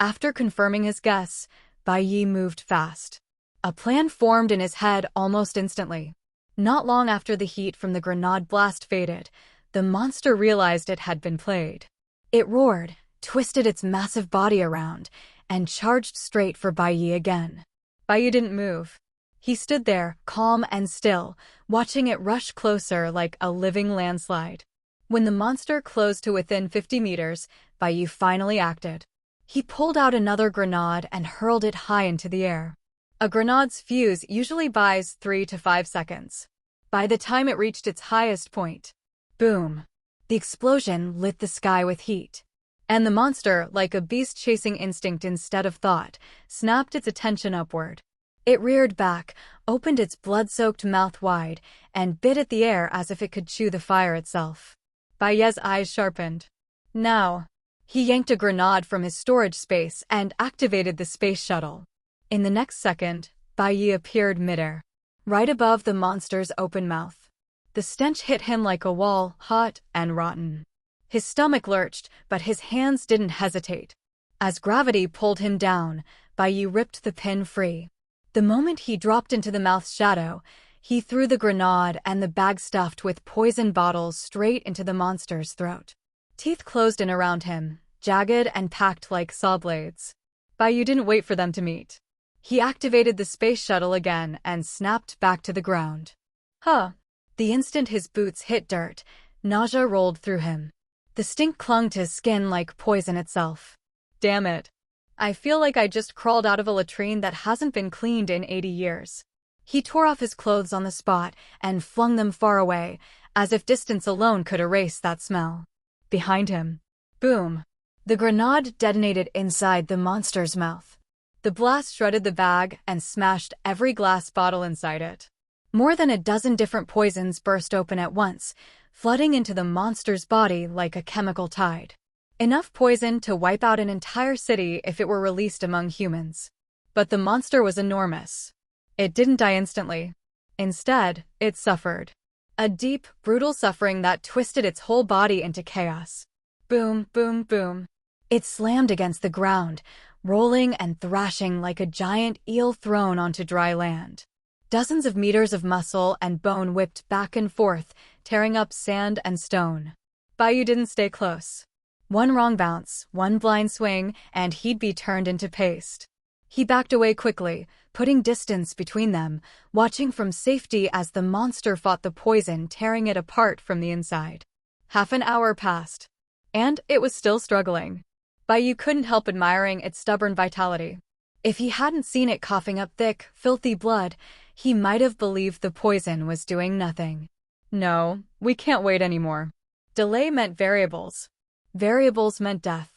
After confirming his guess, Bai Ye moved fast. A plan formed in his head almost instantly. Not long after the heat from the grenade blast faded, the monster realized it had been played. It roared, twisted its massive body around, and charged straight for Bai Ye again. Bai Ye didn't move. He stood there, calm and still, watching it rush closer like a living landslide. When the monster closed to within 50 meters, Bai Ye finally acted. He pulled out another grenade and hurled it high into the air. A grenade's fuse usually buys 3 to 5 seconds. By the time it reached its highest point, boom! The explosion lit the sky with heat. And the monster, like a beast chasing instinct instead of thought, snapped its attention upward. It reared back, opened its blood-soaked mouth wide, and bit at the air as if it could chew the fire itself. Bai Ye's eyes sharpened. Now, he yanked a grenade from his storage space and activated the space shuttle. In the next second, Bai Ye appeared midair, right above the monster's open mouth. The stench hit him like a wall, hot and rotten. His stomach lurched, but his hands didn't hesitate. As gravity pulled him down, Bai Ye ripped the pin free. The moment he dropped into the mouth's shadow, he threw the grenade and the bag stuffed with poison bottles straight into the monster's throat. Teeth closed in around him, jagged and packed like saw blades. Bai Ye didn't wait for them to meet. He activated the space shuttle again and snapped back to the ground. Huh! The instant his boots hit dirt, nausea rolled through him. The stink clung to his skin like poison itself. Damn it. I feel like I just crawled out of a latrine that hasn't been cleaned in 80 years. He tore off his clothes on the spot and flung them far away, as if distance alone could erase that smell. Behind him, boom! The grenade detonated inside the monster's mouth. The blast shredded the bag and smashed every glass bottle inside it. More than a dozen different poisons burst open at once, flooding into the monster's body like a chemical tide. Enough poison to wipe out an entire city if it were released among humans. But the monster was enormous. It didn't die instantly. Instead, it suffered. A deep, brutal suffering that twisted its whole body into chaos. Boom, boom, boom. It slammed against the ground, rolling and thrashing like a giant eel thrown onto dry land. Dozens of meters of muscle and bone whipped back and forth, tearing up sand and stone. Bai Ye didn't stay close. One wrong bounce, one blind swing, and he'd be turned into paste. He backed away quickly, putting distance between them, watching from safety as the monster fought the poison, tearing it apart from the inside. Half an hour passed, and it was still struggling. Bai Ye couldn't help admiring its stubborn vitality. If he hadn't seen it coughing up thick, filthy blood, he might have believed the poison was doing nothing. No, we can't wait anymore. Delay meant variables. Variables meant death.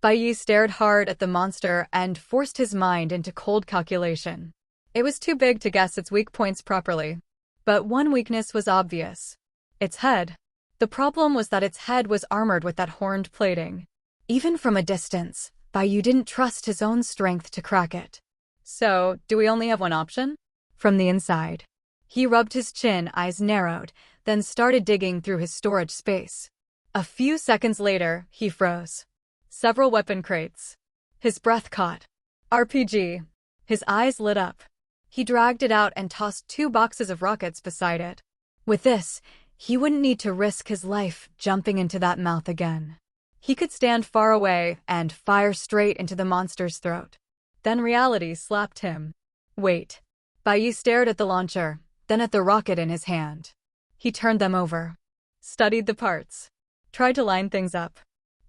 Bai Ye stared hard at the monster and forced his mind into cold calculation. It was too big to guess its weak points properly. But one weakness was obvious. Its head. The problem was that its head was armored with that horned plating. Even from a distance, Bai Ye didn't trust his own strength to crack it. So, do we only have one option? From the inside. He rubbed his chin, eyes narrowed, then started digging through his storage space. A few seconds later, he froze. Several weapon crates. His breath caught. RPG. His eyes lit up. He dragged it out and tossed 2 boxes of rockets beside it. With this, he wouldn't need to risk his life jumping into that mouth again. He could stand far away and fire straight into the monster's throat. Then reality slapped him. Wait. Bai Ye stared at the launcher, then at the rocket in his hand. He turned them over. Studied the parts. Tried to line things up.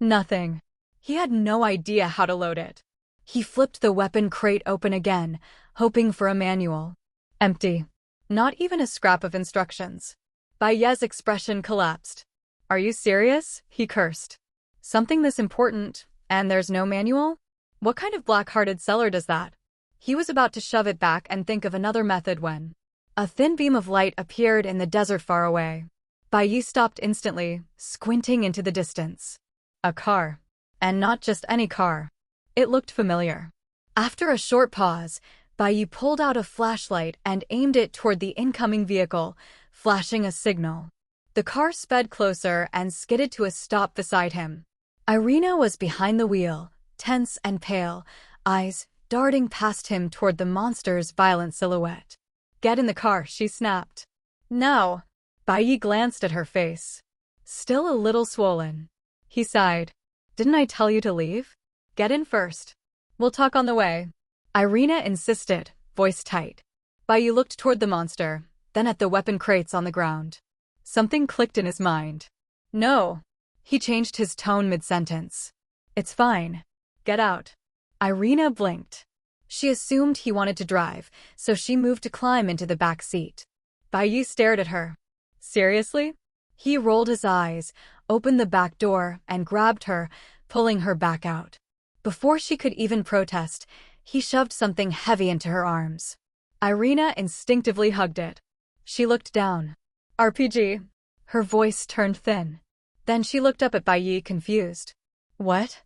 Nothing. He had no idea how to load it. He flipped the weapon crate open again, hoping for a manual. Empty. Not even a scrap of instructions. Bai Ye's expression collapsed. Are you serious? He cursed. Something this important, and there's no manual? What kind of black-hearted seller does that? He was about to shove it back and think of another method when a thin beam of light appeared in the desert far away. Bai Ye stopped instantly, squinting into the distance. A car. And not just any car. It looked familiar. After a short pause, Bai Ye pulled out a flashlight and aimed it toward the incoming vehicle, flashing a signal. The car sped closer and skidded to a stop beside him. Irina was behind the wheel, tense and pale, eyes darting past him toward the monster's violent silhouette. "Get in the car," she snapped. "No." Bai Ye glanced at her face. Still a little swollen. He sighed. "Didn't I tell you to leave? Get in first. We'll talk on the way." Irina insisted, voice tight. Bai Ye looked toward the monster, then at the weapon crates on the ground. Something clicked in his mind. "No." He changed his tone mid-sentence. "It's fine. Get out." Irina blinked. She assumed he wanted to drive, so she moved to climb into the back seat. Bai Ye stared at her. "Seriously?" He rolled his eyes, opened the back door, and grabbed her, pulling her back out. Before she could even protest, he shoved something heavy into her arms. Irina instinctively hugged it. She looked down. "RPG." Her voice turned thin. Then she looked up at Bai Ye, confused. "What?"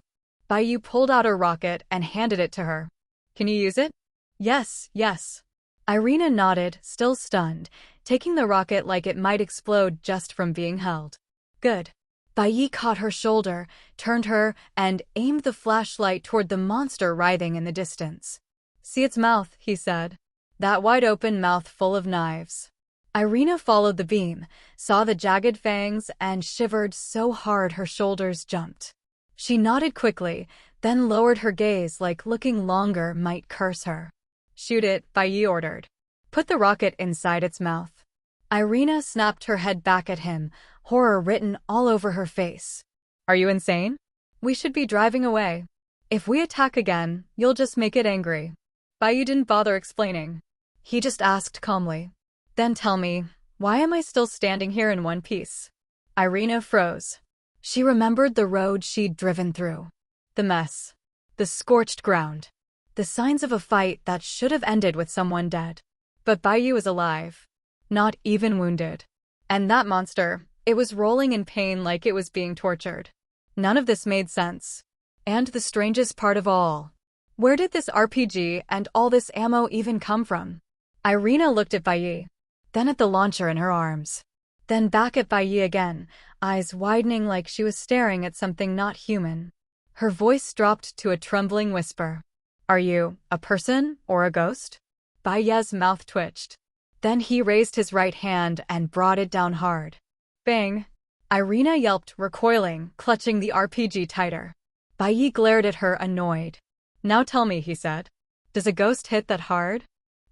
Bai Ye pulled out a rocket and handed it to her. "Can you use it?" Yes. Irina nodded, still stunned, taking the rocket like it might explode just from being held. "Good." Bai Ye caught her shoulder, turned her, and aimed the flashlight toward the monster writhing in the distance. "See its mouth," he said. "That wide-open mouth full of knives." Irina followed the beam, saw the jagged fangs, and shivered so hard her shoulders jumped. She nodded quickly, then lowered her gaze like looking longer might curse her. "Shoot it," Bai Ye ordered. "Put the rocket inside its mouth." Irina snapped her head back at him, horror written all over her face. "Are you insane? We should be driving away. If we attack again, you'll just make it angry." Bai Ye didn't bother explaining. He just asked calmly. "Then tell me, why am I still standing here in one piece?" Irina froze. She remembered the road she'd driven through. The mess. The scorched ground. The signs of a fight that should have ended with someone dead. But Bai Ye was alive. Not even wounded. And that monster, it was rolling in pain like it was being tortured. None of this made sense. And the strangest part of all, where did this RPG and all this ammo even come from? Irina looked at Bai Ye, then at the launcher in her arms, then back at Bai Ye again, eyes widening like she was staring at something not human. Her voice dropped to a trembling whisper. "Are you a person or a ghost?" Bai Ye's mouth twitched. Then he raised his right hand and brought it down hard. Bang! Irina yelped, recoiling, clutching the RPG tighter. Bai Ye glared at her, annoyed. "Now tell me," he said. "Does a ghost hit that hard?"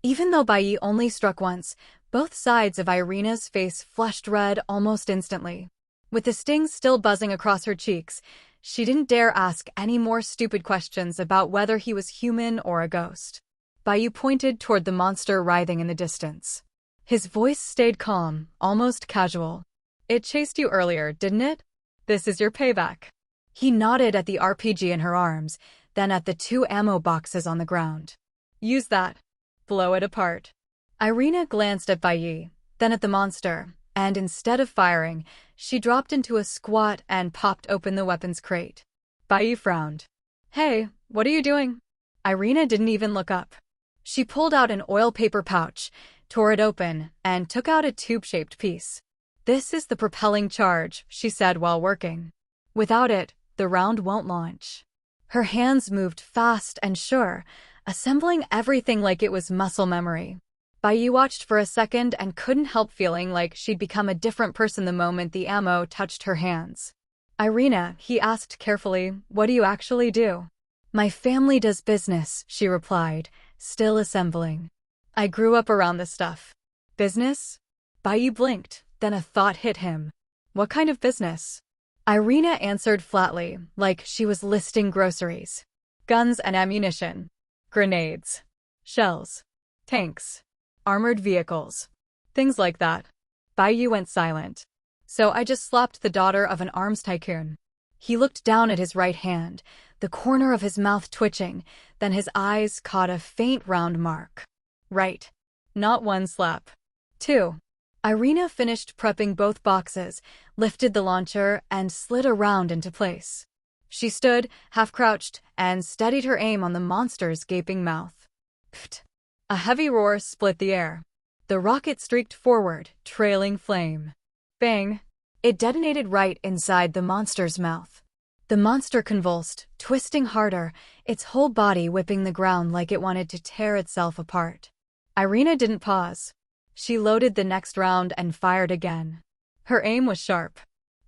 Even though Bai Ye only struck once, both sides of Irina's face flushed red almost instantly. With the sting still buzzing across her cheeks, she didn't dare ask any more stupid questions about whether he was human or a ghost. Bai Ye pointed toward the monster writhing in the distance. His voice stayed calm, almost casual. "It chased you earlier, didn't it? This is your payback." He nodded at the RPG in her arms, then at the 2 ammo boxes on the ground. "Use that. Blow it apart." Irina glanced at Bai Ye, then at the monster, and instead of firing, she dropped into a squat and popped open the weapons crate. Bai Ye frowned. "Hey, what are you doing?" Irina didn't even look up. She pulled out an oil paper pouch, tore it open, and took out a tube-shaped piece. "This is the propelling charge," she said while working. "Without it, the round won't launch." Her hands moved fast and sure, assembling everything like it was muscle memory. Bai Ye watched for a second and couldn't help feeling like she'd become a different person the moment the ammo touched her hands. "Irina," he asked carefully, "what do you actually do?" "My family does business," she replied, still assembling. "I grew up around this stuff." "Business?" Bai Ye blinked, then a thought hit him. "What kind of business?" Irina answered flatly, like she was listing groceries. "Guns and ammunition. Grenades. Shells. Tanks. Armored vehicles. Things like that." Bai Ye went silent. "So I just slapped the daughter of an arms tycoon." He looked down at his right hand, the corner of his mouth twitching, then his eyes caught a faint round mark. "Right. Not 1 slap. 2. Irina finished prepping both boxes, lifted the launcher, and slid around into place. She stood, half-crouched, and steadied her aim on the monster's gaping mouth. Pfft! A heavy roar split the air. The rocket streaked forward, trailing flame. Bang! It detonated right inside the monster's mouth. The monster convulsed, twisting harder, its whole body whipping the ground like it wanted to tear itself apart. Irina didn't pause. She loaded the next round and fired again. Her aim was sharp.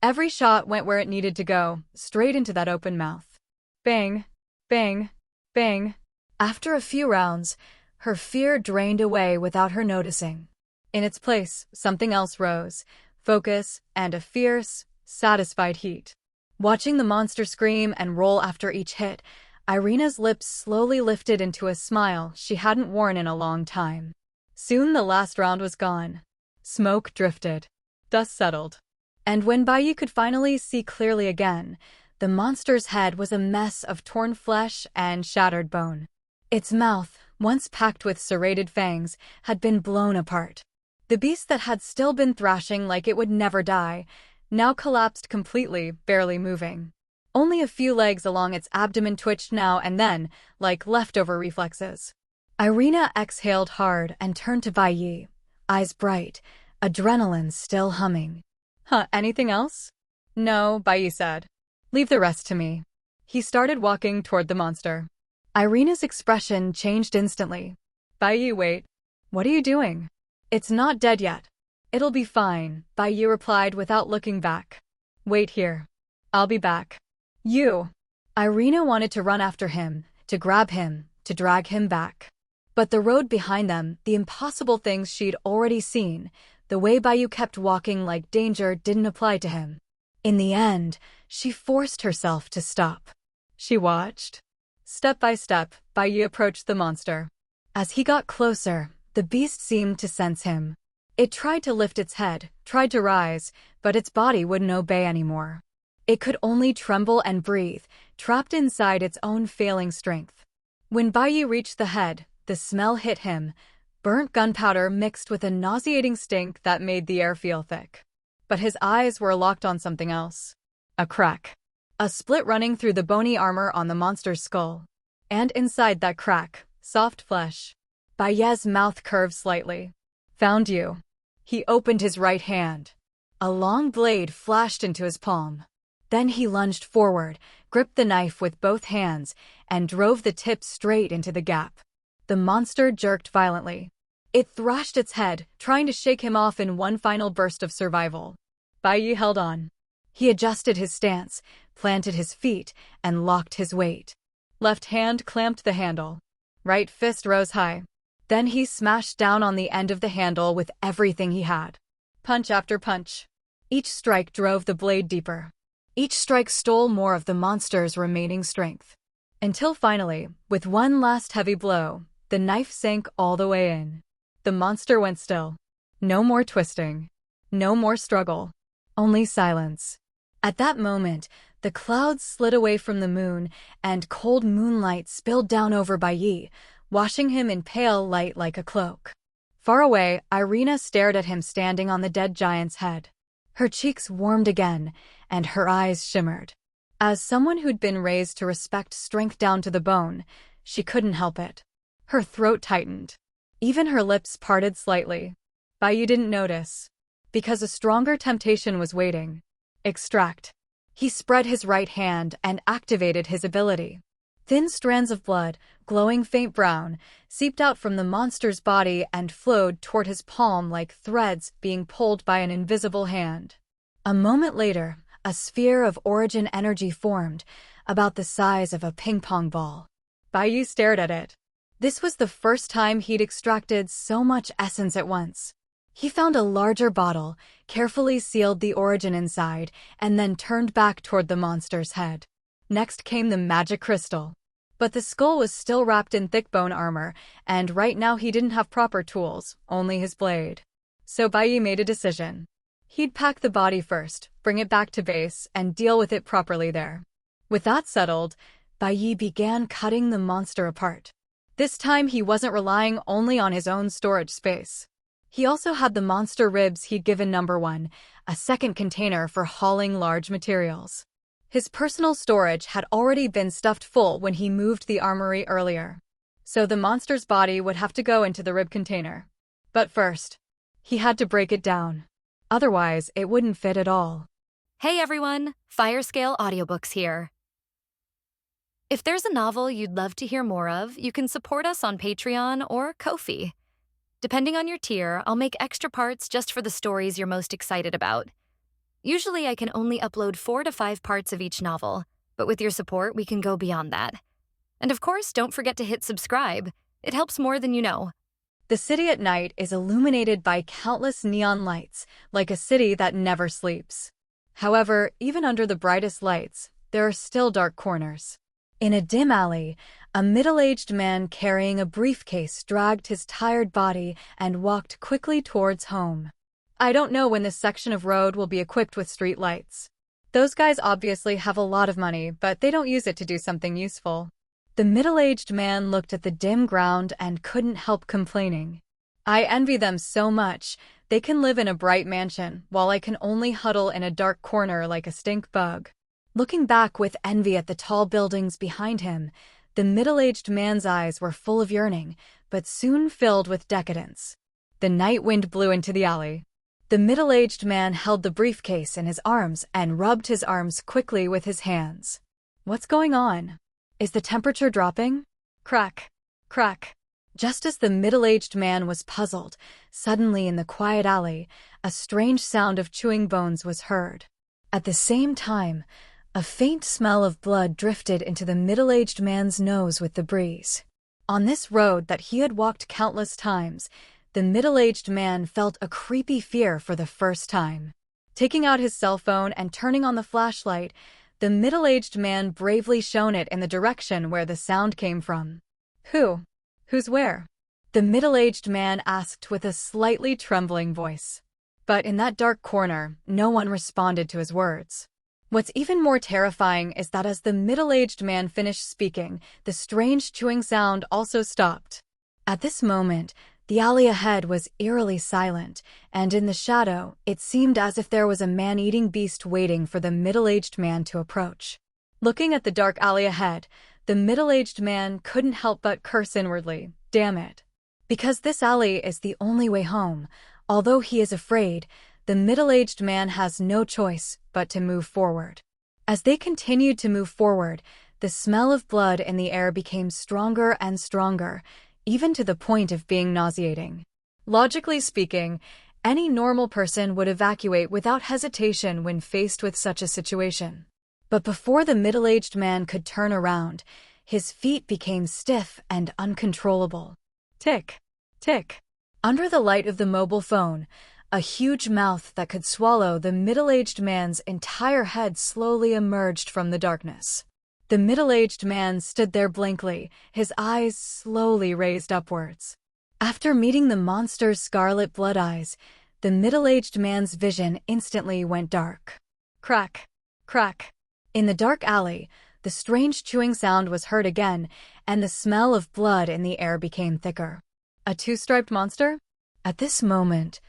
Every shot went where it needed to go, straight into that open mouth. Bang, bang, bang. After a few rounds, her fear drained away without her noticing. In its place, something else rose, focus and a fierce, satisfied heat. Watching the monster scream and roll after each hit, Irina's lips slowly lifted into a smile she hadn't worn in a long time. Soon the last round was gone. Smoke drifted. Dust settled. And when Bai Ye could finally see clearly again, the monster's head was a mess of torn flesh and shattered bone. Its mouth, once packed with serrated fangs, had been blown apart. The beast that had still been thrashing like it would never die, now collapsed completely, barely moving. Only a few legs along its abdomen twitched now and then, like leftover reflexes. Irina exhaled hard and turned to Bai Ye, eyes bright, adrenaline still humming. Anything else? No, Bai Ye said. Leave the rest to me. He started walking toward the monster. Irina's expression changed instantly. Bai Ye, wait. What are you doing? It's not dead yet. It'll be fine, Bai Ye replied without looking back. Wait here. I'll be back. You. Irina wanted to run after him, to grab him, to drag him back. But the road behind them, the impossible things she'd already seen, the way Bai Ye kept walking like danger didn't apply to him. In the end, she forced herself to stop. She watched. Step by step, Bai Ye approached the monster. As he got closer, the beast seemed to sense him. It tried to lift its head, tried to rise, but its body wouldn't obey anymore. It could only tremble and breathe, trapped inside its own failing strength. When Bai Ye reached the head, the smell hit him, burnt gunpowder mixed with a nauseating stink that made the air feel thick. But his eyes were locked on something else. A crack. A split running through the bony armor on the monster's skull. And inside that crack, soft flesh. Bai Ye's mouth curved slightly. Found you. He opened his right hand. A long blade flashed into his palm. Then he lunged forward, gripped the knife with both hands, and drove the tip straight into the gap. The monster jerked violently. It thrashed its head, trying to shake him off in one final burst of survival. Bai Ye held on. He adjusted his stance, planted his feet, and locked his weight. Left hand clamped the handle. Right fist rose high. Then he smashed down on the end of the handle with everything he had. Punch after punch. Each strike drove the blade deeper. Each strike stole more of the monster's remaining strength. Until finally, with one last heavy blow, the knife sank all the way in. The monster went still. No more twisting. No more struggle. Only silence. At that moment, the clouds slid away from the moon, and cold moonlight spilled down over Bai Ye, washing him in pale light like a cloak. Far away, Irina stared at him standing on the dead giant's head. Her cheeks warmed again, and her eyes shimmered. As someone who'd been raised to respect strength down to the bone, she couldn't help it. Her throat tightened. Even her lips parted slightly. Bai Ye didn't notice. Because a stronger temptation was waiting. Extract. He spread his right hand and activated his ability. Thin strands of blood, glowing faint brown, seeped out from the monster's body and flowed toward his palm like threads being pulled by an invisible hand. A moment later, a sphere of origin energy formed, about the size of a ping-pong ball. Bai Ye stared at it. This was the first time he'd extracted so much essence at once. He found a larger bottle, carefully sealed the origin inside, and then turned back toward the monster's head. Next came the magic crystal. But the skull was still wrapped in thick bone armor, and right now he didn't have proper tools, only his blade. So Bai Ye made a decision. He'd pack the body first, bring it back to base, and deal with it properly there. With that settled, Bai Ye began cutting the monster apart. This time he wasn't relying only on his own storage space. He also had the monster ribs he'd given number 1, a second container for hauling large materials. His personal storage had already been stuffed full when he moved the armory earlier. So the monster's body would have to go into the rib container. But first, he had to break it down. Otherwise, it wouldn't fit at all. Hey everyone, Firescale Audiobooks here. If there's a novel you'd love to hear more of, you can support us on Patreon or Ko-fi. Depending on your tier, I'll make extra parts just for the stories you're most excited about. Usually I can only upload 4 to 5 parts of each novel, but with your support we can go beyond that. And of course, don't forget to hit subscribe. It helps more than you know. The city at night is illuminated by countless neon lights, like a city that never sleeps. However, even under the brightest lights, there are still dark corners. In a dim alley, a middle-aged man carrying a briefcase dragged his tired body and walked quickly towards home. I don't know when this section of road will be equipped with street lights. Those guys obviously have a lot of money, but they don't use it to do something useful. The middle-aged man looked at the dim ground and couldn't help complaining. I envy them so much. They can live in a bright mansion, while I can only huddle in a dark corner like a stink bug. Looking back with envy at the tall buildings behind him, the middle-aged man's eyes were full of yearning, but soon filled with decadence. The night wind blew into the alley. The middle-aged man held the briefcase in his arms and rubbed his arms quickly with his hands. What's going on? Is the temperature dropping? Crack, crack. Just as the middle-aged man was puzzled, suddenly in the quiet alley, a strange sound of chewing bones was heard. At the same time, a faint smell of blood drifted into the middle-aged man's nose with the breeze. On this road that he had walked countless times, the middle-aged man felt a creepy fear for the first time. Taking out his cell phone and turning on the flashlight, the middle-aged man bravely shone it in the direction where the sound came from. Who's where? The middle-aged man asked with a slightly trembling voice. But in that dark corner, no one responded to his words. What's even more terrifying is that as the middle-aged man finished speaking, the strange chewing sound also stopped. At this moment, the alley ahead was eerily silent, and in the shadow, it seemed as if there was a man-eating beast waiting for the middle-aged man to approach. Looking at the dark alley ahead, the middle-aged man couldn't help but curse inwardly, damn it. Because this alley is the only way home, although he is afraid, the middle-aged man has no choice but to move forward. As they continued to move forward, the smell of blood in the air became stronger and stronger, even to the point of being nauseating. Logically speaking, any normal person would evacuate without hesitation when faced with such a situation. But before the middle-aged man could turn around, his feet became stiff and uncontrollable. Tick, tick. Under the light of the mobile phone, a huge mouth that could swallow the middle-aged man's entire head slowly emerged from the darkness. The middle-aged man stood there blankly, his eyes slowly raised upwards. After meeting the monster's scarlet blood eyes, the middle-aged man's vision instantly went dark. Crack, crack. In the dark alley, the strange chewing sound was heard again, and the smell of blood in the air became thicker. A two-striped monster? At this moment,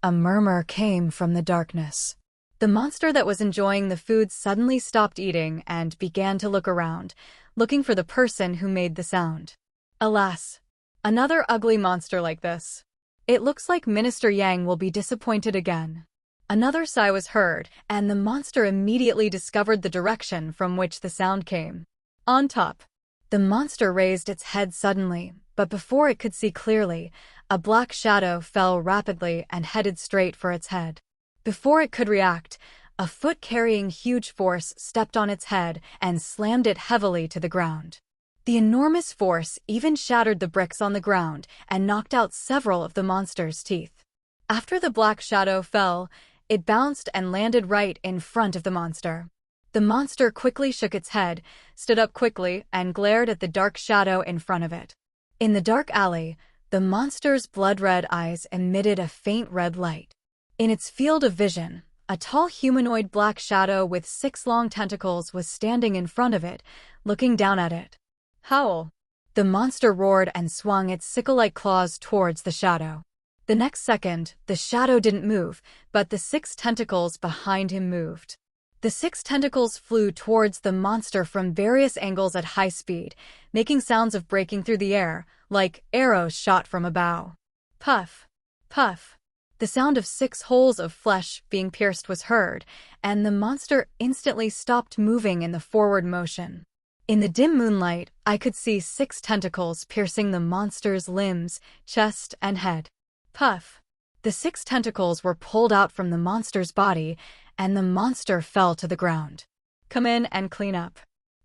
a murmur came from the darkness. The monster that was enjoying the food suddenly stopped eating and began to look around, looking for the person who made the sound. Alas, another ugly monster like this. It looks like Minister Yang will be disappointed again. Another sigh was heard, and the monster immediately discovered the direction from which the sound came. On top, the monster raised its head suddenly, but before it could see clearly, a black shadow fell rapidly and headed straight for its head. Before it could react, a foot carrying huge force stepped on its head and slammed it heavily to the ground. The enormous force even shattered the bricks on the ground and knocked out several of the monster's teeth. After the black shadow fell, it bounced and landed right in front of the monster. The monster quickly shook its head, stood up quickly, and glared at the dark shadow in front of it. In the dark alley, the monster's blood-red eyes emitted a faint red light. In its field of vision, a tall humanoid black shadow with 6 long tentacles was standing in front of it, looking down at it. Howl! The monster roared and swung its sickle-like claws towards the shadow. The next second, the shadow didn't move, but the 6 tentacles behind him moved. The 6 tentacles flew towards the monster from various angles at high speed, making sounds of breaking through the air, like arrows shot from a bow. Puff, puff. The sound of 6 holes of flesh being pierced was heard, and the monster instantly stopped moving in the forward motion. In the dim moonlight, I could see 6 tentacles piercing the monster's limbs, chest, and head. Puff! The 6 tentacles were pulled out from the monster's body, and the monster fell to the ground. "Come in and clean up."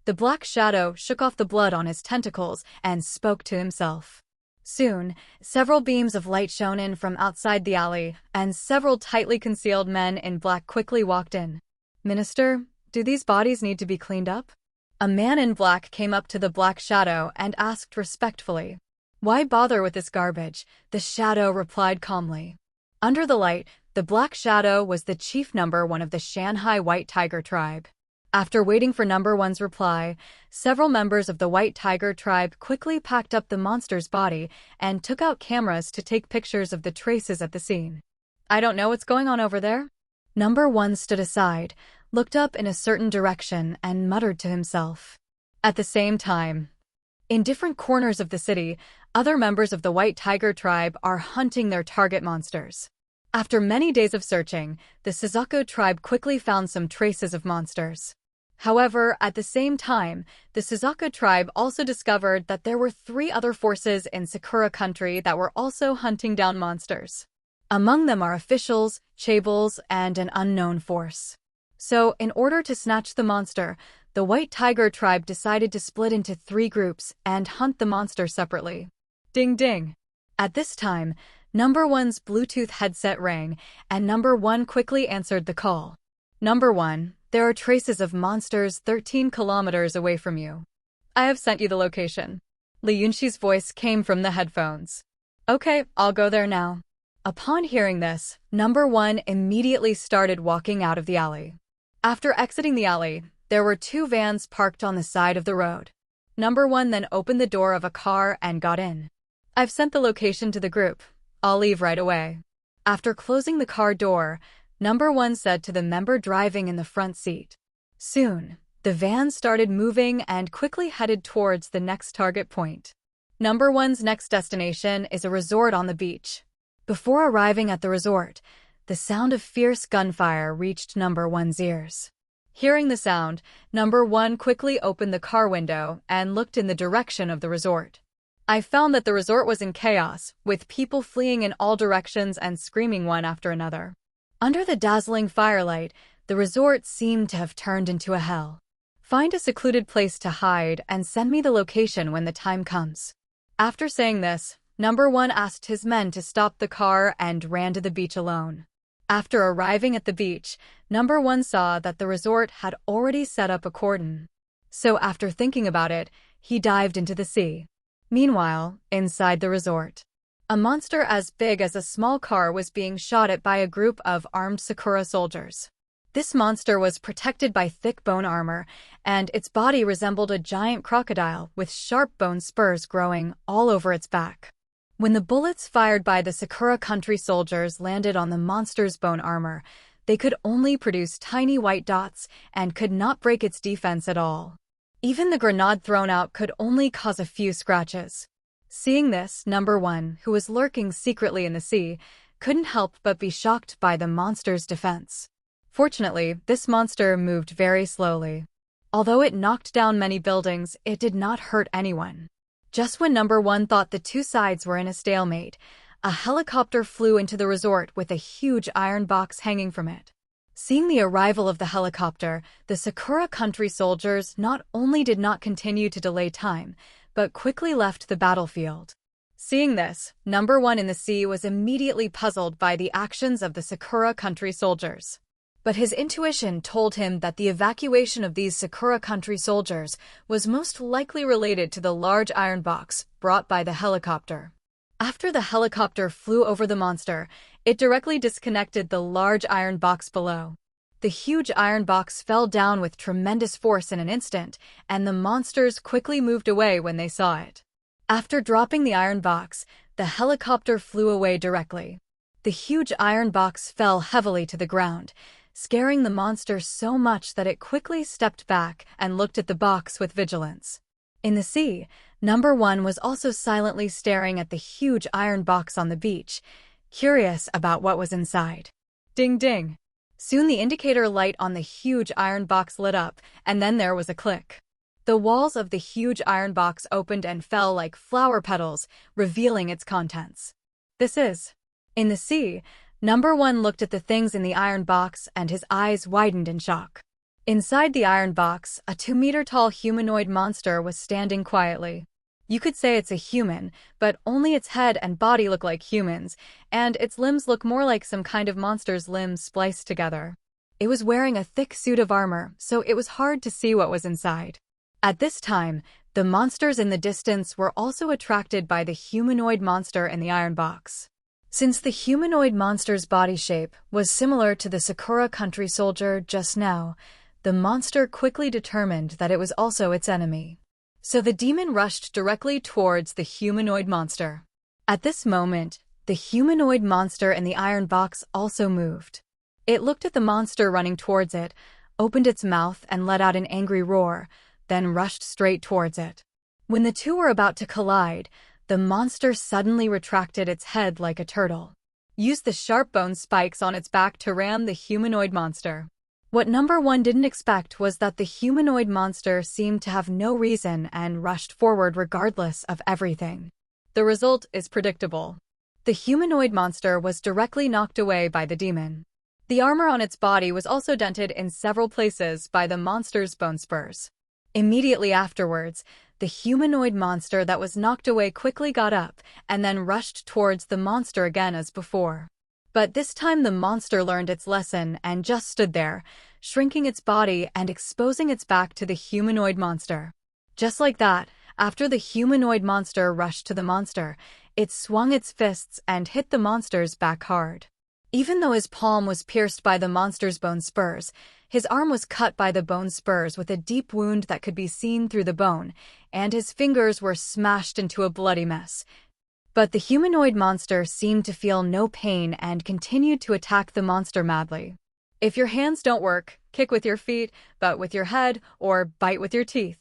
The black shadow shook off the blood on his tentacles and spoke to himself. Soon, several beams of light shone in from outside the alley, and several tightly concealed men in black quickly walked in. "Minister, do these bodies need to be cleaned up?" A man in black came up to the black shadow and asked respectfully. "Why bother with this garbage?" the shadow replied calmly. Under the light, the black shadow was the chief number 1 of the Shanghai White Tiger tribe. After waiting for number 1's reply, several members of the White Tiger tribe quickly packed up the monster's body and took out cameras to take pictures of the traces at the scene. "I don't know what's going on over there." Number 1 stood aside, looked up in a certain direction, and muttered to himself. At the same time, in different corners of the city, other members of the White Tiger tribe are hunting their target monsters. After many days of searching, the Suzaku tribe quickly found some traces of monsters. However, at the same time, the Suzaku tribe also discovered that there were 3 other forces in Sakura country that were also hunting down monsters. Among them are officials, chaebols, and an unknown force. So, in order to snatch the monster, the White Tiger tribe decided to split into 3 groups and hunt the monster separately. Ding ding! At this time, number 1's Bluetooth headset rang, and number 1 quickly answered the call. "Number 1, there are traces of monsters 13 kilometers away from you. I have sent you the location." Li Yunshi's voice came from the headphones. "Okay, I'll go there now." Upon hearing this, number 1 immediately started walking out of the alley. After exiting the alley, there were 2 vans parked on the side of the road. Number 1 then opened the door of a car and got in. "I've sent the location to the group. I'll leave right away." After closing the car door, number 1 said to the member driving in the front seat. Soon, the van started moving and quickly headed towards the next target point. Number 1's next destination is a resort on the beach. Before arriving at the resort, the sound of fierce gunfire reached number 1's ears. Hearing the sound, number 1 quickly opened the car window and looked in the direction of the resort. I found that the resort was in chaos, with people fleeing in all directions and screaming one after another. Under the dazzling firelight, the resort seemed to have turned into a hell. "Find a secluded place to hide and send me the location when the time comes." After saying this, number 1 asked his men to stop the car and ran to the beach alone. After arriving at the beach, number 1 saw that the resort had already set up a cordon. So after thinking about it, he dived into the sea. Meanwhile, inside the resort, a monster as big as a small car was being shot at by a group of armed Sakura soldiers. This monster was protected by thick bone armor, and its body resembled a giant crocodile with sharp bone spurs growing all over its back. When the bullets fired by the Sakura country soldiers landed on the monster's bone armor, they could only produce tiny white dots and could not break its defense at all. Even the grenade thrown out could only cause a few scratches. Seeing this, number 1, who was lurking secretly in the sea, couldn't help but be shocked by the monster's defense. Fortunately, this monster moved very slowly. Although it knocked down many buildings, it did not hurt anyone. Just when number 1 thought the 2 sides were in a stalemate, a helicopter flew into the resort with a huge iron box hanging from it. Seeing the arrival of the helicopter, the Sakura country soldiers not only did not continue to delay time, but quickly left the battlefield. Seeing this, number 1 in the sea was immediately puzzled by the actions of the Sakura country soldiers. But his intuition told him that the evacuation of these Sakura country soldiers was most likely related to the large iron box brought by the helicopter. After the helicopter flew over the monster, it directly disconnected the large iron box below. The huge iron box fell down with tremendous force in an instant, and the monsters quickly moved away when they saw it. After dropping the iron box, the helicopter flew away directly. The huge iron box fell heavily to the ground, scaring the monster so much that it quickly stepped back and looked at the box with vigilance. In the sea, number 1 was also silently staring at the huge iron box on the beach, curious about what was inside. Ding ding. Soon the indicator light on the huge iron box lit up, and then there was a click. The walls of the huge iron box opened and fell like flower petals, revealing its contents. This is. In the sea, Number 1 looked at the things in the iron box and his eyes widened in shock. Inside the iron box, a 2-meter-tall humanoid monster was standing quietly. You could say it's a human, but only its head and body look like humans, and its limbs look more like some kind of monster's limbs spliced together. It was wearing a thick suit of armor, so it was hard to see what was inside. At this time, the monsters in the distance were also attracted by the humanoid monster in the iron box. Since the humanoid monster's body shape was similar to the Sakura country soldier just now, the monster quickly determined that it was also its enemy. So the demon rushed directly towards the humanoid monster. At this moment, the humanoid monster in the iron box also moved. It looked at the monster running towards it, opened its mouth and let out an angry roar, then rushed straight towards it. When the two were about to collide, the monster suddenly retracted its head like a turtle, used the sharp bone spikes on its back to ram the humanoid monster. What Number 1 didn't expect was that the humanoid monster seemed to have no reason and rushed forward regardless of everything. The result is predictable. The humanoid monster was directly knocked away by the demon. The armor on its body was also dented in several places by the monster's bone spurs. Immediately afterwards, the humanoid monster that was knocked away quickly got up and then rushed towards the monster again as before. But this time the monster learned its lesson and just stood there, shrinking its body and exposing its back to the humanoid monster. Just like that, after the humanoid monster rushed to the monster, it swung its fists and hit the monster's back hard. Even though his palm was pierced by the monster's bone spurs, his arm was cut by the bone spurs with a deep wound that could be seen through the bone, and his fingers were smashed into a bloody mess. But the humanoid monster seemed to feel no pain and continued to attack the monster madly. If your hands don't work, kick with your feet, butt with your head, or bite with your teeth.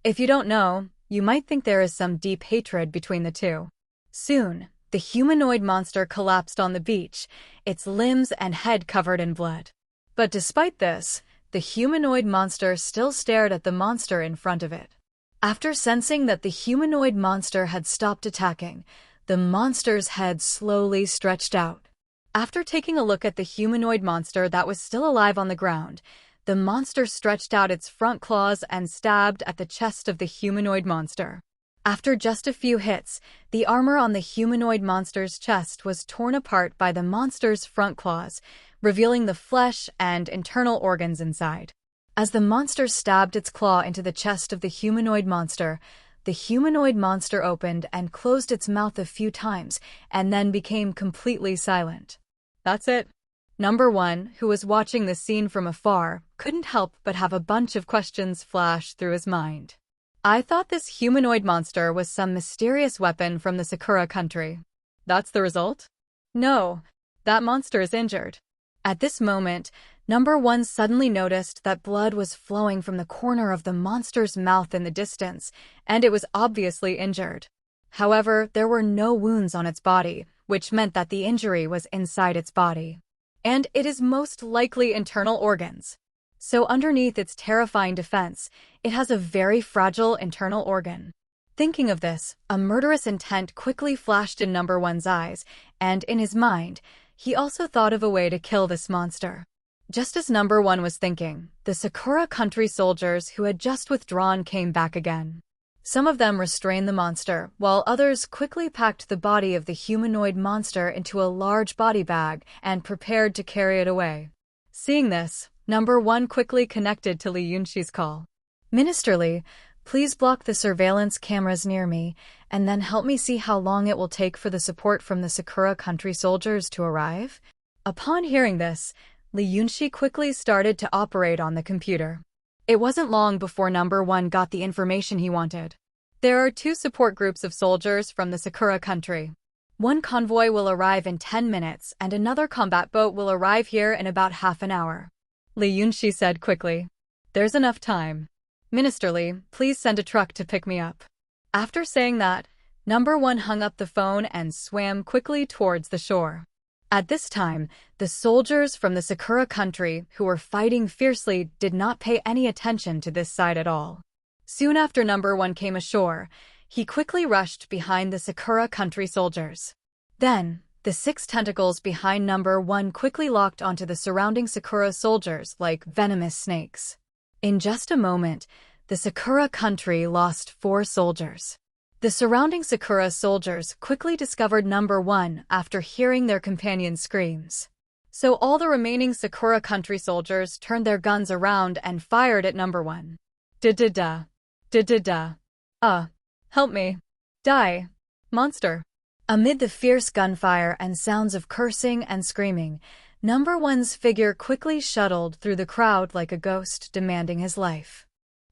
If you don't know, you might think there is some deep hatred between the two. Soon, the humanoid monster collapsed on the beach, its limbs and head covered in blood. But despite this, the humanoid monster still stared at the monster in front of it. After sensing that the humanoid monster had stopped attacking, the monster's head slowly stretched out. After taking a look at the humanoid monster that was still alive on the ground, the monster stretched out its front claws and stabbed at the chest of the humanoid monster. After just a few hits, the armor on the humanoid monster's chest was torn apart by the monster's front claws, revealing the flesh and internal organs inside. As the monster stabbed its claw into the chest of the humanoid monster opened and closed its mouth a few times and then became completely silent. That's it. Number 1, who was watching the scene from afar, couldn't help but have a bunch of questions flash through his mind. I thought this humanoid monster was some mysterious weapon from the Sakura country. That's the result? No, that monster is injured. At this moment, Number 1 suddenly noticed that blood was flowing from the corner of the monster's mouth in the distance, and it was obviously injured. However, there were no wounds on its body, which meant that the injury was inside its body. And it is most likely internal organs. So underneath its terrifying defense, it has a very fragile internal organ. Thinking of this, a murderous intent quickly flashed in Number 1's eyes, and in his mind, he also thought of a way to kill this monster. Just as Number 1 was thinking, the Sakura country soldiers who had just withdrawn came back again. Some of them restrained the monster, while others quickly packed the body of the humanoid monster into a large body bag and prepared to carry it away. Seeing this, Number 1 quickly connected to Li Yunshi's call. Minister Li, please block the surveillance cameras near me, and then help me see how long it will take for the support from the Sakura country soldiers to arrive. Upon hearing this, Li Yunshi quickly started to operate on the computer. It wasn't long before Number 1 got the information he wanted. There are 2 support groups of soldiers from the Sakura country. One convoy will arrive in 10 minutes and another combat boat will arrive here in about half an hour. Li Yunshi said quickly. There's enough time. Minister Li, please send a truck to pick me up. After saying that, Number 1 hung up the phone and swam quickly towards the shore. At this time, the soldiers from the Sakura country who were fighting fiercely did not pay any attention to this side at all. Soon after Number 1 came ashore, he quickly rushed behind the Sakura country soldiers. Then, the 6 tentacles behind Number 1 quickly locked onto the surrounding Sakura soldiers like venomous snakes. In just a moment, the Sakura country lost 4 soldiers. The surrounding Sakura soldiers quickly discovered Number 1 after hearing their companion's screams. So all the remaining Sakura country soldiers turned their guns around and fired at Number 1. Da-da-da. Da-da-da. Help me. Die. Monster. Amid the fierce gunfire and sounds of cursing and screaming, Number 1's figure quickly shuttled through the crowd like a ghost demanding his life.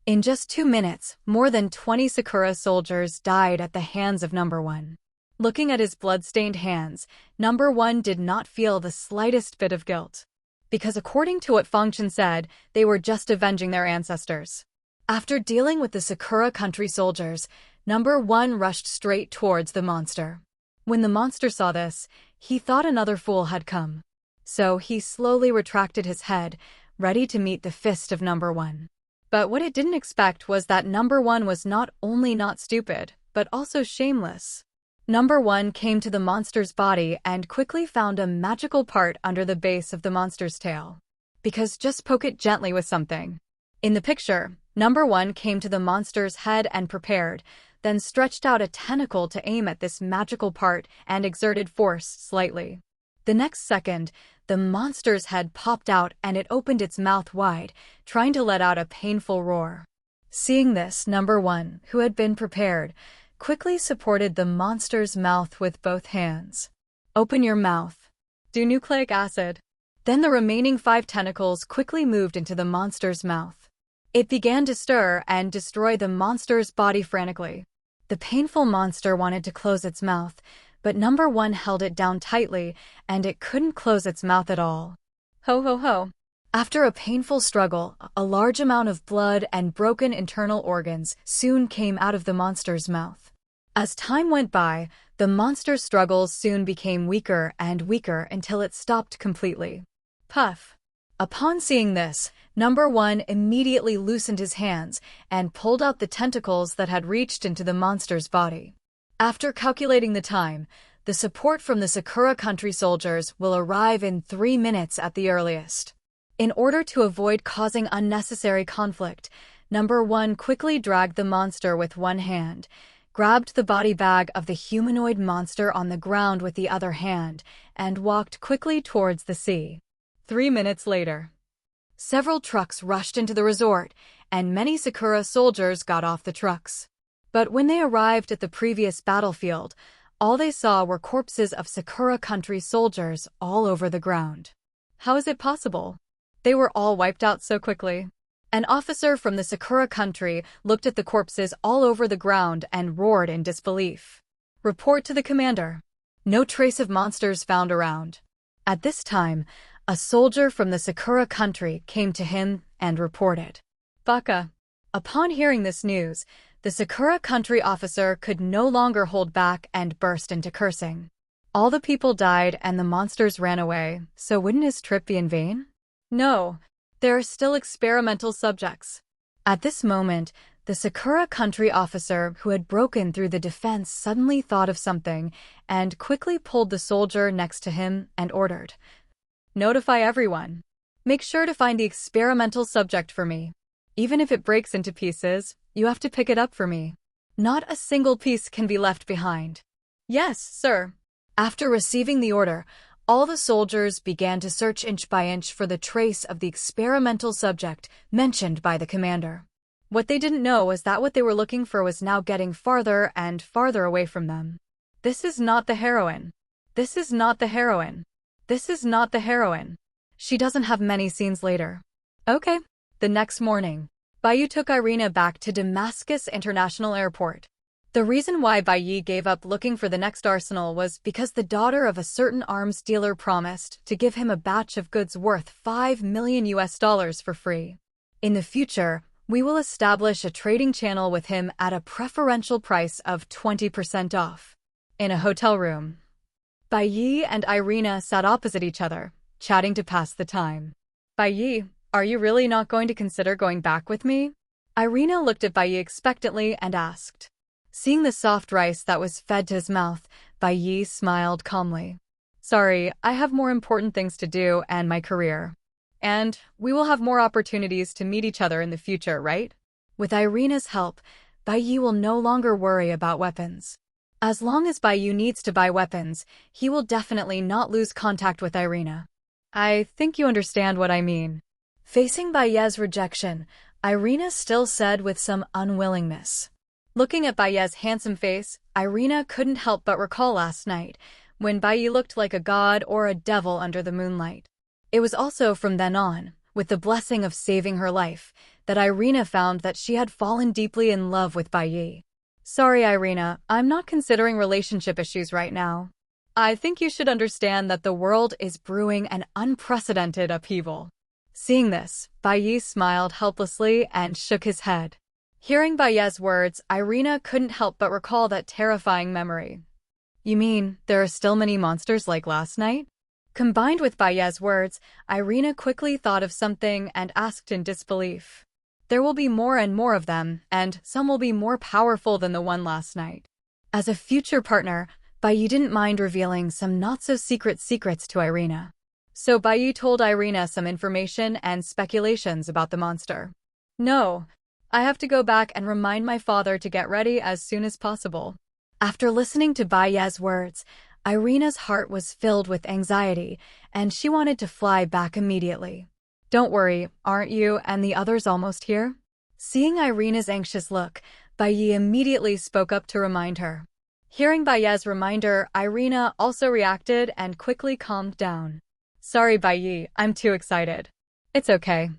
In just 2 minutes, more than 20 Sakura soldiers died at the hands of Number 1. Looking at his blood-stained hands, Number 1 did not feel the slightest bit of guilt. Because according to what Fangchen said, they were just avenging their ancestors. After dealing with the Sakura country soldiers, Number 1 rushed straight towards the monster. When the monster saw this, he thought another fool had come. So he slowly retracted his head, ready to meet the fist of Number 1. But what it didn't expect was that Number 1 was not only not stupid, but also shameless. Number 1 came to the monster's body and quickly found a magical part under the base of the monster's tail. Because just poke it gently with something. In the picture, Number 1 came to the monster's head and prepared, then stretched out a tentacle to aim at this magical part and exerted force slightly. The next second, the monster's head popped out and it opened its mouth wide, trying to let out a painful roar. Seeing this, Number 1, who had been prepared, quickly supported the monster's mouth with both hands. Open your mouth. Do nucleic acid. Then the remaining 5 tentacles quickly moved into the monster's mouth. It began to stir and destroy the monster's body frantically. The painful monster wanted to close its mouth, but Number 1 held it down tightly, and it couldn't close its mouth at all. Ho ho ho. After a painful struggle, a large amount of blood and broken internal organs soon came out of the monster's mouth. As time went by, the monster's struggles soon became weaker and weaker until it stopped completely. Puff. Upon seeing this, Number 1 immediately loosened his hands and pulled out the tentacles that had reached into the monster's body. After calculating the time, the support from the Sakura country soldiers will arrive in 3 minutes at the earliest. In order to avoid causing unnecessary conflict, Number 1 quickly dragged the monster with one hand, grabbed the body bag of the humanoid monster on the ground with the other hand, and walked quickly towards the sea. 3 minutes later, several trucks rushed into the resort, and many Sakura soldiers got off the trucks. But when they arrived at the previous battlefield, all they saw were corpses of Sakura country soldiers all over the ground. How is it possible? They were all wiped out so quickly. An officer from the Sakura country looked at the corpses all over the ground and roared in disbelief. Report to the commander. No trace of monsters found around. At this time, a soldier from the Sakura country came to him and reported. Baka. Upon hearing this news, the Sakura country officer could no longer hold back and burst into cursing. All the people died and the monsters ran away, so wouldn't his trip be in vain? No, there are still experimental subjects. At this moment, the Sakura country officer who had broken through the defense suddenly thought of something and quickly pulled the soldier next to him and ordered, "Notify everyone. Make sure to find the experimental subject for me. Even if it breaks into pieces, you have to pick it up for me. Not a single piece can be left behind." "Yes, sir." After receiving the order, all the soldiers began to search inch by inch for the trace of the experimental subject mentioned by the commander. What they didn't know was that what they were looking for was now getting farther and farther away from them. This is not the heroine. This is not the heroine. This is not the heroine. She doesn't have many scenes later. Okay. The next morning, Bai Ye took Irina back to Damascus International Airport. The reason why Bai Ye gave up looking for the next arsenal was because the daughter of a certain arms dealer promised to give him a batch of goods worth $5 million for free. In the future, We will establish a trading channel with him at a preferential price of 20% off. In a hotel room, Bai Ye and Irina sat opposite each other, chatting to pass the time. Bai Ye, are you really not going to consider going back with me? Irina looked at Bai Ye expectantly and asked. Seeing the soft rice that was fed to his mouth, Bai Ye smiled calmly. Sorry, I have more important things to do and my career. And we will have more opportunities to meet each other in the future, right? With Irina's help, Bai Ye will no longer worry about weapons. As long as Bai Ye needs to buy weapons, he will definitely not lose contact with Irina. I think you understand what I mean. Facing Bai Ye's rejection, Irina still said with some unwillingness. Looking at Bai Ye's handsome face, Irina couldn't help but recall last night, when Bai Ye looked like a god or a devil under the moonlight. It was also from then on, with the blessing of saving her life, that Irina found that she had fallen deeply in love with Bai Ye. Sorry, Irina, I'm not considering relationship issues right now. I think you should understand that the world is brewing an unprecedented upheaval. Seeing this, Bai Ye smiled helplessly and shook his head. Hearing Bai Ye's words, Irina couldn't help but recall that terrifying memory. You mean, there are still many monsters like last night? Combined with Bai Ye's words, Irina quickly thought of something and asked in disbelief. There will be more and more of them, and some will be more powerful than the one last night. As a future partner, Bai Ye didn't mind revealing some not-so-secret secrets to Irina. So Bai Ye told Irina some information and speculations about the monster. No, I have to go back and remind my father to get ready as soon as possible. After listening to Bai Ye's words, Irina's heart was filled with anxiety, and she wanted to fly back immediately. Don't worry, aren't you and the others almost here? Seeing Irina's anxious look, Bai Ye immediately spoke up to remind her. Hearing Bai Ye's reminder, Irina also reacted and quickly calmed down. Sorry, Bai Ye, I'm too excited. It's okay.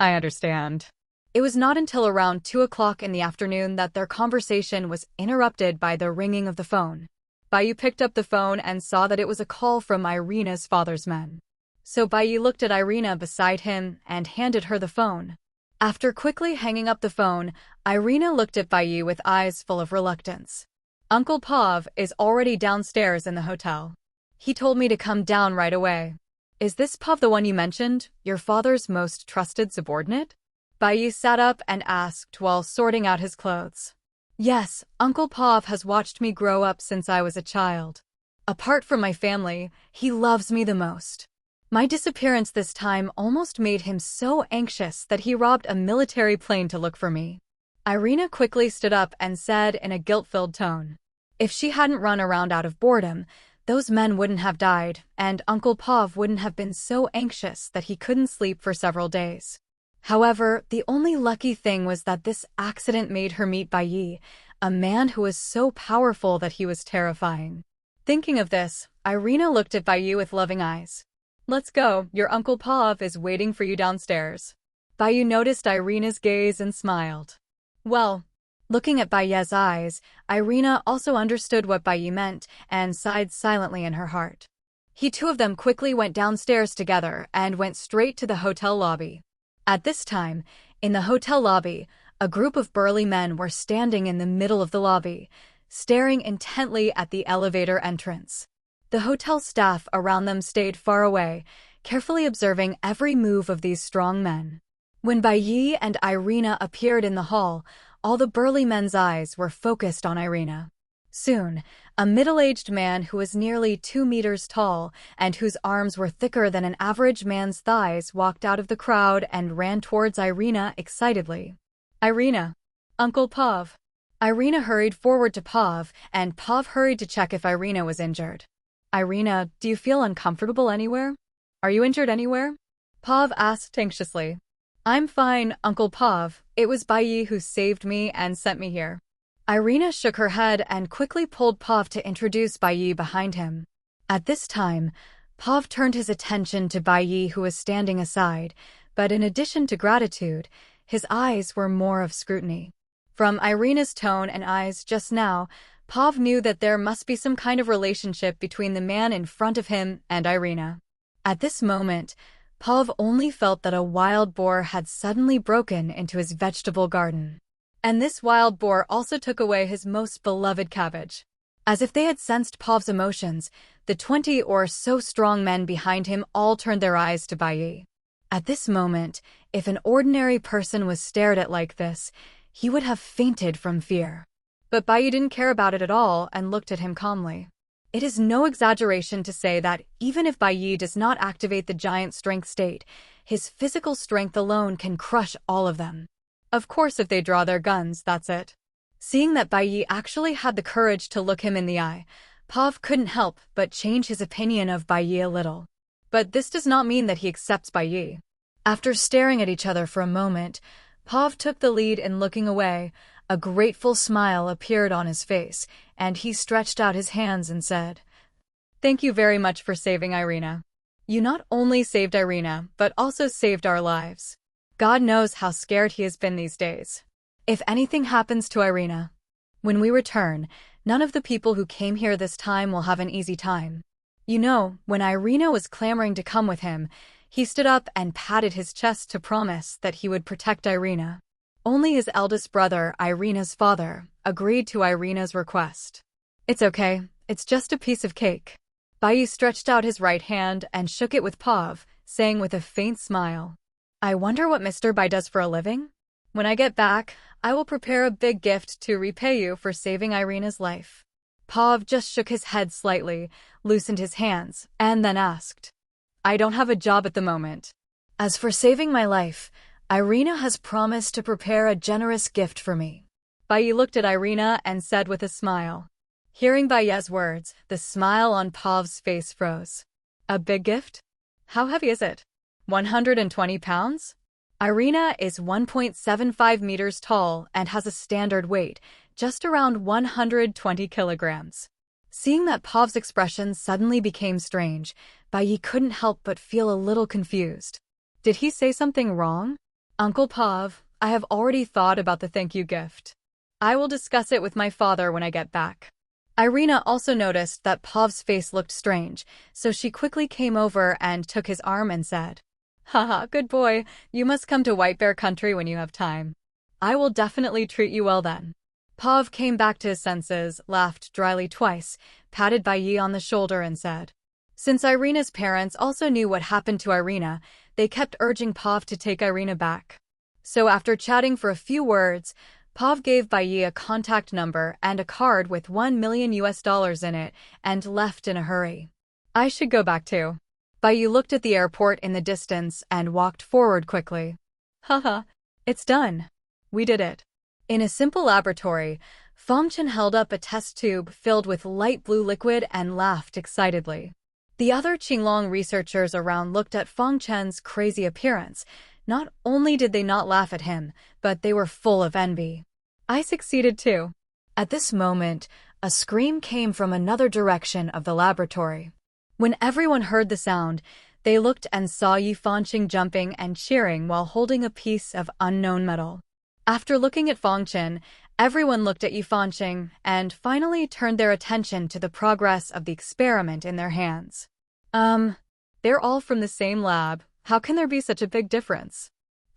I understand. It was not until around 2 o'clock in the afternoon that their conversation was interrupted by the ringing of the phone. Bai Ye picked up the phone and saw that it was a call from Irina's father's men. So Bai Ye looked at Irina beside him and handed her the phone. After quickly hanging up the phone, Irina looked at Bai Ye with eyes full of reluctance. Uncle Pav is already downstairs in the hotel. He told me to come down right away. Is this Pav the one you mentioned, your father's most trusted subordinate? Bai Ye sat up and asked while sorting out his clothes. Yes, Uncle Pav has watched me grow up since I was a child. Apart from my family, he loves me the most. My disappearance this time almost made him so anxious that he robbed a military plane to look for me. Irina quickly stood up and said in a guilt-filled tone. If she hadn't run around out of boredom, those men wouldn't have died, and Uncle Pav wouldn't have been so anxious that he couldn't sleep for several days. However, the only lucky thing was that this accident made her meet Bai Ye, a man who was so powerful that he was terrifying. Thinking of this, Irina looked at Bai Ye with loving eyes. Let's go, your Uncle Pav is waiting for you downstairs. Bai Ye noticed Irina's gaze and smiled. Well, looking at Bai Ye's eyes, Irina also understood what Bai Ye meant and sighed silently in her heart. The two of them quickly went downstairs together and went straight to the hotel lobby. At this time, in the hotel lobby, a group of burly men were standing in the middle of the lobby, staring intently at the elevator entrance. The hotel staff around them stayed far away, carefully observing every move of these strong men. When Bai Ye and Irina appeared in the hall, all the burly men's eyes were focused on Irina. Soon, a middle-aged man who was nearly 2 meters tall and whose arms were thicker than an average man's thighs walked out of the crowd and ran towards Irina excitedly. Irina! Uncle Pav! Irina hurried forward to Pav, and Pav hurried to check if Irina was injured. Irina, do you feel uncomfortable anywhere? Are you injured anywhere? Pav asked anxiously. I'm fine, Uncle Pav. It was Bai Ye who saved me and sent me here. Irina shook her head and quickly pulled Pav to introduce Bai Ye behind him. At this time, Pav turned his attention to Bai Ye, who was standing aside, but in addition to gratitude, his eyes were more of scrutiny. From Irina's tone and eyes just now, Pav knew that there must be some kind of relationship between the man in front of him and Irina. At this moment, Pav only felt that a wild boar had suddenly broken into his vegetable garden. And this wild boar also took away his most beloved cabbage. As if they had sensed Pav's emotions, the 20 or so strong men behind him all turned their eyes to Bai Ye. At this moment, if an ordinary person was stared at like this, he would have fainted from fear. But Bai Ye didn't care about it at all and looked at him calmly. It is no exaggeration to say that even if Bai Ye does not activate the giant strength state, his physical strength alone can crush all of them. Of course, if they draw their guns, that's it. Seeing that Bai Ye actually had the courage to look him in the eye, Pav couldn't help but change his opinion of Bai Ye a little. But this does not mean that he accepts Bai Ye. After staring at each other for a moment, Pav took the lead in looking away. A grateful smile appeared on his face, and he stretched out his hands and said, "Thank you very much for saving Irina. You not only saved Irina, but also saved our lives. God knows how scared he has been these days. If anything happens to Irina, when we return, none of the people who came here this time will have an easy time." You know, when Irina was clamoring to come with him, he stood up and patted his chest to promise that he would protect Irina. Only his eldest brother, Irina's father, agreed to Irina's request. "It's okay, it's just a piece of cake." Bai Ye stretched out his right hand and shook it with Pav, saying with a faint smile, "I wonder what Mr. Bai does for a living? When I get back, I will prepare a big gift to repay you for saving Irina's life." Pav just shook his head slightly, loosened his hands, and then asked, "I don't have a job at the moment. As for saving my life, Irina has promised to prepare a generous gift for me." Bai Ye looked at Irina and said with a smile. Hearing Bai Ye's words, the smile on Pav's face froze. "A big gift? How heavy is it? 120 pounds? Irina is 1.75 meters tall and has a standard weight, just around 120 kilograms. Seeing that Pav's expression suddenly became strange, Bai Ye couldn't help but feel a little confused. Did he say something wrong? "Uncle Pav, I have already thought about the thank you gift. I will discuss it with my father when I get back." Irina also noticed that Pav's face looked strange, so she quickly came over and took his arm and said, "Haha, good boy, you must come to White Bear Country when you have time. I will definitely treat you well then." Pav came back to his senses, laughed dryly twice, patted Bai Ye on the shoulder and said, Since Irina's parents also knew what happened to Irina, they kept urging Pav to take Irina back. So after chatting for a few words, Pav gave Bai Ye a contact number and a card with $1 million in it and left in a hurry. "I should go back too." Bai Ye looked at the airport in the distance and walked forward quickly. "Haha, it's done. We did it." In a simple laboratory, Fangchen held up a test tube filled with light blue liquid and laughed excitedly. The other Qinglong researchers around looked at Fangchen's crazy appearance. Not only did they not laugh at him, but they were full of envy. "I succeeded too." At this moment, a scream came from another direction of the laboratory. When everyone heard the sound, they looked and saw Yi Fangqing jumping and cheering while holding a piece of unknown metal. After looking at Fangchen, everyone looked at Yi Fangqing and finally turned their attention to the progress of the experiment in their hands. They're all from the same lab. How can there be such a big difference?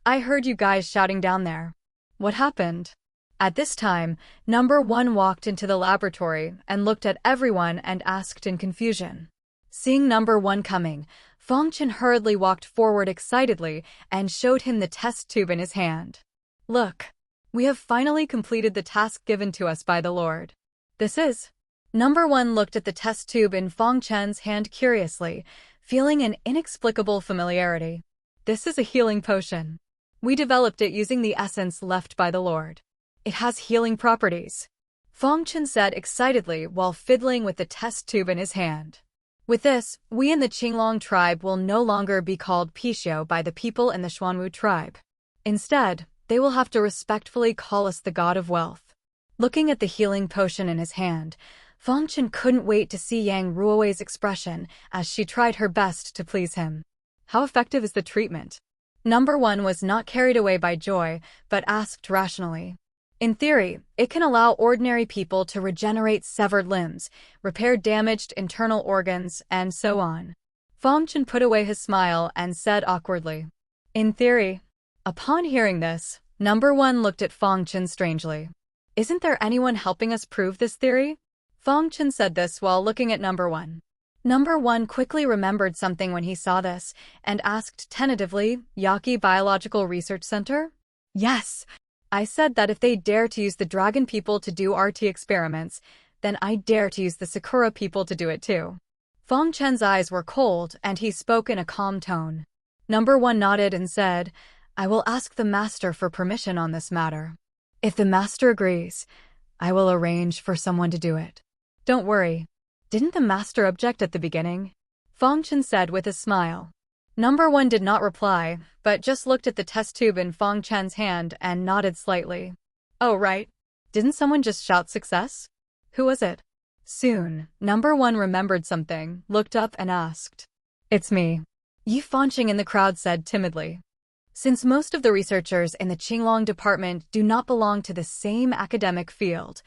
I heard you guys shouting down there. What happened?" At this time, number 1 walked into the laboratory and looked at everyone and asked in confusion. Seeing number 1 coming, Fangchen hurriedly walked forward excitedly and showed him the test tube in his hand. "Look, we have finally completed the task given to us by the Lord. This is..." Number 1 looked at the test tube in Fangchen's hand curiously, feeling an inexplicable familiarity. "This is a healing potion. We developed it using the essence left by the Lord. It has healing properties," Fangchen said excitedly while fiddling with the test tube in his hand. "With this, we in the Qinglong tribe will no longer be called Pishio by the people in the Xuanwu tribe. Instead, they will have to respectfully call us the God of Wealth." Looking at the healing potion in his hand, Fangchen couldn't wait to see Yang Ruowei's expression as she tried her best to please him. "How effective is the treatment?" Number 1 was not carried away by joy, but asked rationally. "In theory, it can allow ordinary people to regenerate severed limbs, repair damaged internal organs, and so on." Fong Chen put away his smile and said awkwardly, "In theory." Upon hearing this, Number One looked at Fong Chen strangely. "Isn't there anyone helping us prove this theory?" Fong Chen said this while looking at Number One. Number One quickly remembered something when he saw this and asked tentatively, "Yaki Biological Research Center?" "Yes. I said that if they dare to use the dragon people to do RT experiments, then I dare to use the Sakura people to do it too." Fong Chen's eyes were cold and he spoke in a calm tone. Number One nodded and said, "I will ask the master for permission on this matter. If the master agrees, I will arrange for someone to do it." "Don't worry. Didn't the master object at the beginning?" Fong Chen said with a smile. Number One did not reply, but just looked at the test tube in Fong Chen's hand and nodded slightly. "Oh, right. Didn't someone just shout success? Who was it?" Soon, Number One remembered something, looked up and asked, "It's me." Yi Fanqing in the crowd said timidly. Since most of the researchers in the Qinglong department do not belong to the same academic field,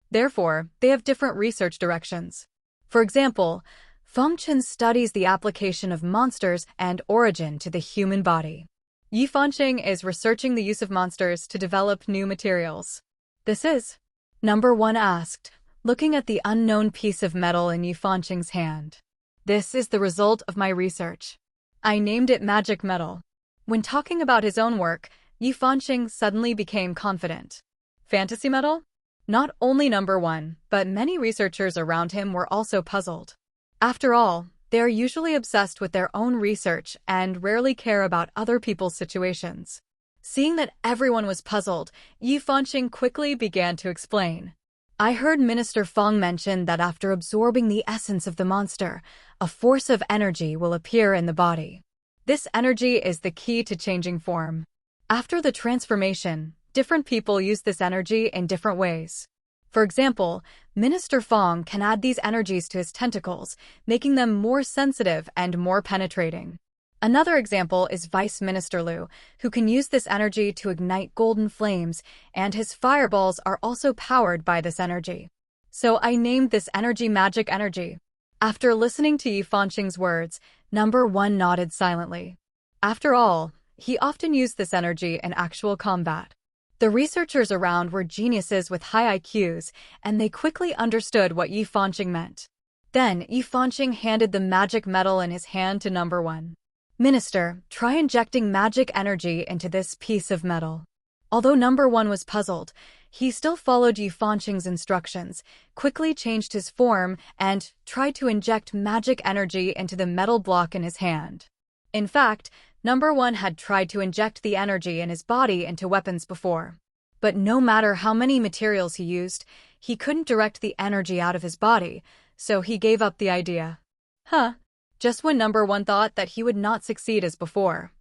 therefore, they have different research directions. For example, Fong Chen studies the application of monsters and origin to the human body. Yi Fanqing is researching the use of monsters to develop new materials. "This is?" Number One asked, looking at the unknown piece of metal in Yi Fanqing's hand. "This is the result of my research. I named it magic metal." When talking about his own work, Yi Fanqing suddenly became confident. "Fantasy metal?" Not only Number One, but many researchers around him were also puzzled. After all, they are usually obsessed with their own research and rarely care about other people's situations. Seeing that everyone was puzzled, Yi Fanqing quickly began to explain. "I heard Minister Fong mention that after absorbing the essence of the monster, a force of energy will appear in the body. This energy is the key to changing form. After the transformation, different people use this energy in different ways. For example, Minister Fong can add these energies to his tentacles, making them more sensitive and more penetrating. Another example is Vice Minister Liu, who can use this energy to ignite golden flames, and his fireballs are also powered by this energy. So I named this energy magic energy." After listening to Yi Fanqing's words, Number One nodded silently. After all, he often used this energy in actual combat. The researchers around were geniuses with high IQs, and they quickly understood what Yi Fanqing meant. Then Yi Fanqing handed the magic metal in his hand to Number One. "Minister, try injecting magic energy into this piece of metal." Although Number One was puzzled, he still followed Yi Fanqing's instructions, quickly changed his form, and tried to inject magic energy into the metal block in his hand. In fact, Number One had tried to inject the energy in his body into weapons before. But no matter how many materials he used, he couldn't direct the energy out of his body, so he gave up the idea. Just when Number One thought that he would not succeed as before,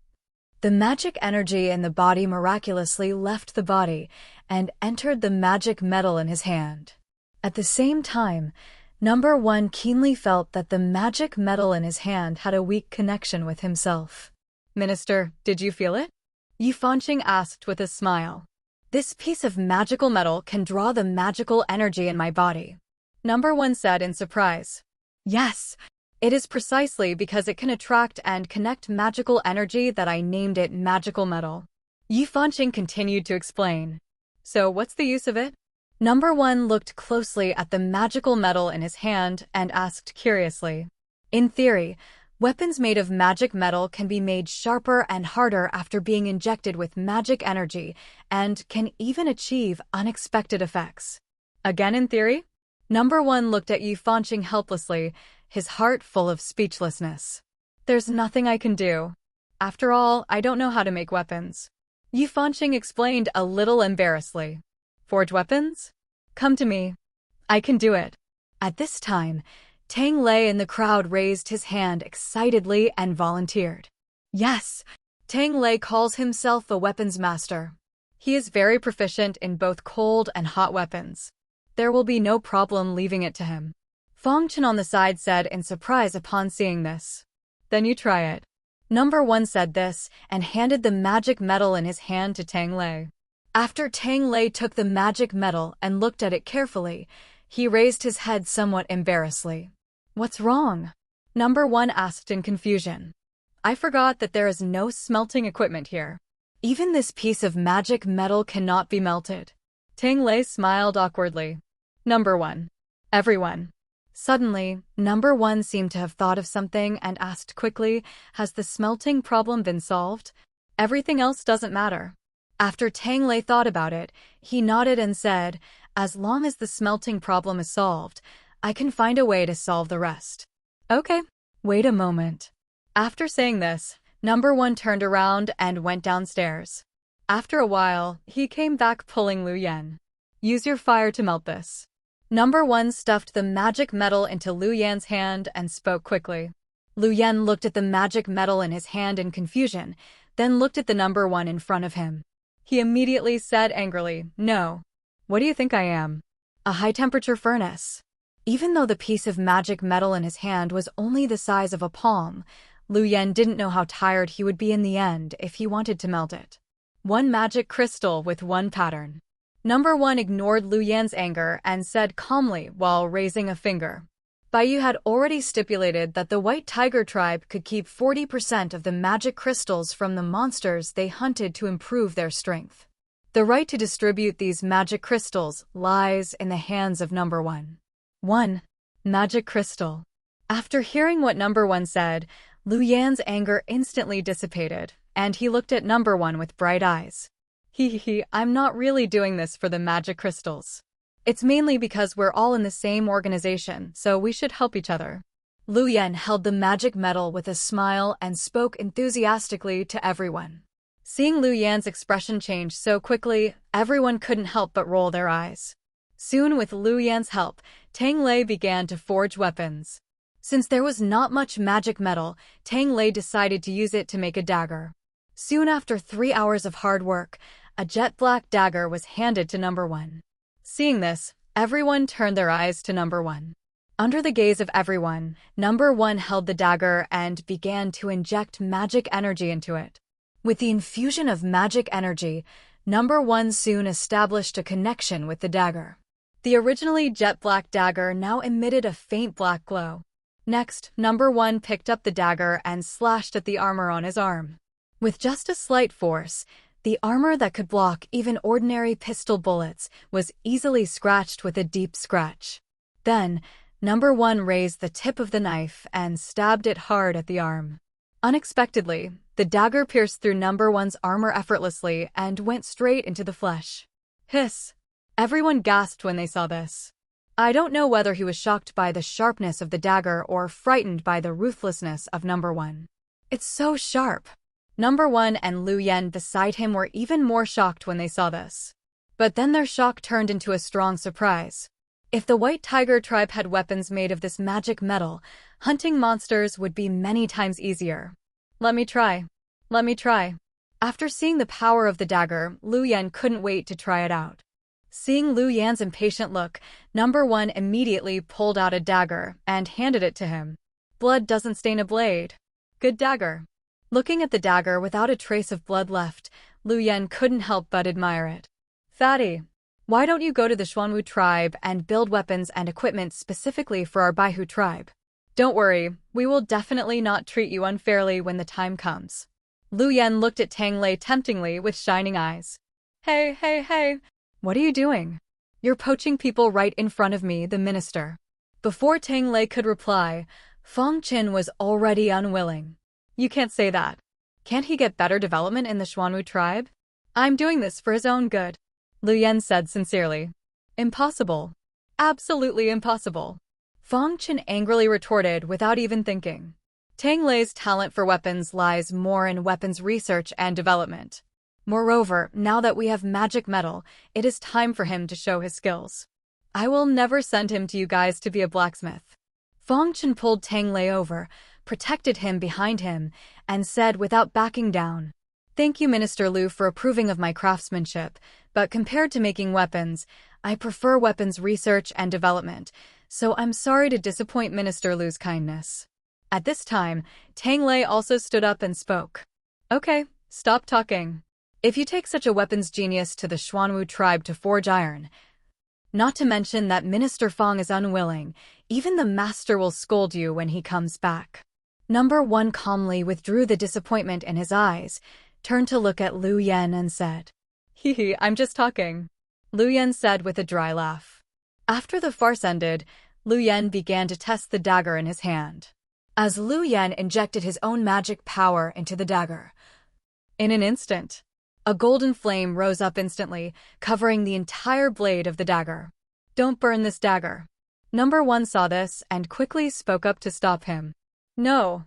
the magic energy in the body miraculously left the body and entered the magic metal in his hand. At the same time, Number One keenly felt that the magic metal in his hand had a weak connection with himself. "Minister, did you feel it?" Yi Fanqing asked with a smile. "This piece of magical metal can draw the magical energy in my body," Number One said in surprise. "Yes. It is precisely because it can attract and connect magical energy that I named it magical metal." Yi Fanqing continued to explain. "So what's the use of it?" Number One looked closely at the magical metal in his hand and asked curiously. "In theory, weapons made of magic metal can be made sharper and harder after being injected with magic energy and can even achieve unexpected effects." "Again in theory?" Number One looked at Yi Fanqing helplessly, his heart full of speechlessness. "There's nothing I can do. After all, I don't know how to make weapons." Yi Fanqing explained a little embarrassedly. "Forge weapons? Come to me. I can do it." At this time, Tang Lei in the crowd raised his hand excitedly and volunteered. "Yes, Tang Lei calls himself a weapons master. He is very proficient in both cold and hot weapons. There will be no problem leaving it to him." Fong Chen on the side said in surprise upon seeing this. "Then you try it." Number One said this and handed the magic metal in his hand to Tang Lei. After Tang Lei took the magic metal and looked at it carefully, he raised his head somewhat embarrassedly. "What's wrong?" Number 1 asked in confusion. I forgot that there is no smelting equipment here. Even this piece of magic metal cannot be melted. Tang Lei smiled awkwardly. Number 1. Everyone. Suddenly, Number 1 seemed to have thought of something and asked quickly, has the smelting problem been solved? Everything else doesn't matter. After Tang Lei thought about it, he nodded and said, as long as the smelting problem is solved, I can find a way to solve the rest. Okay, wait a moment. After saying this, Number 1 turned around and went downstairs. After a while, he came back pulling Lu Yan. Use your fire to melt this. Number 1 stuffed the magic metal into Lu Yan's hand and spoke quickly. Lu Yan looked at the magic metal in his hand in confusion, then looked at the Number 1 in front of him. He immediately said angrily, no. What do you think I am? A high-temperature furnace. Even though the piece of magic metal in his hand was only the size of a palm, Lu Yan didn't know how tired he would be in the end if he wanted to melt it. One magic crystal with one pattern. Number 1 ignored Lu Yan's anger and said calmly while raising a finger. Bai Ye had already stipulated that the White Tiger tribe could keep 40% of the magic crystals from the monsters they hunted to improve their strength. The right to distribute these magic crystals lies in the hands of Number 1. 1. Magic crystal. After hearing what Number 1 said, Lu Yan's anger instantly dissipated, and he looked at Number 1 with bright eyes. I'm not really doing this for the magic crystals. It's mainly because we're all in the same organization, so we should help each other. Lu Yan held the magic metal with a smile and spoke enthusiastically to everyone. Seeing Lu Yan's expression change so quickly, everyone couldn't help but roll their eyes. Soon, with Lu Yan's help, Tang Lei began to forge weapons. Since there was not much magic metal, Tang Lei decided to use it to make a dagger. Soon after 3 hours of hard work, a jet black dagger was handed to Number 1. Seeing this, everyone turned their eyes to Number 1. Under the gaze of everyone, Number 1 held the dagger and began to inject magic energy into it. With the infusion of magic energy, Number 1 soon established a connection with the dagger. The originally jet black dagger now emitted a faint black glow. Next, Number 1 picked up the dagger and slashed at the armor on his arm. With just a slight force, the armor that could block even ordinary pistol bullets was easily scratched with a deep scratch. Then, Number 1 raised the tip of the knife and stabbed it hard at the arm. Unexpectedly, the dagger pierced through Number 1's armor effortlessly and went straight into the flesh. Hiss! Everyone gasped when they saw this. I don't know whether he was shocked by the sharpness of the dagger or frightened by the ruthlessness of Number 1. It's so sharp. Number 1 and Lu Yan beside him were even more shocked when they saw this. But then their shock turned into a strong surprise. If the White Tiger tribe had weapons made of this magic metal, hunting monsters would be many times easier. Let me try. Let me try. After seeing the power of the dagger, Lu Yan couldn't wait to try it out. Seeing Lu Yan's impatient look, Number 1 immediately pulled out a dagger and handed it to him. Blood doesn't stain a blade. Good dagger. Looking at the dagger without a trace of blood left, Lu Yan couldn't help but admire it. Fatty, why don't you go to the Xuanwu tribe and build weapons and equipment specifically for our Baihu tribe? Don't worry, we will definitely not treat you unfairly when the time comes. Lu Yan looked at Tang Lei temptingly with shining eyes. Hey. What are you doing? You're poaching people right in front of me, the minister. Before Tang Lei could reply, Feng Qin was already unwilling. You can't say that. Can't he get better development in the Xuanwu tribe? I'm doing this for his own good, Lu Yan said sincerely. Impossible. Absolutely impossible. Feng Qin angrily retorted without even thinking. Tang Lei's talent for weapons lies more in weapons research and development. Moreover, now that we have magic metal, it is time for him to show his skills. I will never send him to you guys to be a blacksmith. Feng Qin pulled Tang Lei over, protected him behind him, and said without backing down, Thank you, Minister Lu, for approving of my craftsmanship, but compared to making weapons, I prefer weapons research and development, so I'm sorry to disappoint Minister Lu's kindness. At this time, Tang Lei also stood up and spoke. Okay, stop talking. If you take such a weapons genius to the Xuanwu tribe to forge iron, Not to mention that Minister Fong is unwilling. Even the master will scold you when he comes back. Number 1 calmly withdrew the disappointment in his eyes, turned to look at Lu Yen and said, "Hee, I'm just talking," Lu Yen said with a dry laugh. After the farce ended, Lu Yen began to test the dagger in his hand. As Lu Yen injected his own magic power into the dagger, in an instant, a golden flame rose up instantly, covering the entire blade of the dagger. "Don't burn this dagger." Number 1 saw this and quickly spoke up to stop him. "No,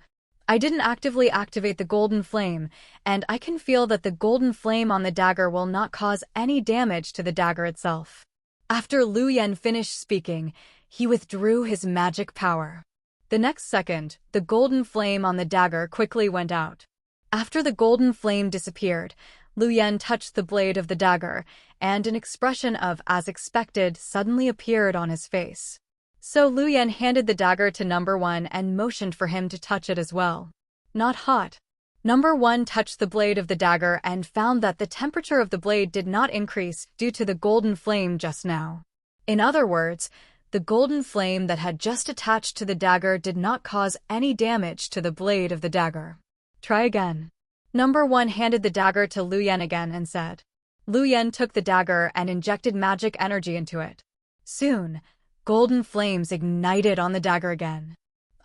I didn't actively activate the golden flame, and I can feel that the golden flame on the dagger will not cause any damage to the dagger itself." After Lu Yen finished speaking, he withdrew his magic power. The next second, the golden flame on the dagger quickly went out. After the golden flame disappeared, Lu Yen touched the blade of the dagger, and an expression of "as expected" suddenly appeared on his face. So Lu Yen handed the dagger to Number 1 and motioned for him to touch it as well. "Not hot." Number 1 touched the blade of the dagger and found that the temperature of the blade did not increase due to the golden flame just now. In other words, the golden flame that had just attached to the dagger did not cause any damage to the blade of the dagger. "Try again." Number 1 handed the dagger to Lu Yen again and said. Lu Yen took the dagger and injected magic energy into it. Soon, golden flames ignited on the dagger again.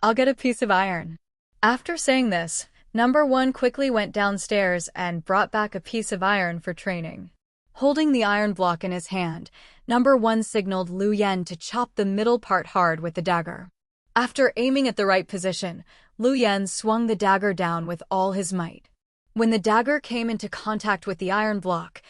"I'll get a piece of iron." After saying this, Number 1 quickly went downstairs and brought back a piece of iron for training. Holding the iron block in his hand, Number 1 signaled Lu Yen to chop the middle part hard with the dagger. After aiming at the right position, Lu Yen swung the dagger down with all his might. When the dagger came into contact with the iron block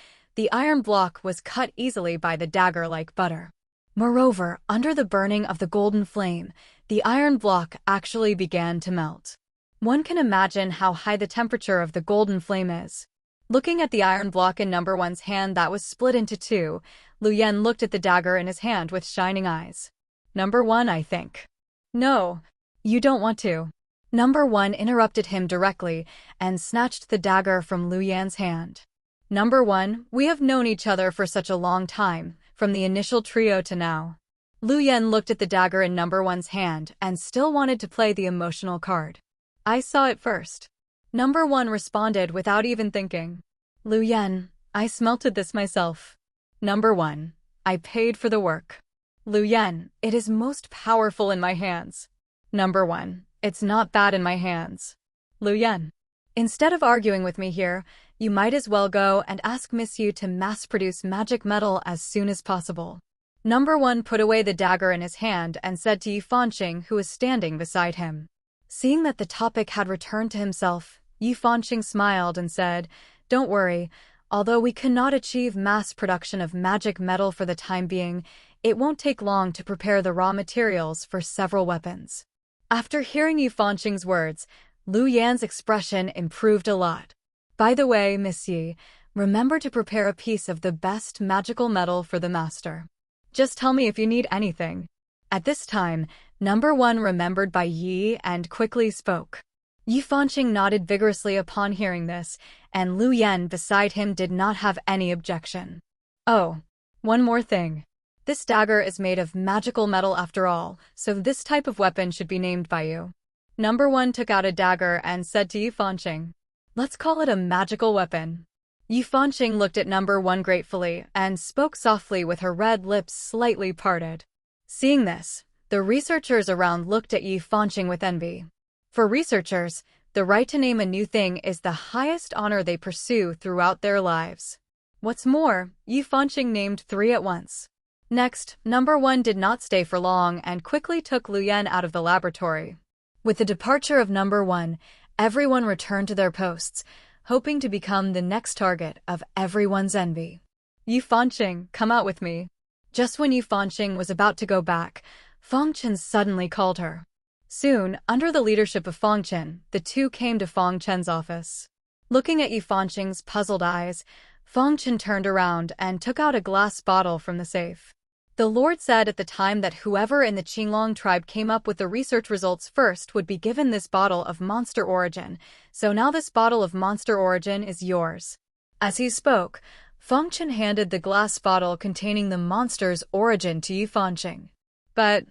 was cut easily by the dagger like butter. Moreover, under the burning of the golden flame, the iron block actually began to melt. One can imagine how high the temperature of the golden flame is. Looking at the iron block in Number 1's hand that was split into two, Lu Yen looked at the dagger in his hand with shining eyes. "Number 1, I think." "No, you don't want to." Number 1 interrupted him directly and snatched the dagger from Lu Yan's hand. "Number 1, we have known each other for such a long time, from the initial trio to now." Lu Yen looked at the dagger in Number 1's hand and still wanted to play the emotional card. "I saw it first." Number 1 responded without even thinking. "Lu Yen, I smelted this myself." Number 1, "I paid for the work." Lu Yen, "It is most powerful in my hands." Number 1, "It's not bad in my hands." Lu Yen, "Instead of arguing with me here, you might as well go and ask Miss Yu to mass-produce magic metal as soon as possible." Number 1 put away the dagger in his hand and said to Yi Fanqing, who was standing beside him. Seeing that the topic had returned to himself, Yi Fanqing smiled and said, "Don't worry, although we cannot achieve mass production of magic metal for the time being, it won't take long to prepare the raw materials for several weapons." After hearing Yi Fanqing's words, Lu Yan's expression improved a lot. "By the way, Miss Yi, remember to prepare a piece of the best magical metal for the master. Just tell me if you need anything." At this time, Number 1 remembered Bai Ye and quickly spoke. Yi Fanqing nodded vigorously upon hearing this, and Lu Yen beside him did not have any objection. "Oh, one more thing. This dagger is made of magical metal after all, so this type of weapon should be named by you." Number 1 took out a dagger and said to Yi Fanqing, "Let's call it a magical weapon." Yi Fanqing looked at Number 1 gratefully and spoke softly with her red lips slightly parted. Seeing this, the researchers around looked at Yi Fanqing with envy. For researchers, the right to name a new thing is the highest honor they pursue throughout their lives. What's more, Yi Fanqing named 3 at once. Next, Number 1 did not stay for long and quickly took Lu Yen out of the laboratory. With the departure of Number 1, everyone returned to their posts, hoping to become the next target of everyone's envy. "Yi Fanqing, come out with me." Just when Yi Fanqing was about to go back, Feng Chen suddenly called her. Soon, under the leadership of Feng Chen, the two came to Feng Chen's office. Looking at Yi Fanqing's puzzled eyes, Feng Chen turned around and took out a glass bottle from the safe. The Lord said at the time that whoever in the Qinglong tribe came up with the research results first would be given this bottle of monster origin, so now this bottle of monster origin is yours. As he spoke, Fangchen handed the glass bottle containing the monster's origin to Yi Fanqing. But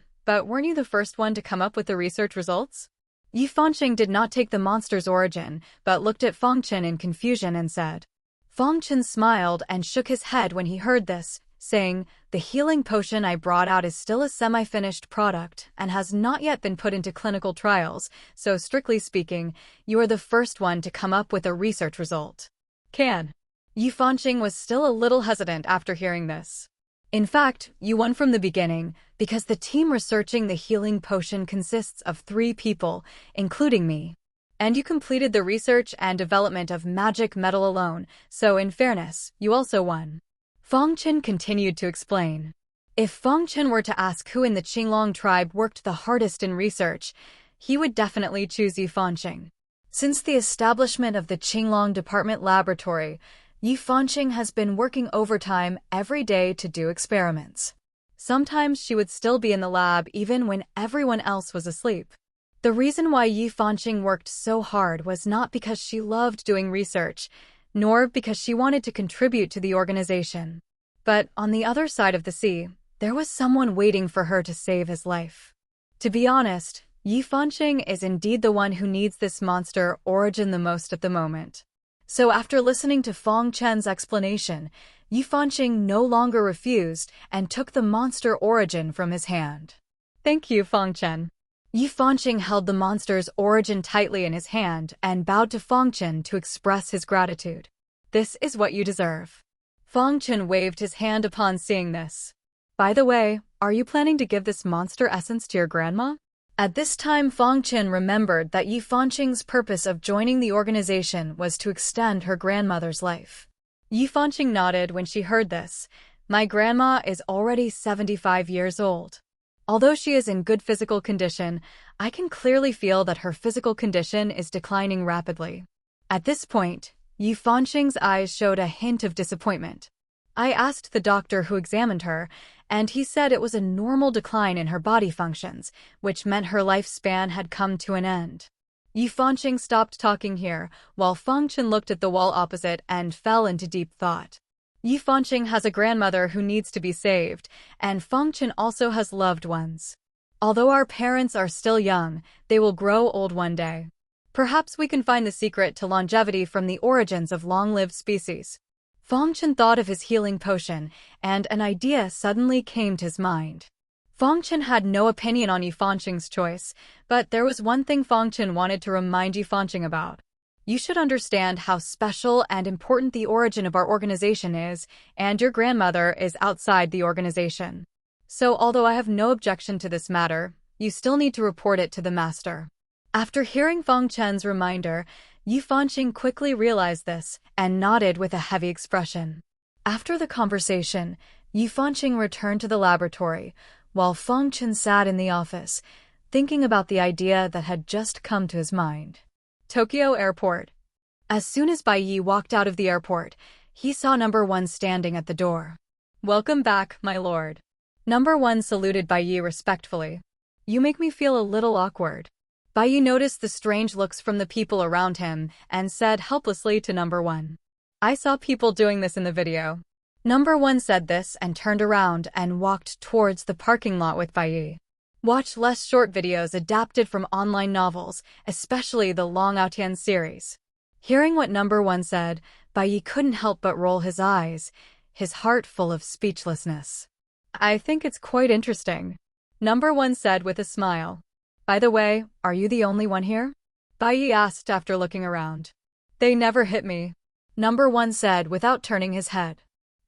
weren't you the first one to come up with the research results? Yi Fanqing did not take the monster's origin, but looked at Fangchen in confusion and said. Fangchen smiled and shook his head when he heard this, saying, "The healing potion I brought out is still a semi-finished product and has not yet been put into clinical trials, so strictly speaking, you are the first one to come up with a research result." Yi Fanqing was still a little hesitant after hearing this. In fact, you won from the beginning, because the team researching the healing potion consists of 3 people, including me. And you completed the research and development of magic metal alone, so in fairness, you also won. Fangchen continued to explain. If Fangchen were to ask who in the Qinglong tribe worked the hardest in research, he would definitely choose Yi Fanqing. Since the establishment of the Qinglong Department Laboratory, Yi Fanqing has been working overtime every day to do experiments. Sometimes she would still be in the lab even when everyone else was asleep. The reason why Yi Fanqing worked so hard was not because she loved doing research, nor because she wanted to contribute to the organization. But on the other side of the sea, there was someone waiting for her to save his life. To be honest, Yi Fanqing is indeed the one who needs this monster origin the most at the moment. So after listening to Fangchen's explanation, Yi Fanqing no longer refused and took the monster origin from his hand. Thank you, Fangchen. Yi Fanqing held the monster's origin tightly in his hand and bowed to Fangchen to express his gratitude. This is what you deserve. Fangchen waved his hand upon seeing this. By the way, are you planning to give this monster essence to your grandma? At this time, Fangchen remembered that Yi Fanqing's purpose of joining the organization was to extend her grandmother's life. Yi Fanqing nodded when she heard this. My grandma is already 75 years old. Although she is in good physical condition, I can clearly feel that her physical condition is declining rapidly. At this point, Yi Fanqing's eyes showed a hint of disappointment. I asked the doctor who examined her, and he said it was a normal decline in her body functions, which meant her lifespan had come to an end. Yi Fanqing stopped talking here, while Fangchen looked at the wall opposite and fell into deep thought. Yi Fanqing has a grandmother who needs to be saved, and Fangchen also has loved ones. Although our parents are still young, they will grow old one day. Perhaps we can find the secret to longevity from the origins of long-lived species. Fangchen thought of his healing potion, and an idea suddenly came to his mind. Fangchen had no opinion on Yi Fanqing's choice, but there was one thing Fangchen wanted to remind Yi Fanqing about. You should understand how special and important the origin of our organization is, and your grandmother is outside the organization. So although I have no objection to this matter, you still need to report it to the master. After hearing Fangchen's reminder, Yi Fanqing quickly realized this and nodded with a heavy expression. After the conversation, Yi Fanqing returned to the laboratory, while Fangchen sat in the office, thinking about the idea that had just come to his mind. Tokyo Airport. As soon as Bai Ye walked out of the airport, he saw Number 1 standing at the door. Welcome back, my lord. Number 1 saluted Bai Ye respectfully. You make me feel a little awkward. Bai Ye noticed the strange looks from the people around him and said helplessly to Number 1. I saw people doing this in the video. Number 1 said this and turned around and walked towards the parking lot with Bai Ye. Watch less short videos adapted from online novels, especially the Long Outian series. Hearing what Number 1 said, Bai Ye couldn't help but roll his eyes, his heart full of speechlessness. I think it's quite interesting. Number 1 said with a smile. By the way, are you the only one here? Bai Ye asked after looking around. They never hit me. Number 1 said without turning his head.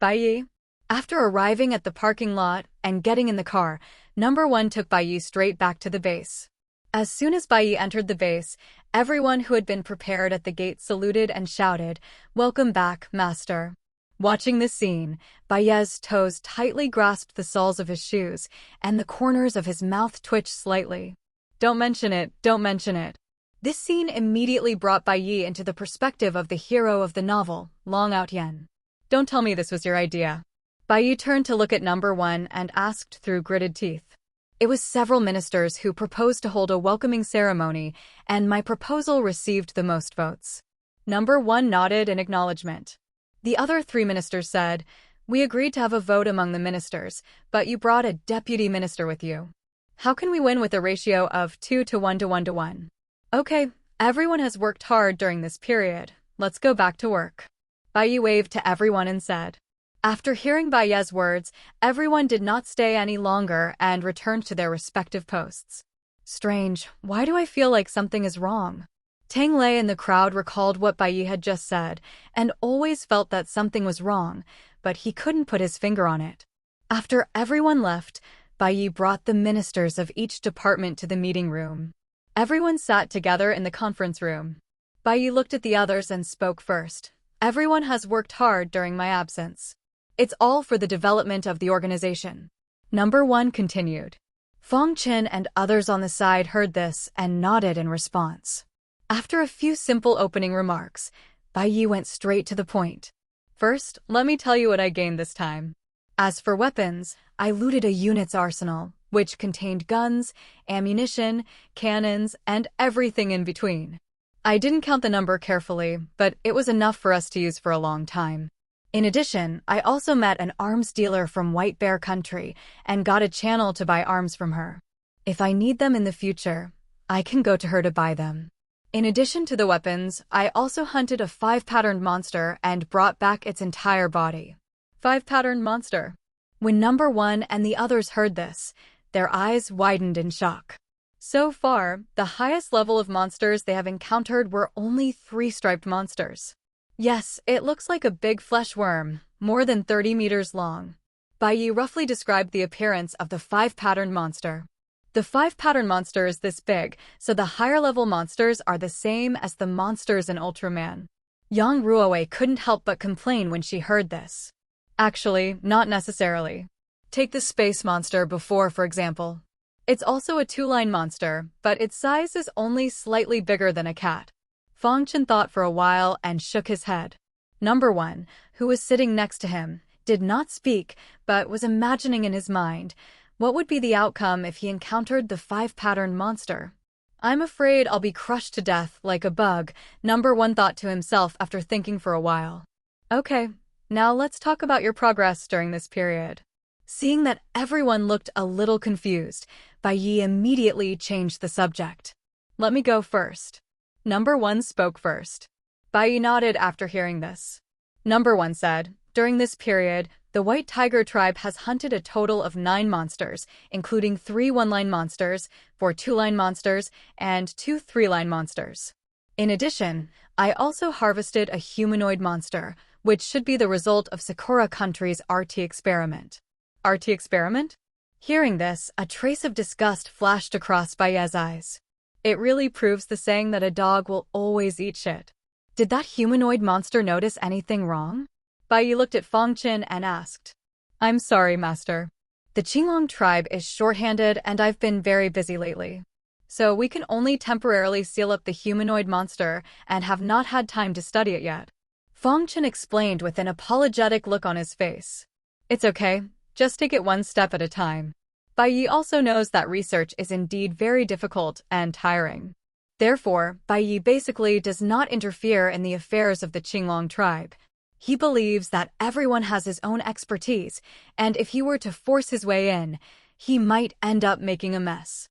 Bai Ye? After arriving at the parking lot and getting in the car, Number 1 took Bai Ye straight back to the base. As soon as Bai Ye entered the base, everyone who had been prepared at the gate saluted and shouted, Welcome back, master. Watching this scene, Bai Ye's toes tightly grasped the soles of his shoes, and the corners of his mouth twitched slightly. Don't mention it, don't mention it. This scene immediately brought Bai Ye into the perspective of the hero of the novel, Long Outian. Don't tell me this was your idea. Bai Ye turned to look at Number 1 and asked through gritted teeth. It was several ministers who proposed to hold a welcoming ceremony, and my proposal received the most votes. Number 1 nodded in acknowledgement. The other 3 ministers said, "We agreed to have a vote among the ministers, but you brought a deputy minister with you. How can we win with a ratio of 2 to 1 to 1 to 1? Okay, everyone has worked hard during this period. Let's go back to work." Bai Ye waved to everyone and said. After hearing Bai Ye's words, everyone did not stay any longer and returned to their respective posts. Strange, why do I feel like something is wrong? Tang Lei in the crowd recalled what Bai Ye had just said, and always felt that something was wrong, but he couldn't put his finger on it. After everyone left, Bai Ye brought the ministers of each department to the meeting room. Everyone sat together in the conference room. Bai Ye looked at the others and spoke first. Everyone has worked hard during my absence. It's all for the development of the organization. Number 1 continued. Fong Qin and others on the side heard this and nodded in response. After a few simple opening remarks, Bai Ye went straight to the point. First, let me tell you what I gained this time. As for weapons, I looted a unit's arsenal, which contained guns, ammunition, cannons, and everything in between. I didn't count the number carefully, but it was enough for us to use for a long time. In addition, I also met an arms dealer from White Bear Country and got a channel to buy arms from her. If I need them in the future, I can go to her to buy them. In addition to the weapons, I also hunted a 5-patterned monster and brought back its entire body. 5-patterned monster. When number 1 and the others heard this, their eyes widened in shock. So far, the highest level of monsters they have encountered were only 3-striped monsters. Yes, it looks like a big flesh worm, more than 30 meters long. Bai Ye roughly described the appearance of the 5-patterned monster. The 5-pattern monster is this big, so the higher-level monsters are the same as the monsters in Ultraman. Yang Ruowei couldn't help but complain when she heard this. Actually, not necessarily. Take the space monster before, for example. It's also a 2-line monster, but its size is only slightly bigger than a cat. Fong Qin thought for a while and shook his head. Number 1, who was sitting next to him, did not speak, but was imagining in his mind, what would be the outcome if he encountered the 5-pattern monster? I'm afraid I'll be crushed to death like a bug, Number 1 thought to himself after thinking for a while. Okay, now let's talk about your progress during this period. Seeing that everyone looked a little confused, Bai Ye immediately changed the subject. Let me go first. Number 1 spoke first. Bai Ye nodded after hearing this. Number 1 said, during this period, the White Tiger tribe has hunted a total of 9 monsters, including 3 1-line monsters, 4 2-line monsters, and 2 3-line monsters. In addition, I also harvested a humanoid monster, which should be the result of Sakura Country's RT experiment. RT experiment? Hearing this, a trace of disgust flashed across Bai Ye's eyes. It really proves the saying that a dog will always eat shit. Did that humanoid monster notice anything wrong? Bai Ye looked at Fong Qin and asked. I'm sorry, Master. The Qinglong tribe is short-handed and I've been very busy lately. So we can only temporarily seal up the humanoid monster and have not had time to study it yet. Fong Qin explained with an apologetic look on his face. It's okay, just take it one step at a time. Bai Ye also knows that research is indeed very difficult and tiring. Therefore, Bai Ye basically does not interfere in the affairs of the Qinglong tribe. He believes that everyone has his own expertise, and if he were to force his way in, he might end up making a mess.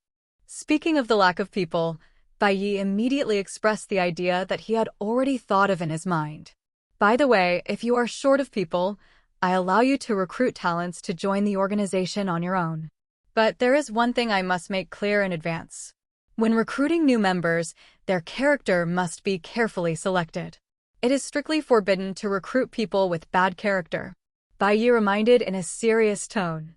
Speaking of the lack of people, Bai Ye immediately expressed the idea that he had already thought of in his mind. By the way, if you are short of people, I allow you to recruit talents to join the organization on your own. But there is one thing I must make clear in advance. When recruiting new members, their character must be carefully selected. It is strictly forbidden to recruit people with bad character. Bai Ye reminded in a serious tone.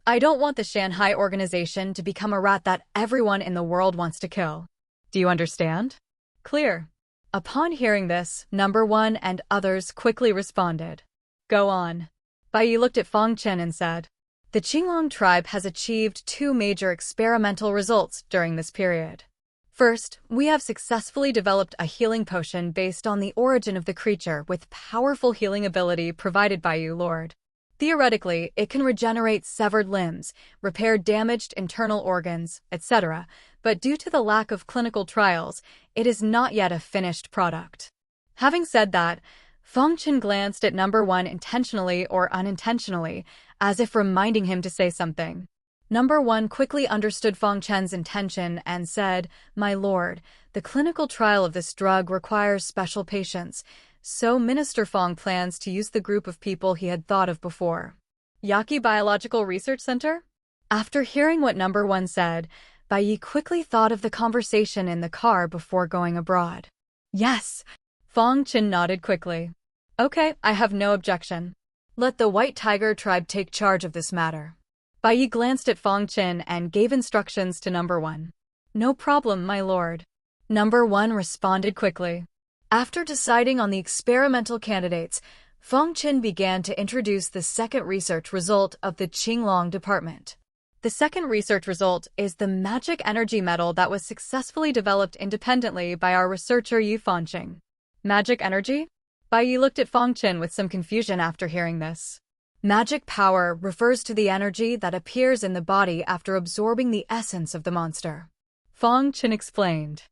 I don't want the Shanghai organization to become a rat that everyone in the world wants to kill. Do you understand? Clear. Upon hearing this, Number 1 and others quickly responded. Go on. Bai Ye looked at Fong Qin and said, the Qinglong tribe has achieved 2 major experimental results during this period. First, we have successfully developed a healing potion based on the origin of the creature with powerful healing ability provided by you, Lord. Theoretically, it can regenerate severed limbs, repair damaged internal organs, etc., but due to the lack of clinical trials, it is not yet a finished product. Having said that, Feng Chen glanced at number 1 intentionally or unintentionally, as if reminding him to say something. Number 1 quickly understood Feng Chen's intention and said, "My lord, the clinical trial of this drug requires special patience, so Minister Feng plans to use the group of people he had thought of before." Yaqi Biological Research Center? After hearing what number 1 said, Bai Ye quickly thought of the conversation in the car before going abroad. Yes, Feng Chen nodded quickly. Okay, I have no objection. Let the White Tiger tribe take charge of this matter. Bai Ye glanced at Feng Chen and gave instructions to number 1. No problem, my lord. Number 1 responded quickly. After deciding on the experimental candidates, Feng Chen began to introduce the second research result of the Qinglong department. The second research result is the magic energy metal that was successfully developed independently by our researcher Yi Fanqing. Magic energy? Bai Ye looked at Feng Chen with some confusion after hearing this. Magic power refers to the energy that appears in the body after absorbing the essence of the monster. Feng Chen explained.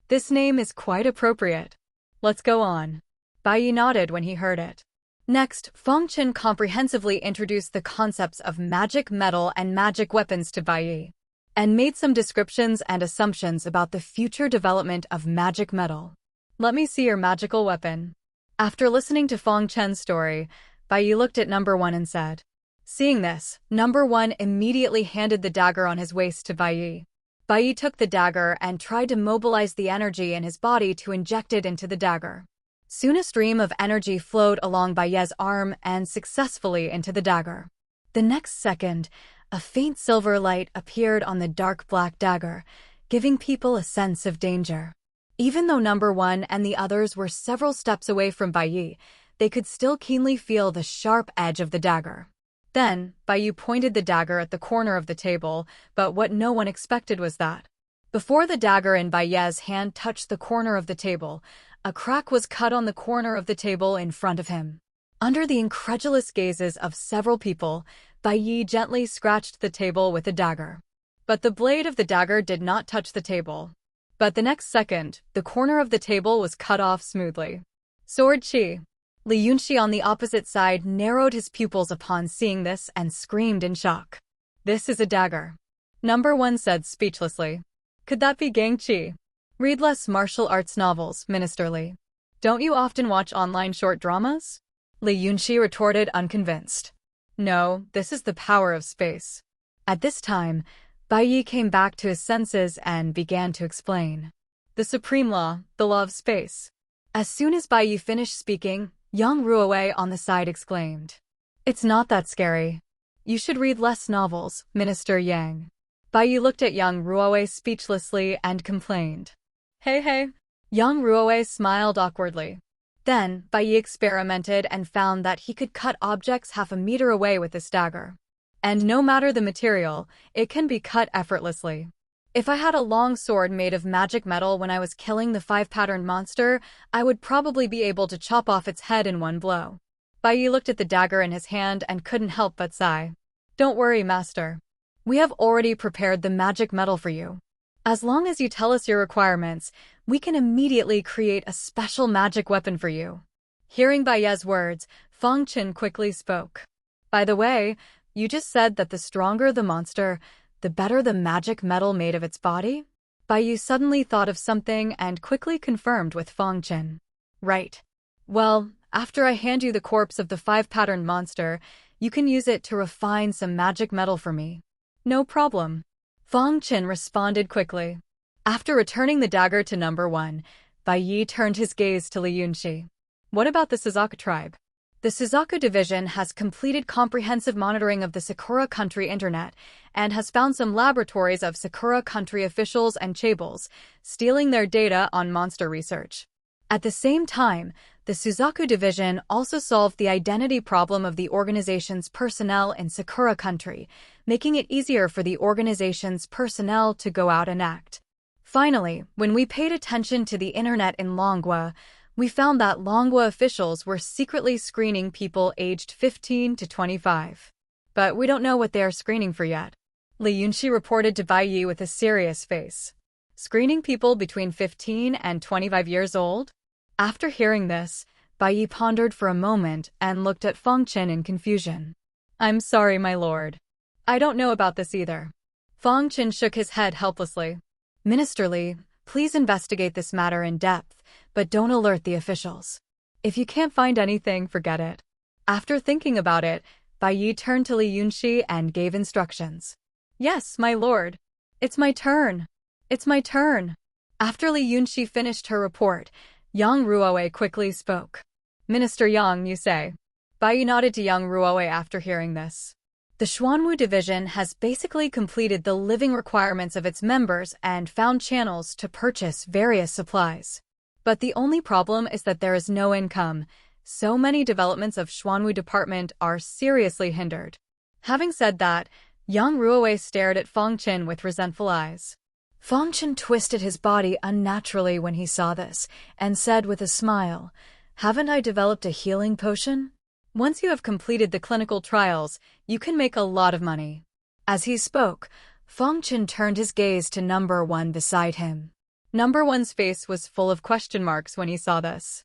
This name is quite appropriate. Let's go on. Bai Ye nodded when he heard it. Next, Feng Chen comprehensively introduced the concepts of magic metal and magic weapons to Bai Ye, and made some descriptions and assumptions about the future development of magic metal. Let me see your magical weapon. After listening to Feng Chen's story, Bai Ye looked at number 1 and said. Seeing this, number 1 immediately handed the dagger on his waist to Bai Ye. Bai Ye took the dagger and tried to mobilize the energy in his body to inject it into the dagger. Soon a stream of energy flowed along Bai Ye's arm and successfully into the dagger. The next second, a faint silver light appeared on the dark black dagger, giving people a sense of danger. Even though number 1 and the others were several steps away from Bai Ye, they could still keenly feel the sharp edge of the dagger. Then, Bai Ye pointed the dagger at the corner of the table, but what no one expected was that, before the dagger in Bai Ye's hand touched the corner of the table, a crack was cut on the corner of the table in front of him. Under the incredulous gazes of several people, Bai Ye gently scratched the table with the dagger. But the blade of the dagger did not touch the table. But the next second, the corner of the table was cut off smoothly. Sword Chi. Li Yunxi on the opposite side narrowed his pupils upon seeing this and screamed in shock. This is a dagger. Number 1 said speechlessly. Could that be Gang Chi? Read less martial arts novels, Minister Li. Don't you often watch online short dramas? Li Yunxi retorted unconvinced. No, this is the power of space. At this time, Bai Ye came back to his senses and began to explain. The supreme law, the law of space. As soon as Bai Ye finished speaking, young Ruowei on the side exclaimed. It's not that scary. You should read less novels, Minister Yang. Bai Ye looked at young Ruowei speechlessly and complained. Hey. Young Ruowei smiled awkwardly. Then, Bai Ye experimented and found that he could cut objects half a meter away with his dagger. And no matter the material, it can be cut effortlessly. If I had a long sword made of magic metal when I was killing the 5-patterned monster, I would probably be able to chop off its head in one blow. Bai Ye looked at the dagger in his hand and couldn't help but sigh. Don't worry, master. We have already prepared the magic metal for you. As long as you tell us your requirements, we can immediately create a special magic weapon for you. Hearing Bai Ye's words, Feng Chen quickly spoke. By the way, you just said that the stronger the monster, the better the magic metal made of its body? Bai Ye suddenly thought of something and quickly confirmed with Feng Chen. Right. Well, after I hand you the corpse of the 5-patterned monster, you can use it to refine some magic metal for me. No problem. Feng Chen responded quickly. After returning the dagger to number 1, Bai Ye turned his gaze to Li Yunxi. What about the Suzaku tribe? The Suzaku division has completed comprehensive monitoring of the Sakura country internet and has found some laboratories of Sakura country officials and chaebols stealing their data on monster research. At the same time, the Suzaku division also solved the identity problem of the organization's personnel in Sakura country, making it easier for the organization's personnel to go out and act. Finally, when we paid attention to the internet in Longwa, we found that Longwa officials were secretly screening people aged 15 to 25. But we don't know what they are screening for yet. Li Yunxi reported to Bai Ye with a serious face. Screening people between 15 and 25 years old? After hearing this, Bai Ye pondered for a moment and looked at Feng Chen in confusion. I'm sorry, my lord. I don't know about this either. Feng Chen shook his head helplessly. Minister Li, please investigate this matter in depth, but don't alert the officials. If you can't find anything, forget it. After thinking about it, Bai Ye turned to Li Yunxi and gave instructions. Yes, my lord. It's my turn. It's my turn. After Li Yunxi finished her report, Yang Ruoe quickly spoke. Minister Yang, you say? Bai Ye nodded to Yang Ruoe after hearing this. The Xuanwu division has basically completed the living requirements of its members and found channels to purchase various supplies. But the only problem is that there is no income. So many developments of Xuanwu department are seriously hindered. Having said that, Yang Ruoe stared at Feng Chen with resentful eyes. Feng Chen twisted his body unnaturally when he saw this, and said with a smile, Haven't I developed a healing potion? Once you have completed the clinical trials, you can make a lot of money. As he spoke, Feng Chen turned his gaze to number 1 beside him. Number 1's face was full of question marks when he saw this.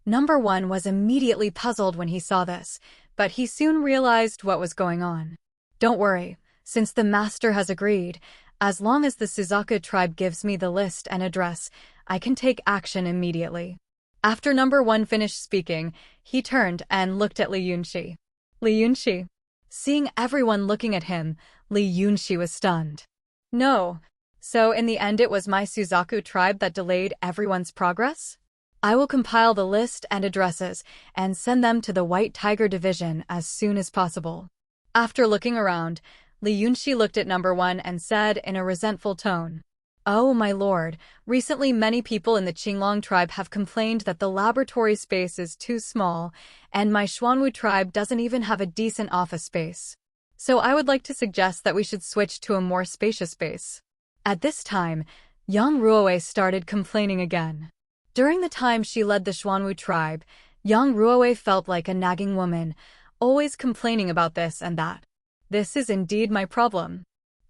Number 1 was immediately puzzled when he saw this, but he soon realized what was going on. Don't worry, since the master has agreed, as long as the Suzaku tribe gives me the list and address, I can take action immediately. After number 1 finished speaking, he turned and looked at Li Yunxi. Li Yunxi. Seeing everyone looking at him, Li Yunxi was stunned. No. So in the end it was my Suzaku tribe that delayed everyone's progress? I will compile the list and addresses and send them to the White Tiger Division as soon as possible. After looking around, Li Yunxi looked at number 1 and said in a resentful tone, Oh, my lord, recently many people in the Qinglong tribe have complained that the laboratory space is too small, and my Xuanwu tribe doesn't even have a decent office space. So I would like to suggest that we should switch to a more spacious space. At this time, Yang Ruoe started complaining again. During the time she led the Xuanwu tribe, Yang Ruoe felt like a nagging woman, always complaining about this and that. This is indeed my problem.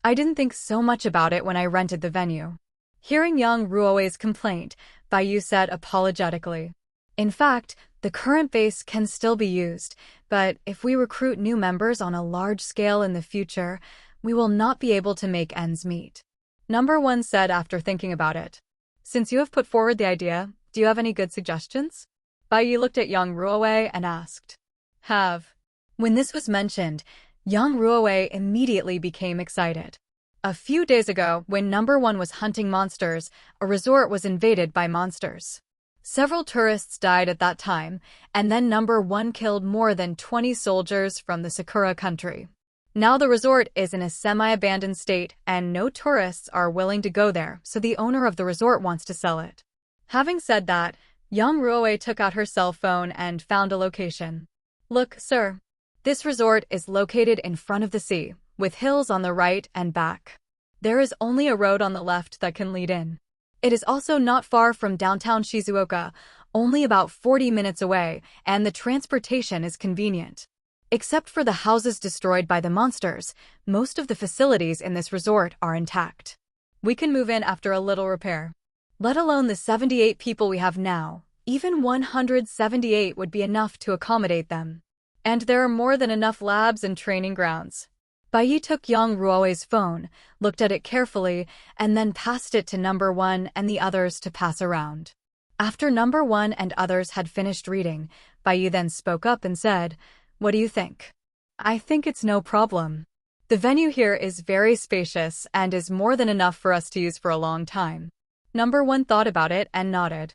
I didn't think so much about it when I rented the venue. Hearing Yang Ruoe's complaint, Bai Ye said apologetically. In fact, the current base can still be used, but if we recruit new members on a large scale in the future, we will not be able to make ends meet. Number 1 said after thinking about it. Since you have put forward the idea, do you have any good suggestions? Bai Ye looked at Yang Ruoe and asked. Have. When this was mentioned, Yang Ruoe immediately became excited. A few days ago, when number 1 was hunting monsters, a resort was invaded by monsters. Several tourists died at that time, and then number 1 killed more than 20 soldiers from the Sakura country. Now the resort is in a semi-abandoned state, and no tourists are willing to go there, so the owner of the resort wants to sell it. Having said that, Yang Ruoe took out her cell phone and found a location. Look, sir. This resort is located in front of the sea, with hills on the right and back. There is only a road on the left that can lead in. It is also not far from downtown Shizuoka, only about 40 minutes away, and the transportation is convenient. Except for the houses destroyed by the monsters, most of the facilities in this resort are intact. We can move in after a little repair. Let alone the 78 people we have now, even 178 would be enough to accommodate them. And there are more than enough labs and training grounds. Bai Ye took Yang Ruoe's phone, looked at it carefully, and then passed it to number 1 and the others to pass around. After number 1 and others had finished reading, Bai Ye then spoke up and said, What do you think? I think it's no problem. The venue here is very spacious and is more than enough for us to use for a long time. Number 1 thought about it and nodded.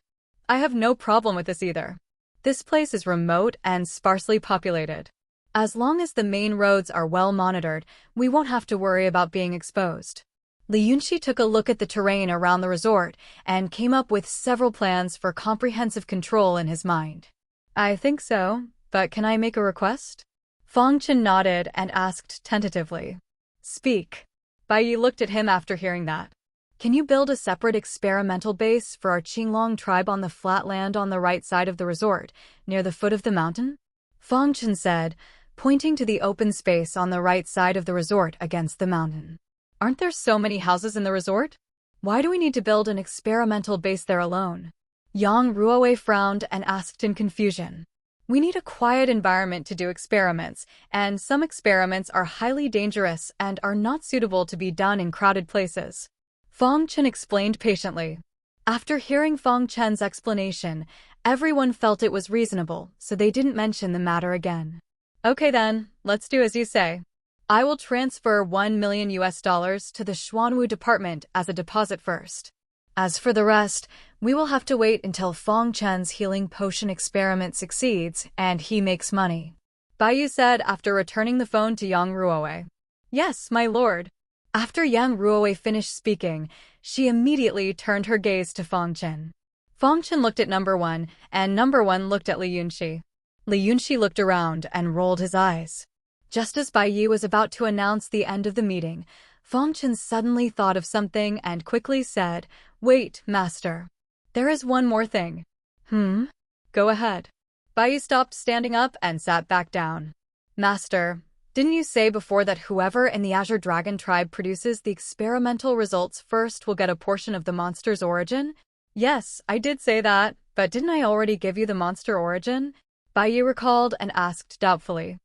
I have no problem with this either. This place is remote and sparsely populated. As long as the main roads are well monitored, we won't have to worry about being exposed. Li Yunxi took a look at the terrain around the resort and came up with several plans for comprehensive control in his mind. I think so, but can I make a request? Feng Chen nodded and asked tentatively. Speak. Bai Ye looked at him after hearing that. Can you build a separate experimental base for our Qinglong tribe on the flat land on the right side of the resort, near the foot of the mountain? Feng Chen said, pointing to the open space on the right side of the resort against the mountain. Aren't there so many houses in the resort? Why do we need to build an experimental base there alone? Yang Ruowei frowned and asked in confusion. We need a quiet environment to do experiments, and some experiments are highly dangerous and are not suitable to be done in crowded places. Fong Chen explained patiently. After hearing Fong Chen's explanation, everyone felt it was reasonable, so they didn't mention the matter again. Okay then, let's do as you say. I will transfer $1 million to the Xuanwu department as a deposit first. As for the rest, we will have to wait until Fong Chen's healing potion experiment succeeds and he makes money. Bai Ye said after returning the phone to Yang Ruowei. Yes, my lord. After Yang Ruowei finished speaking, she immediately turned her gaze to Fong Chen. Fong Chen looked at number 1, and number 1 looked at Li Yunxi. Li Yunxi looked around and rolled his eyes. Just as Bai Ye was about to announce the end of the meeting, Fong Chen suddenly thought of something and quickly said, Wait, master. There is one more thing. Go ahead. Bai Ye stopped standing up and sat back down. Master, didn't you say before that whoever in the Azure Dragon tribe produces the experimental results first will get a portion of the monster's origin? Yes, I did say that, but didn't I already give you the monster origin? Bai Ye recalled and asked doubtfully.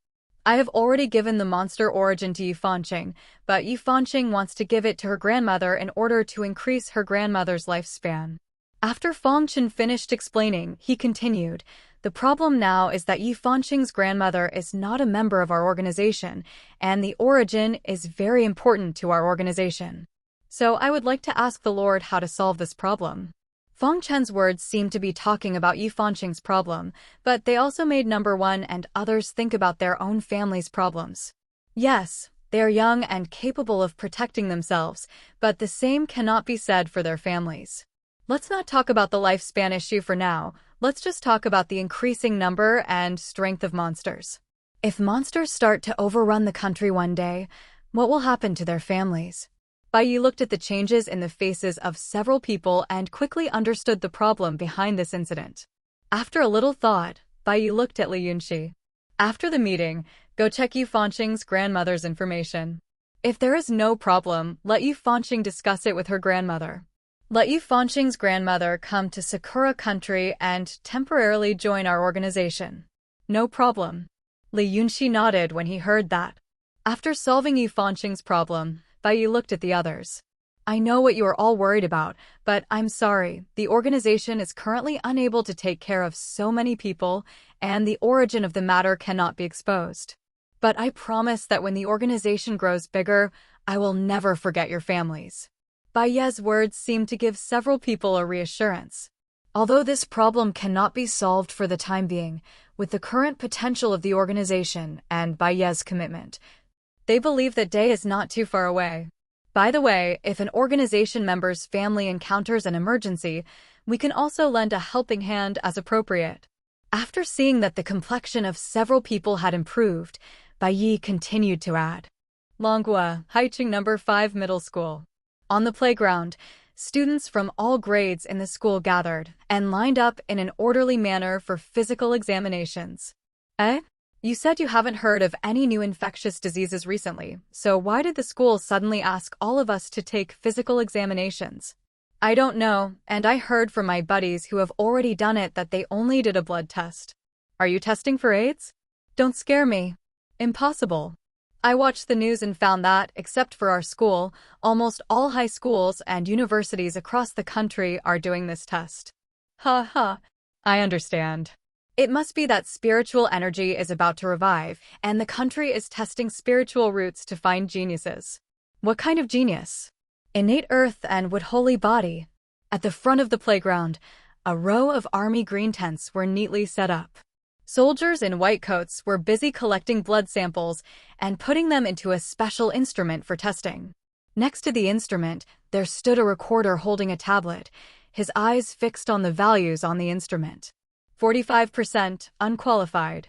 I have already given the monster origin to Yi Fanqing, but Yi Fanqing wants to give it to her grandmother in order to increase her grandmother's lifespan. After Fong Chen finished explaining, he continued, the problem now is that Yi Fanqing's grandmother is not a member of our organization, and the origin is very important to our organization. So I would like to ask the Lord how to solve this problem. Fong Chen's words seemed to be talking about Yi Fanqing's problem, but they also made number 1 and others think about their own family's problems. Yes, they are young and capable of protecting themselves, but the same cannot be said for their families. Let's not talk about the lifespan issue for now, let's just talk about the increasing number and strength of monsters. If monsters start to overrun the country one day, what will happen to their families? Bai Ye looked at the changes in the faces of several people and quickly understood the problem behind this incident. After a little thought, Bai Ye looked at Li Yunxi. After the meeting, go check Yi Fanqing's grandmother's information. If there is no problem, let Yi Fanqing discuss it with her grandmother. Let Yi Fanqing's grandmother come to Sakura country and temporarily join our organization. No problem. Li Yunxi nodded when he heard that. After solving Yi Fanqing's problem, Bai Ye looked at the others. I know what you are all worried about, but I'm sorry, the organization is currently unable to take care of so many people, and the origin of the matter cannot be exposed. But I promise that when the organization grows bigger, I will never forget your families. Bai Ye's words seemed to give several people a reassurance. Although this problem cannot be solved for the time being, with the current potential of the organization and Bai Ye's commitment, they believe that day is not too far away. By the way, if an organization member's family encounters an emergency, we can also lend a helping hand as appropriate. After seeing that the complexion of several people had improved, Bai Ye continued to add. Longhua, Haiqing No. 5 Middle School. On the playground, students from all grades in the school gathered and lined up in an orderly manner for physical examinations. You said you haven't heard of any new infectious diseases recently, so why did the school suddenly ask all of us to take physical examinations? I don't know, and I heard from my buddies who have already done it that they only did a blood test. Are you testing for AIDS? Don't scare me. Impossible. I watched the news and found that, except for our school, almost all high schools and universities across the country are doing this test. Ha ha. I understand. It must be that spiritual energy is about to revive, and the country is testing spiritual roots to find geniuses. What kind of genius? Innate earth and wood holy body. At the front of the playground, a row of army green tents were neatly set up. Soldiers in white coats were busy collecting blood samples and putting them into a special instrument for testing. Next to the instrument, there stood a recorder holding a tablet, his eyes fixed on the values on the instrument. 45% unqualified,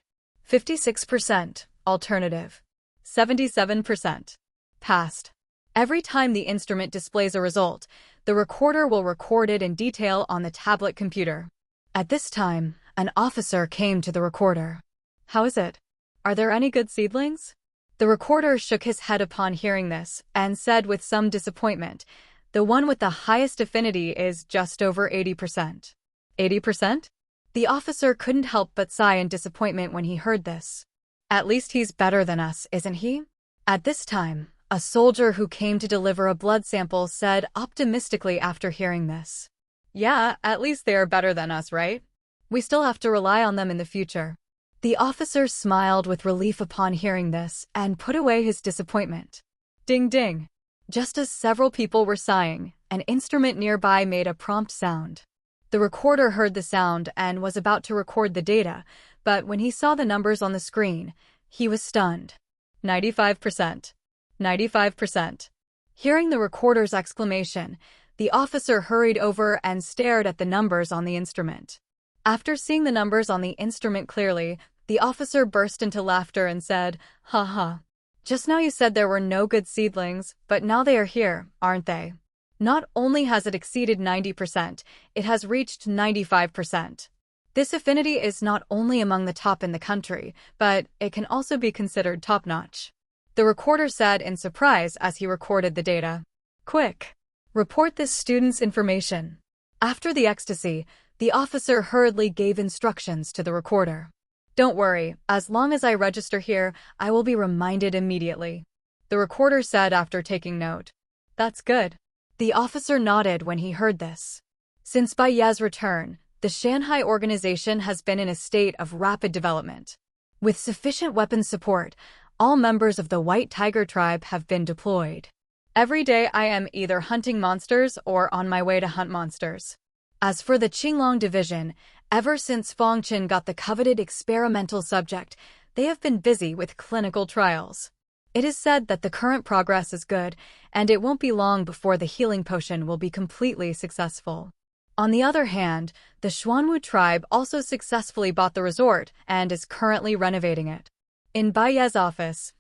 56% alternative, 77% passed. Every time the instrument displays a result, the recorder will record it in detail on the tablet computer. At this time, an officer came to the recorder. How is it? Are there any good seedlings? The recorder shook his head upon hearing this and said with some disappointment, the one with the highest affinity is just over 80%. 80%? The officer couldn't help but sigh in disappointment when he heard this. At least he's better than us, isn't he? At this time, a soldier who came to deliver a blood sample said optimistically after hearing this. Yeah, at least they are better than us, right? We still have to rely on them in the future. The officer smiled with relief upon hearing this and put away his disappointment. Ding ding. Just as several people were sighing, an instrument nearby made a prompt sound. The recorder heard the sound and was about to record the data, but when he saw the numbers on the screen, he was stunned. 95%. 95%. Hearing the recorder's exclamation, the officer hurried over and stared at the numbers on the instrument. After seeing the numbers on the instrument clearly, the officer burst into laughter and said, "Ha ha. Just now you said there were no good seedlings, but now they are here, aren't they? Not only has it exceeded 90%, it has reached 95%. This affinity is not only among the top in the country, but it can also be considered top-notch." The recorder said in surprise as he recorded the data. Quick! Report this student's information. After the ecstasy, the officer hurriedly gave instructions to the recorder. Don't worry, as long as I register here, I will be reminded immediately. The recorder said after taking note. That's good. The officer nodded when he heard this. Since Bai Ye's return, the Shanghai organization has been in a state of rapid development. With sufficient weapons support, all members of the White Tiger tribe have been deployed. Every day I am either hunting monsters or on my way to hunt monsters. As for the Qinglong division, ever since Fong Qin got the coveted experimental subject, they have been busy with clinical trials. It is said that the current progress is good, and it won't be long before the healing potion will be completely successful. On the other hand, the Xuanwu tribe also successfully bought the resort and is currently renovating it. In Bai Ye's office,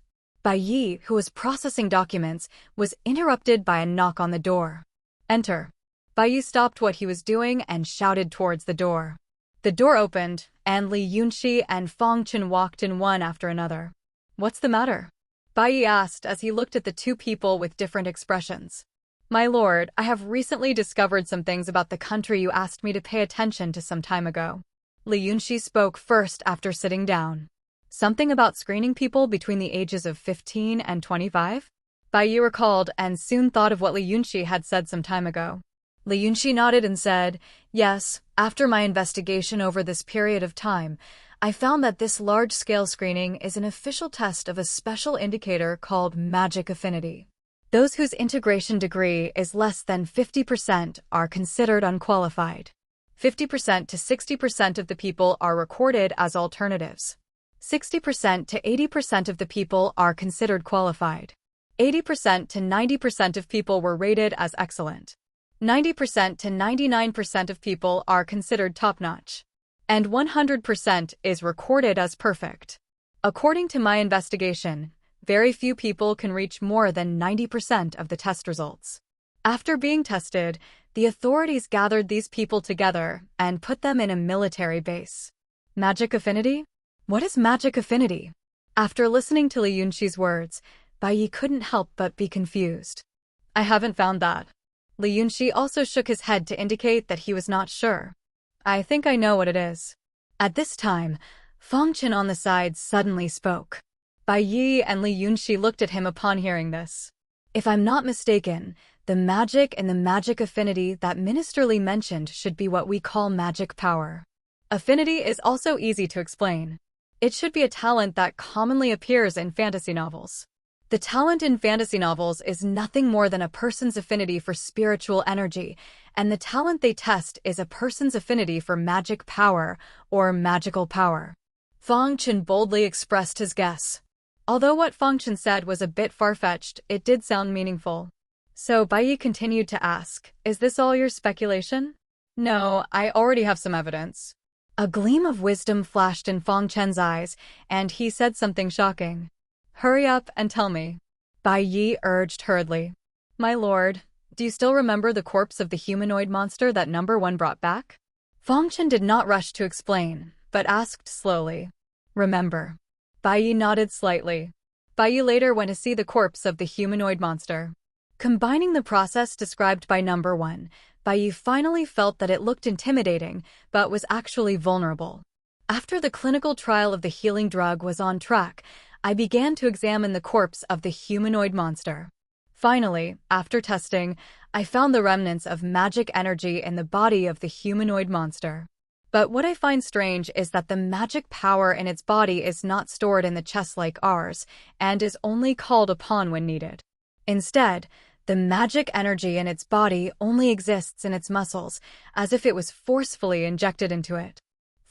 Bai Ye, who was processing documents, was interrupted by a knock on the door. Enter. Bai Ye stopped what he was doing and shouted towards the door. The door opened, and Li Yunxi and Fong Qin walked in one after another. What's the matter? Bai Ye asked as he looked at the two people with different expressions. My lord, I have recently discovered some things about the country you asked me to pay attention to some time ago. Li Yunxi spoke first after sitting down. Something about screening people between the ages of 15 and 25? Bai Ye recalled and soon thought of what Li Yunxi had said some time ago. Li Yunxi nodded and said, Yes, after my investigation over this period of time, I found that this large-scale screening is an official test of a special indicator called magic affinity. Those whose integration degree is less than 50% are considered unqualified. 50% to 60% of the people are recorded as alternatives. 60% to 80% of the people are considered qualified. 80% to 90% of people were rated as excellent. 90% to 99% of people are considered top-notch. And 100% is recorded as perfect. According to my investigation, very few people can reach more than 90% of the test results. After being tested, the authorities gathered these people together and put them in a military base. Magic affinity? What is magic affinity? After listening to Li Yunxi's words, Bai Ye couldn't help but be confused. I haven't found that. Li Yunxi also shook his head to indicate that he was not sure. I think I know what it is. At this time, Fong Qin on the side suddenly spoke. Bai Ye and Li Yunxi looked at him upon hearing this. If I'm not mistaken, the magic and the magic affinity that Minister Li mentioned should be what we call magic power. Affinity is also easy to explain. It should be a talent that commonly appears in fantasy novels. The talent in fantasy novels is nothing more than a person's affinity for spiritual energy, and the talent they test is a person's affinity for magic power or magical power. Fong Qin boldly expressed his guess. Although what Fong Qin said was a bit far-fetched, it did sound meaningful. So Bai Ye continued to ask, Is this all your speculation? No, I already have some evidence. A gleam of wisdom flashed in Fong Qin's eyes, and he said something shocking. Hurry up and tell me. Bai Ye urged hurriedly. My lord, do you still remember the corpse of the humanoid monster that number 1 brought back? Fong Qin did not rush to explain, but asked slowly. Remember. Bai Ye nodded slightly. Bai Ye later went to see the corpse of the humanoid monster. Combining the process described by number 1, Bai Ye finally felt that it looked intimidating, but was actually vulnerable. After the clinical trial of the healing drug was on track, I began to examine the corpse of the humanoid monster. Finally, after testing, I found the remnants of magic energy in the body of the humanoid monster. But what I find strange is that the magic power in its body is not stored in the chest like ours, and is only called upon when needed. Instead, the magic energy in its body only exists in its muscles, as if it was forcefully injected into it.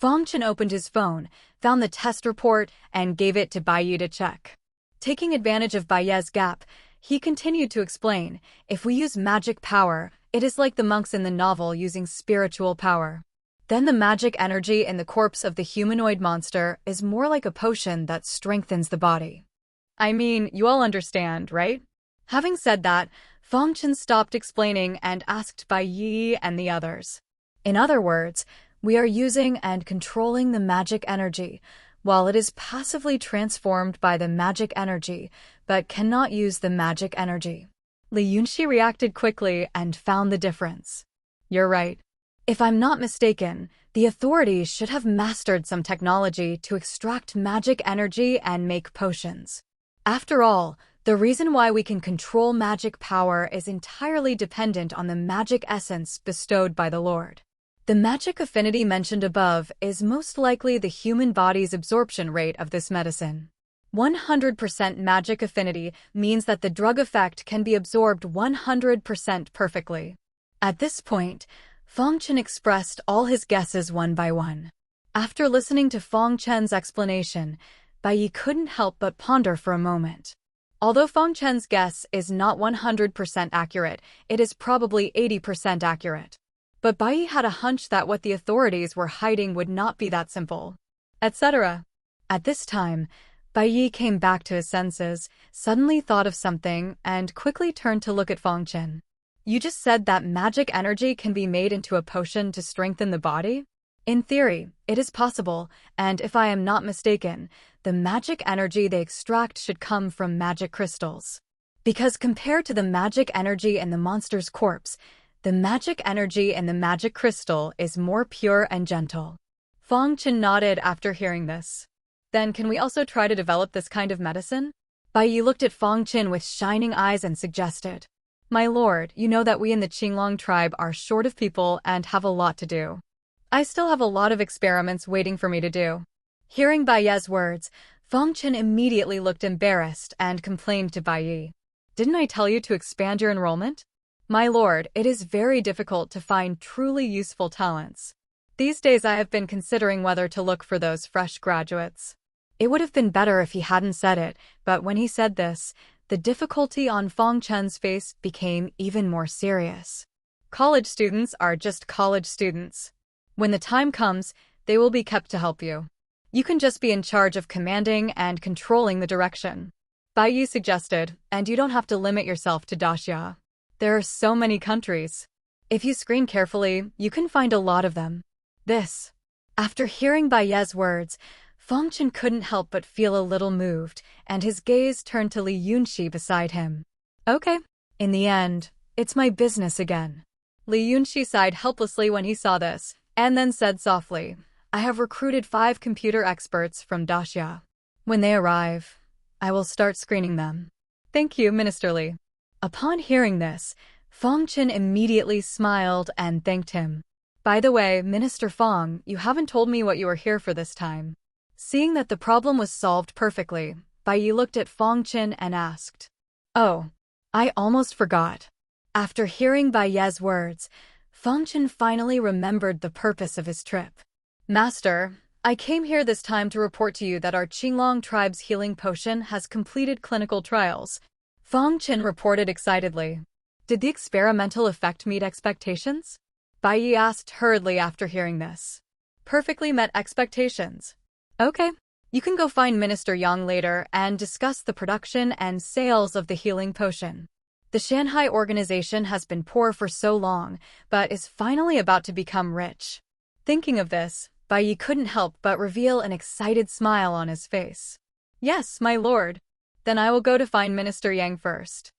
Fangchen opened his phone, found the test report, and gave it to Bai Ye to check. Taking advantage of Bai Ye's gap, he continued to explain, if we use magic power, it is like the monks in the novel using spiritual power. Then the magic energy in the corpse of the humanoid monster is more like a potion that strengthens the body. I mean, you all understand, right? Having said that, Fangchen stopped explaining and asked Bai Ye and the others. In other words, we are using and controlling the magic energy, while it is passively transformed by the magic energy, but cannot use the magic energy. Li Yunxi reacted quickly and found the difference. You're right. If I'm not mistaken, the authorities should have mastered some technology to extract magic energy and make potions. After all, the reason why we can control magic power is entirely dependent on the magic essence bestowed by the Lord. The magic affinity mentioned above is most likely the human body's absorption rate of this medicine. 100% magic affinity means that the drug effect can be absorbed 100% perfectly. At this point, Fangchen expressed all his guesses one by one. After listening to Fangchen's explanation, Bai Ye couldn't help but ponder for a moment. Although Fangchen's guess is not 100% accurate, it is probably 80% accurate. But Bai Ye had a hunch that what the authorities were hiding would not be that simple, etc. At this time, Bai Ye came back to his senses, suddenly thought of something, and quickly turned to look at Fangchen. You just said that magic energy can be made into a potion to strengthen the body? In theory, it is possible, and if I am not mistaken, the magic energy they extract should come from magic crystals. Because compared to the magic energy in the monster's corpse, the magic energy in the magic crystal is more pure and gentle. Fangchen nodded after hearing this. Then can we also try to develop this kind of medicine? Bai Ye looked at Fangchen with shining eyes and suggested. My lord, you know that we in the Qinglong tribe are short of people and have a lot to do. I still have a lot of experiments waiting for me to do. Hearing Bai Ye's words, Fangchen immediately looked embarrassed and complained to Bai Ye. Didn't I tell you to expand your enrollment? My lord, it is very difficult to find truly useful talents. These days I have been considering whether to look for those fresh graduates. It would have been better if he hadn't said it, but when he said this, the difficulty on Fangchen's face became even more serious. College students are just college students. When the time comes, they will be kept to help you. You can just be in charge of commanding and controlling the direction. Bai Ye suggested, and you don't have to limit yourself to Daxia. There are so many countries. If you screen carefully, you can find a lot of them. This. After hearing Bai Ye's words, Fangchen couldn't help but feel a little moved, and his gaze turned to Li Yunxi beside him. Okay. In the end, it's my business again. Li Yunxi sighed helplessly when he saw this, and then said softly, I have recruited 5 computer experts from Daxia. When they arrive, I will start screening them. Thank you, Minister Li. Upon hearing this, Fangchen immediately smiled and thanked him. By the way, Minister Fang, you haven't told me what you are here for this time. Seeing that the problem was solved perfectly, Bai Ye looked at Fangchen and asked. Oh, I almost forgot. After hearing Bai Ye's words, Fangchen finally remembered the purpose of his trip. Master, I came here this time to report to you that our Qinglong tribe's healing potion has completed clinical trials. Fangchen reported excitedly. Did the experimental effect meet expectations? Bai Ye asked hurriedly after hearing this. Perfectly met expectations. Okay. You can go find Minister Yang later and discuss the production and sales of the healing potion. The Shanghai organization has been poor for so long, but is finally about to become rich. Thinking of this, Bai Ye couldn't help but reveal an excited smile on his face. Yes, my lord. Then I will go to find Minister Yang first.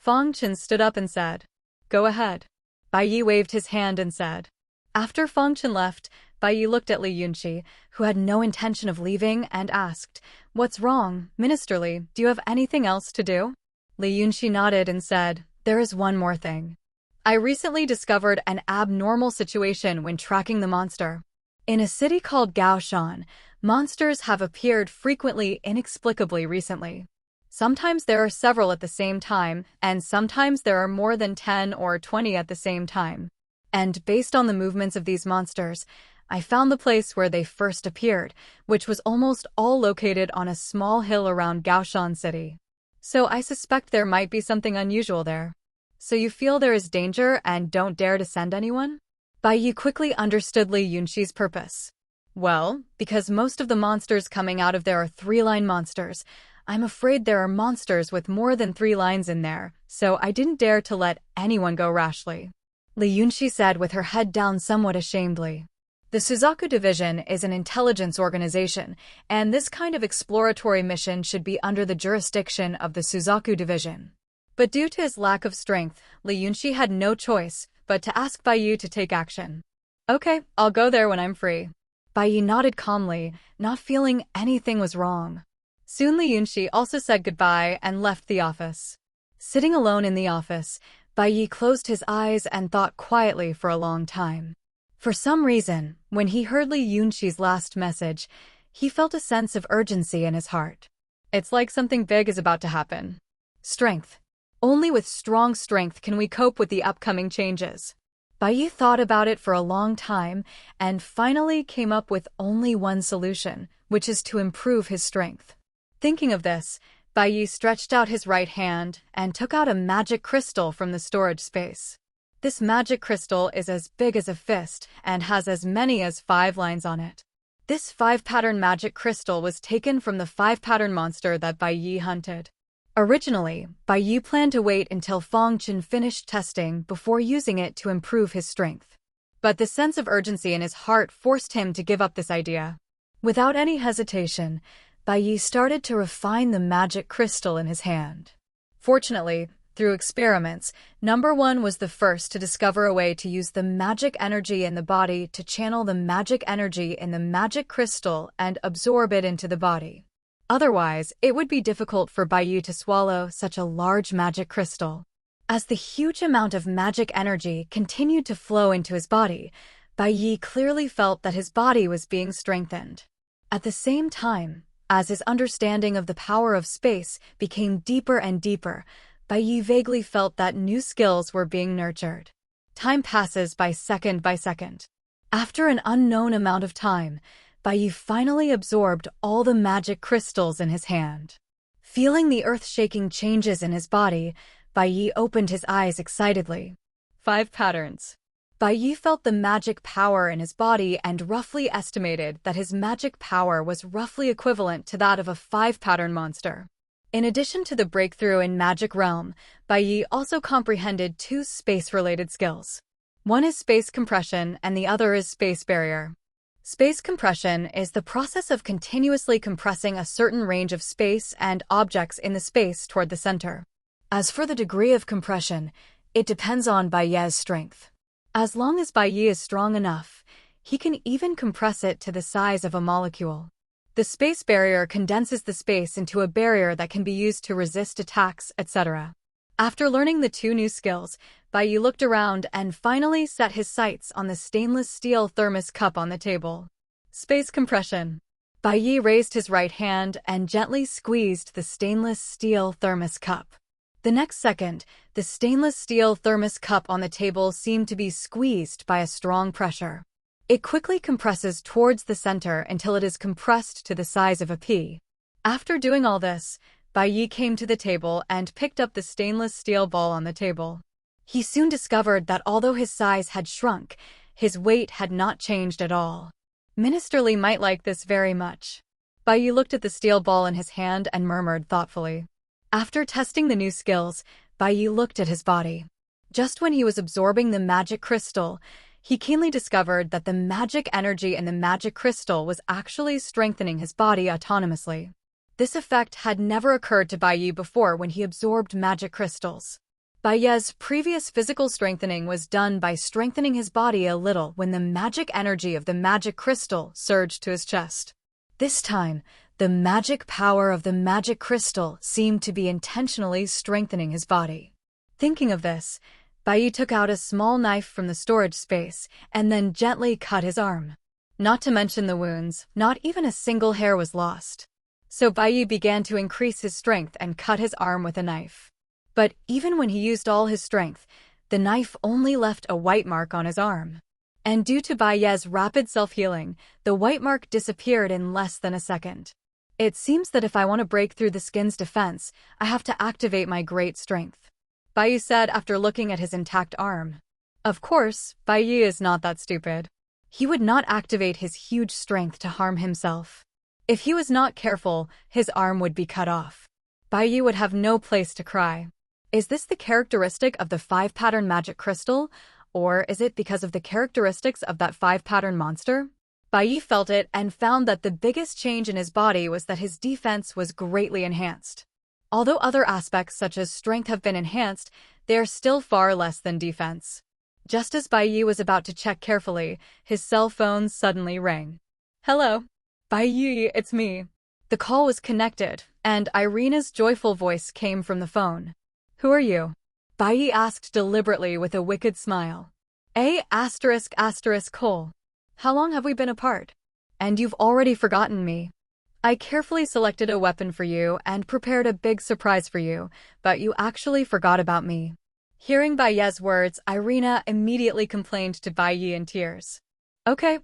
Fangchen stood up and said, Go ahead. Bai Ye waved his hand and said. After Feng Chen left, Bai Ye looked at Li Yunqi, who had no intention of leaving, and asked, "What's wrong, Ministerly? Do you have anything else to do?" Li Yunqi nodded and said, "There is one more thing. I recently discovered an abnormal situation when tracking the monster. In a city called Gaoshan, monsters have appeared frequently inexplicably recently. Sometimes there are several at the same time, and sometimes there are more than 10 or 20 at the same time. And based on the movements of these monsters, I found the place where they first appeared, which was almost all located on a small hill around Gaoshan City. So I suspect there might be something unusual there. So you feel there is danger and don't dare to send anyone?" Bai Ye quickly understood Li Yunqi's purpose. "Well, because most of the monsters coming out of there are three-line monsters, I'm afraid there are monsters with more than 3 lines in there, so I didn't dare to let anyone go rashly," Li Yunqi said with her head down somewhat ashamedly. The Suzaku Division is an intelligence organization, and this kind of exploratory mission should be under the jurisdiction of the Suzaku Division. But due to his lack of strength, Li Yunqi had no choice but to ask Bai Ye to take action. "Okay, I'll go there when I'm free." Bai Ye nodded calmly, not feeling anything was wrong. Soon Li Yunqi also said goodbye and left the office. Sitting alone in the office, Bai Ye closed his eyes and thought quietly for a long time. For some reason, when he heard Li Yunqi's last message, he felt a sense of urgency in his heart. It's like something big is about to happen. Strength. Only with strong strength can we cope with the upcoming changes. Bai Ye thought about it for a long time and finally came up with only one solution, which is to improve his strength. Thinking of this, Bai Ye stretched out his right hand and took out a magic crystal from the storage space. This magic crystal is as big as a fist and has as many as 5 lines on it. This 5-pattern magic crystal was taken from the 5-pattern monster that Bai Ye hunted. Originally, Bai Ye planned to wait until Feng Chen finished testing before using it to improve his strength. But the sense of urgency in his heart forced him to give up this idea. Without any hesitation, Bai Ye started to refine the magic crystal in his hand. Fortunately, through experiments, Number 1 was the first to discover a way to use the magic energy in the body to channel the magic energy in the magic crystal and absorb it into the body. Otherwise, it would be difficult for Bai Ye to swallow such a large magic crystal. As the huge amount of magic energy continued to flow into his body, Bai Ye clearly felt that his body was being strengthened. At the same time, as his understanding of the power of space became deeper and deeper, Bai Ye vaguely felt that new skills were being nurtured. Time passes by second. After an unknown amount of time, Bai Ye finally absorbed all the magic crystals in his hand. Feeling the earth-shaking changes in his body, Bai Ye opened his eyes excitedly. 5 patterns. Bai Ye felt the magic power in his body and roughly estimated that his magic power was roughly equivalent to that of a 5-pattern monster. In addition to the breakthrough in Magic Realm, Bai Ye also comprehended 2 space-related skills. One is space compression and the other is space barrier. Space compression is the process of continuously compressing a certain range of space and objects in the space toward the center. As for the degree of compression, it depends on Bai Ye's strength. As long as Bai Ye is strong enough, he can even compress it to the size of a molecule. The space barrier condenses the space into a barrier that can be used to resist attacks, etc. After learning the 2 new skills, Bai Ye looked around and finally set his sights on the stainless steel thermos cup on the table. Space compression. Bai Ye raised his right hand and gently squeezed the stainless steel thermos cup. The next second, the stainless steel thermos cup on the table seemed to be squeezed by a strong pressure. It quickly compresses towards the center until it is compressed to the size of a pea. After doing all this, Bai Ye came to the table and picked up the stainless steel ball on the table. He soon discovered that although his size had shrunk, his weight had not changed at all. Ministerly might like this very much. Bai Ye looked at the steel ball in his hand and murmured thoughtfully. After testing the new skills, Bai Ye looked at his body. Just when he was absorbing the magic crystal, he keenly discovered that the magic energy in the magic crystal was actually strengthening his body autonomously. This effect had never occurred to Bai Ye before when he absorbed magic crystals. Bai Ye's previous physical strengthening was done by strengthening his body a little when the magic energy of the magic crystal surged to his chest. This time, the magic power of the magic crystal seemed to be intentionally strengthening his body. Thinking of this, Bai Ye took out a small knife from the storage space and then gently cut his arm. Not to mention the wounds, not even a single hair was lost. So Bai Ye began to increase his strength and cut his arm with a knife. But even when he used all his strength, the knife only left a white mark on his arm. And due to Bai Ye's rapid self-healing, the white mark disappeared in less than a second. It seems that if I want to break through the skin's defense, I have to activate my great strength, Bai Ye said after looking at his intact arm. Of course, Bai Ye is not that stupid. He would not activate his huge strength to harm himself. If he was not careful, his arm would be cut off. Bai Ye would have no place to cry. Is this the characteristic of the 5-pattern magic crystal, or is it because of the characteristics of that 5-pattern monster? Bai Ye felt it and found that the biggest change in his body was that his defense was greatly enhanced. Although other aspects such as strength have been enhanced, they are still far less than defense. Just as Bai Ye was about to check carefully, his cell phone suddenly rang. Hello. Bai Ye, it's me. The call was connected, and Irina's joyful voice came from the phone. Who are you? Bai Ye asked deliberately with a wicked smile. Cole. How long have we been apart? And you've already forgotten me. I carefully selected a weapon for you and prepared a big surprise for you, but you actually forgot about me. Hearing Bai Ye's words, Irina immediately complained to Bai Ye in tears. Okay,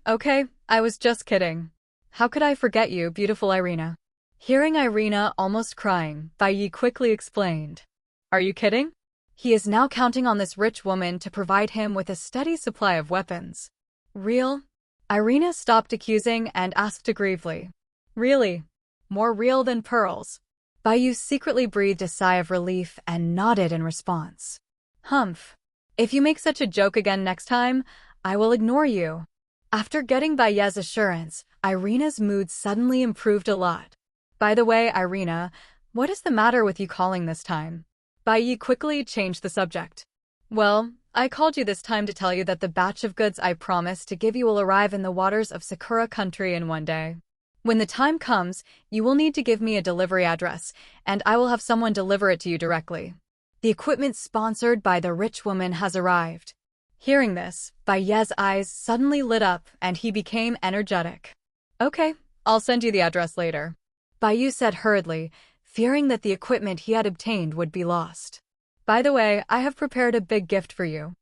I was just kidding. How could I forget you, beautiful Irina? Hearing Irina almost crying, Bai Ye quickly explained. Are you kidding? He is now counting on this rich woman to provide him with a steady supply of weapons. Real? Irina stopped accusing and asked aggrievedly. Really? More real than pearls? Bai Ye secretly breathed a sigh of relief and nodded in response. Humph. If you make such a joke again next time, I will ignore you. After getting Bai Ye's assurance, Irina's mood suddenly improved a lot. By the way, Irina, what is the matter with you calling this time? Bai Ye quickly changed the subject. Well, I called you this time to tell you that the batch of goods I promised to give you will arrive in the waters of Sakura country in one day. When the time comes, you will need to give me a delivery address, and I will have someone deliver it to you directly. The equipment sponsored by the rich woman has arrived. Hearing this, Bai Ye's eyes suddenly lit up and he became energetic. Okay, I'll send you the address later. Bai Ye said hurriedly, fearing that the equipment he had obtained would be lost. By the way, I have prepared a big gift for you.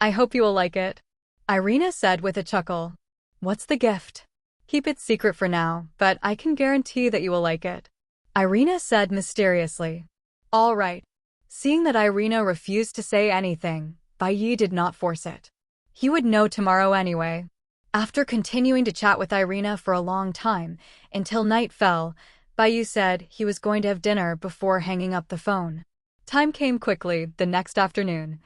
I hope you will like it. Irina said with a chuckle. What's the gift? Keep it secret for now, but I can guarantee that you will like it. Irina said mysteriously. All right. Seeing that Irina refused to say anything, Bai Ye did not force it. He would know tomorrow anyway. After continuing to chat with Irina for a long time, until night fell, Bai Ye said he was going to have dinner before hanging up the phone. Time came quickly the next afternoon.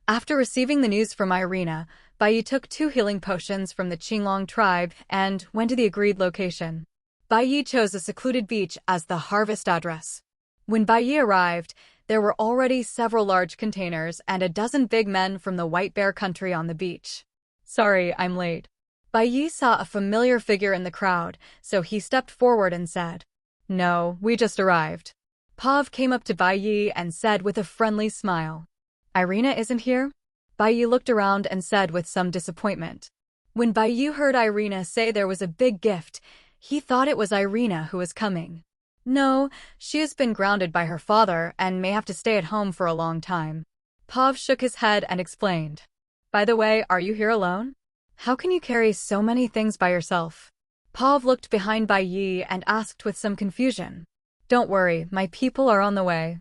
After receiving the news from Irina, Bai Ye took 2 healing potions from the Qinglong tribe and went to the agreed location. Bai Ye chose a secluded beach as the harvest address. When Bai Ye arrived, there were already several large containers and a dozen big men from the White Bear country on the beach. Sorry, I'm late. Bai Ye saw a familiar figure in the crowd, so he stepped forward and said, No, we just arrived. Pav came up to Bai Ye and said with a friendly smile, Irina isn't here? Bai Ye looked around and said with some disappointment. When Bai Ye heard Irina say there was a big gift, he thought it was Irina who was coming. No, she has been grounded by her father and may have to stay at home for a long time. Pav shook his head and explained. By the way, are you here alone? How can you carry so many things by yourself? Pav looked behind Bai Ye and asked with some confusion. Don't worry, my people are on the way.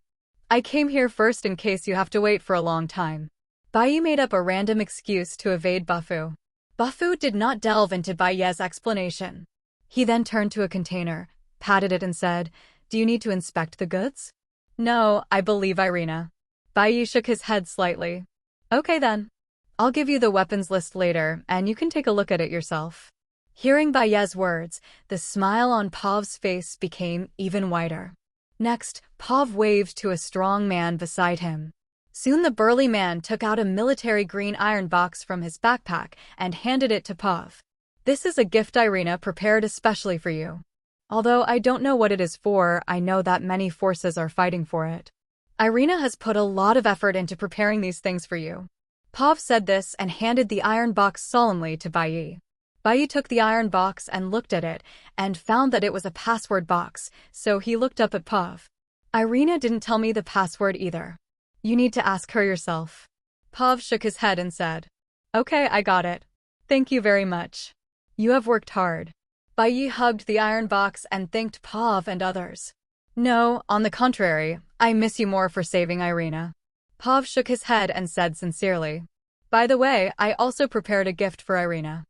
I came here first in case you have to wait for a long time. Bai Ye made up a random excuse to evade Bafu. Bafu did not delve into Bai Ye's explanation. He then turned to a container, patted it and said, Do you need to inspect the goods? No, I believe Irina. Bai Ye shook his head slightly. Okay then. I'll give you the weapons list later, and you can take a look at it yourself. Hearing Bai Ye's words, the smile on Pav's face became even wider. Next, Pav waved to a strong man beside him. Soon the burly man took out a military green iron box from his backpack and handed it to Pav. "This is a gift Irina prepared especially for you. Although I don't know what it is for, I know that many forces are fighting for it. Irina has put a lot of effort into preparing these things for you." Pav said this and handed the iron box solemnly to Bai Ye. Bai Ye took the iron box and looked at it, and found that it was a password box, so he looked up at Pav. "Irina didn't tell me the password either. You need to ask her yourself." Pav shook his head and said, "Okay, I got it. Thank you very much. You have worked hard." Bai Ye hugged the iron box and thanked Pav and others. "No, on the contrary, I miss you more for saving Irina." Pav shook his head and said sincerely, "By the way, I also prepared a gift for Irina.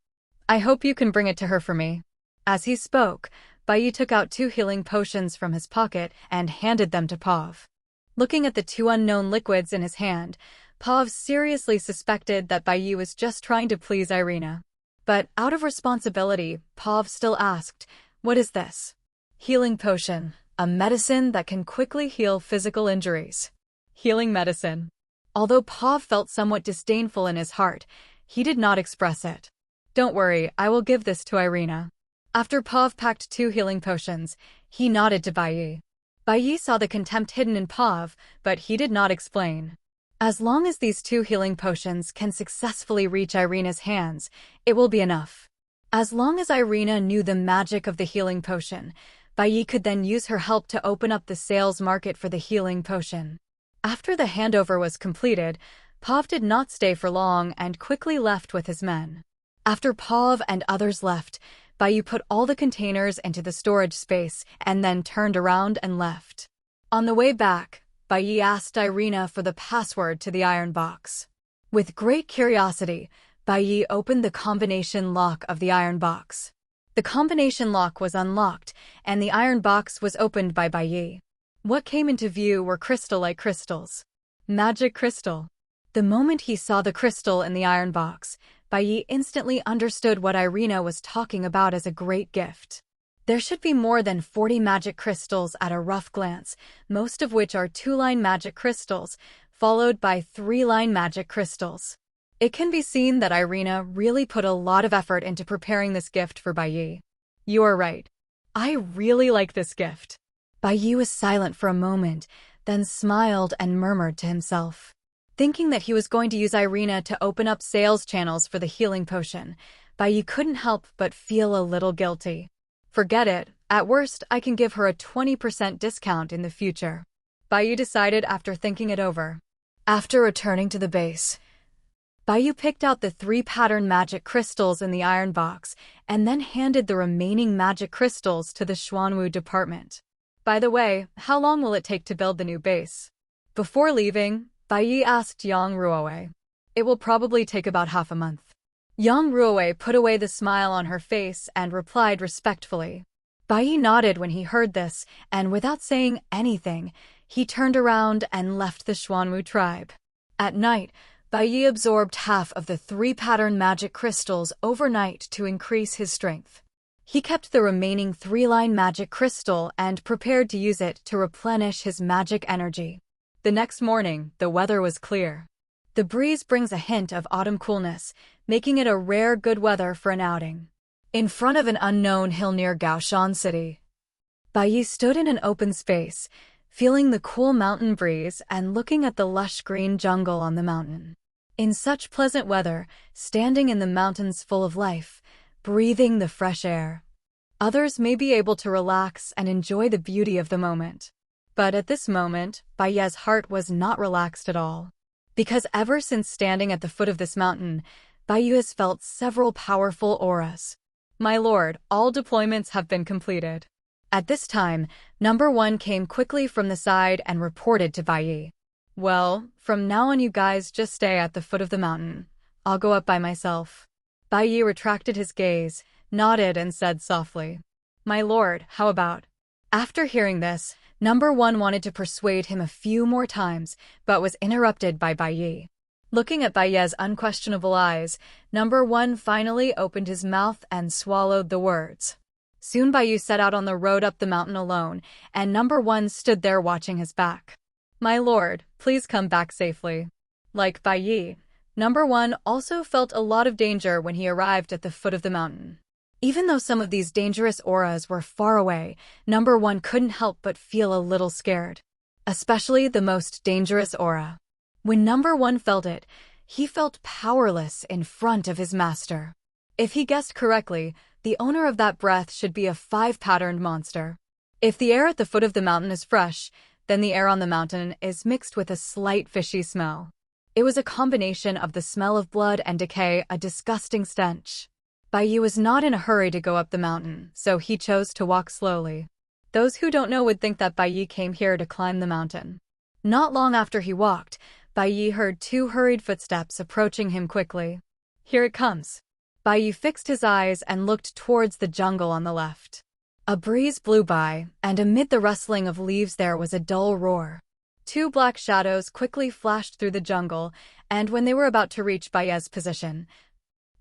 I hope you can bring it to her for me." As he spoke, Bai Ye took out 2 healing potions from his pocket and handed them to Pav. Looking at the 2 unknown liquids in his hand, Pav seriously suspected that Bai Ye was just trying to please Irina. But out of responsibility, Pav still asked, "What is this?" "Healing potion, a medicine that can quickly heal physical injuries." Healing medicine. Although Pav felt somewhat disdainful in his heart, he did not express it. "Don't worry, I will give this to Irina." After Pav packed 2 healing potions, he nodded to Bai Ye. Bai Ye saw the contempt hidden in Pav, but he did not explain. As long as these 2 healing potions can successfully reach Irina's hands, it will be enough. As long as Irina knew the magic of the healing potion, Bai Ye could then use her help to open up the sales market for the healing potion. After the handover was completed, Pav did not stay for long and quickly left with his men. After Pav and others left, Bai Ye put all the containers into the storage space and then turned around and left. On the way back, Bai Ye asked Irina for the password to the iron box. With great curiosity, Bai Ye opened the combination lock of the iron box. The combination lock was unlocked, and the iron box was opened by Bai Ye. What came into view were crystal-like crystals. Magic crystal. The moment he saw the crystal in the iron box, Bai Ye instantly understood what Irina was talking about as a great gift. There should be more than 40 magic crystals at a rough glance, most of which are 2-line magic crystals, followed by 3-line magic crystals. It can be seen that Irina really put a lot of effort into preparing this gift for Bai Ye. "You are right. I really like this gift." Bai Ye was silent for a moment, then smiled and murmured to himself. Thinking that he was going to use Irina to open up sales channels for the healing potion, Bai Ye couldn't help but feel a little guilty. "Forget it. At worst, I can give her a 20% discount in the future," Bai Ye decided after thinking it over. After returning to the base, Bai Ye picked out the 3 pattern magic crystals in the iron box and then handed the remaining magic crystals to the Xuanwu department. "By the way, how long will it take to build the new base?" Before leaving, Bai Ye asked Yang Ruowei. "It will probably take about half a month." Yang Ruowei put away the smile on her face and replied respectfully. Bai Ye nodded when he heard this, and without saying anything, he turned around and left the Xuanwu tribe. At night, Bai Ye absorbed half of the 3 pattern magic crystals overnight to increase his strength. He kept the remaining 3-line magic crystal and prepared to use it to replenish his magic energy. The next morning, the weather was clear. The breeze brings a hint of autumn coolness, making it a rare good weather for an outing. In front of an unknown hill near Gaoshan City, Bai Ye stood in an open space, feeling the cool mountain breeze and looking at the lush green jungle on the mountain. In such pleasant weather, standing in the mountains full of life, breathing the fresh air, others may be able to relax and enjoy the beauty of the moment. But at this moment, Bai Ye's heart was not relaxed at all. Because ever since standing at the foot of this mountain, Bai Ye has felt several powerful auras. "My lord, all deployments have been completed." At this time, number 1 came quickly from the side and reported to Bai Ye. "Well, from now on you guys just stay at the foot of the mountain. I'll go up by myself." Bai Ye retracted his gaze, nodded and said softly, "My lord, how about?" After hearing this, number 1 wanted to persuade him a few more times, but was interrupted by Bai Ye. Looking at Bai Ye's unquestionable eyes, number 1 finally opened his mouth and swallowed the words. Soon Bai Ye set out on the road up the mountain alone, and number 1 stood there watching his back. My lord, please come back safely. Like Bai Ye, number 1 also felt a lot of danger when he arrived at the foot of the mountain. Even though some of these dangerous auras were far away, number 1 couldn't help but feel a little scared. Especially the most dangerous aura. When number 1 felt it, he felt powerless in front of his master. If he guessed correctly, the owner of that breath should be a 5-patterned monster. If the air at the foot of the mountain is fresh, then the air on the mountain is mixed with a slight fishy smell. It was a combination of the smell of blood and decay, a disgusting stench. Bai Ye was not in a hurry to go up the mountain, so he chose to walk slowly. Those who don't know would think that Bai Ye came here to climb the mountain. Not long after he walked, Bai Ye heard 2 hurried footsteps approaching him quickly. Here it comes. Bai Ye fixed his eyes and looked towards the jungle on the left. A breeze blew by, and amid the rustling of leaves there was a dull roar. 2 black shadows quickly flashed through the jungle, and when they were about to reach Bai Ye's position,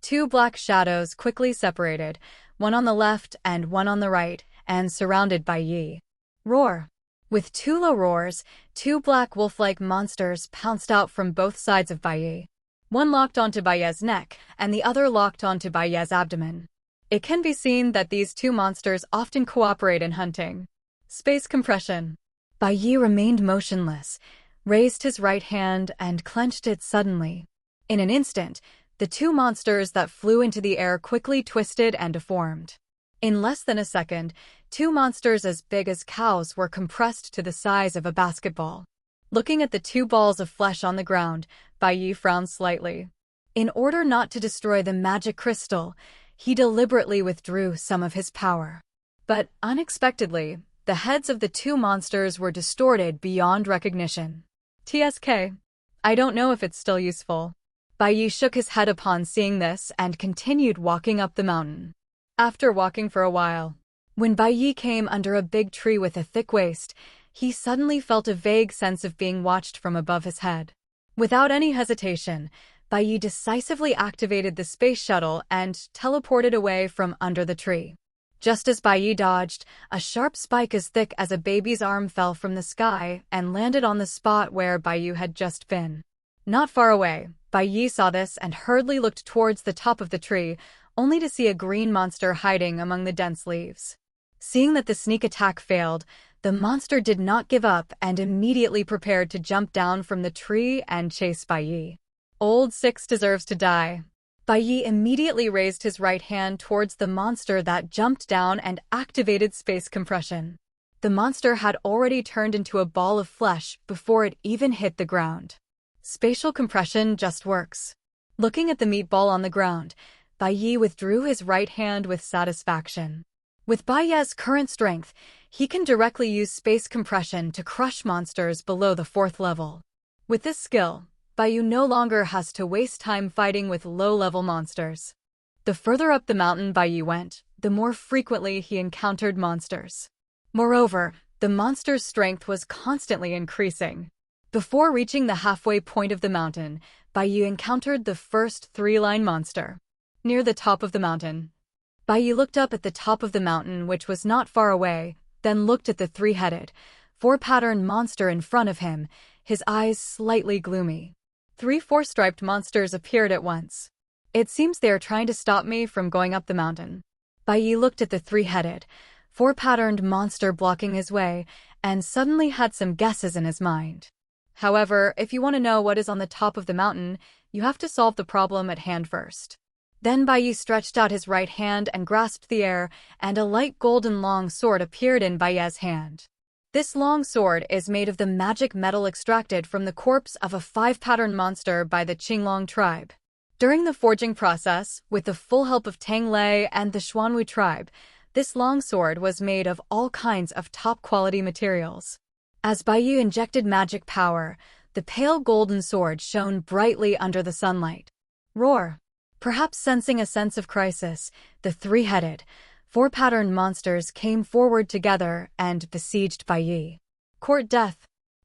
2 black shadows quickly separated, one on the left and one on the right, and surrounded Bai Ye. Roar! With 2 low roars, 2 black wolf-like monsters pounced out from both sides of Bai Ye. One locked onto Bai Ye's neck, and the other locked onto Bai Ye's abdomen. It can be seen that these 2 monsters often cooperate in hunting. Space compression. Bai Ye remained motionless, raised his right hand and clenched it suddenly. In an instant, the 2 monsters that flew into the air quickly twisted and deformed. In less than a second, 2 monsters as big as cows were compressed to the size of a basketball. Looking at the 2 balls of flesh on the ground, Bai Ye frowned slightly. In order not to destroy the magic crystal, he deliberately withdrew some of his power. But unexpectedly, the heads of the 2 monsters were distorted beyond recognition. TSK. I don't know if it's still useful. Bai Ye shook his head upon seeing this and continued walking up the mountain. After walking for a while, when Bai Ye came under a big tree with a thick waist, he suddenly felt a vague sense of being watched from above his head. Without any hesitation, Bai Ye decisively activated the space shuttle and teleported away from under the tree. Just as Bai Ye dodged, a sharp spike as thick as a baby's arm fell from the sky and landed on the spot where Bai Ye had just been. Not far away, Bai Ye saw this and hurriedly looked towards the top of the tree, only to see a green monster hiding among the dense leaves. Seeing that the sneak attack failed, the monster did not give up and immediately prepared to jump down from the tree and chase Bai Ye. Old Six deserves to die. Bai Ye immediately raised his right hand towards the monster that jumped down and activated space compression. The monster had already turned into a ball of flesh before it even hit the ground. Spatial compression just works. Looking at the meatball on the ground, Bai Ye withdrew his right hand with satisfaction. With Bai Ye's current strength, he can directly use space compression to crush monsters below the 4th level. With this skill, Bai Ye no longer has to waste time fighting with low-level monsters. The further up the mountain Bai Ye went, the more frequently he encountered monsters. Moreover, the monster's strength was constantly increasing. Before reaching the halfway point of the mountain, Bai Ye encountered the first 3-line monster. Near the top of the mountain, Bai Ye looked up at the top of the mountain, which was not far away, then looked at the 3-headed, 4-patterned monster in front of him, his eyes slightly gloomy. 3 4-striped monsters appeared at once. It seems they are trying to stop me from going up the mountain. Bai Ye looked at the 3-headed, 4-patterned monster blocking his way, and suddenly had some guesses in his mind. However, if you want to know what is on the top of the mountain, you have to solve the problem at hand first. Then Bai Ye stretched out his right hand and grasped the air, and a light golden long sword appeared in Bai Ye's hand. This long sword is made of the magic metal extracted from the corpse of a 5-pattern monster by the Qinglong tribe. During the forging process, with the full help of Tang Lei and the Xuanwu tribe, this long sword was made of all kinds of top-quality materials. As Bai Ye injected magic power, the pale golden sword shone brightly under the sunlight. Roar! Perhaps sensing a sense of crisis, the 3-headed, 4-patterned monsters came forward together and besieged Bai Ye. Court death.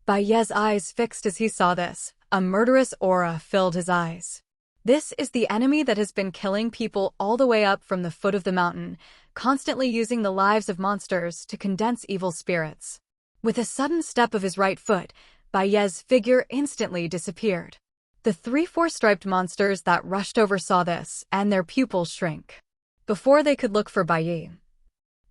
Bai Ye's eyes fixed as he saw this. A murderous aura filled his eyes. This is the enemy that has been killing people all the way up from the foot of the mountain, constantly using the lives of monsters to condense evil spirits. With a sudden step of his right foot, Bai Ye's figure instantly disappeared. The 3 4-striped monsters that rushed over saw this, and their pupils shrank before they could look for Bai Ye.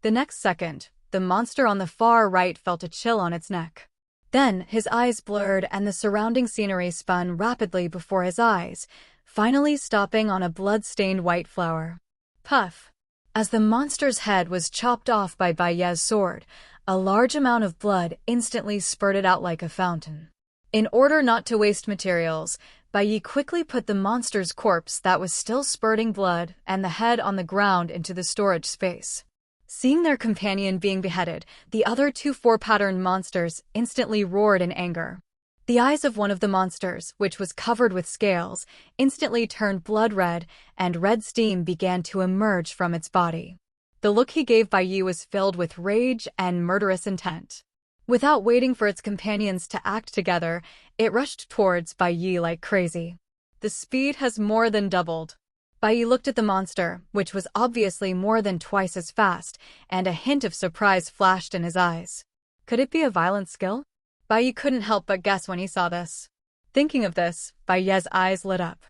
The next second, the monster on the far right felt a chill on its neck. Then, his eyes blurred and the surrounding scenery spun rapidly before his eyes, finally stopping on a blood-stained white flower. Puff! As the monster's head was chopped off by Bai Ye's sword, a large amount of blood instantly spurted out like a fountain. In order not to waste materials, Bai Ye quickly put the monster's corpse that was still spurting blood and the head on the ground into the storage space. Seeing their companion being beheaded, the other 2 4-patterned monsters instantly roared in anger. The eyes of one of the monsters, which was covered with scales, instantly turned blood red, and red steam began to emerge from its body. The look he gave Bai Ye was filled with rage and murderous intent. Without waiting for its companions to act together, it rushed towards Bai Ye like crazy. The speed has more than doubled. Bai Ye looked at the monster, which was obviously more than twice as fast, and a hint of surprise flashed in his eyes. Could it be a violent skill? Bai Ye couldn't help but guess when he saw this. Thinking of this, Bai Ye's eyes lit up.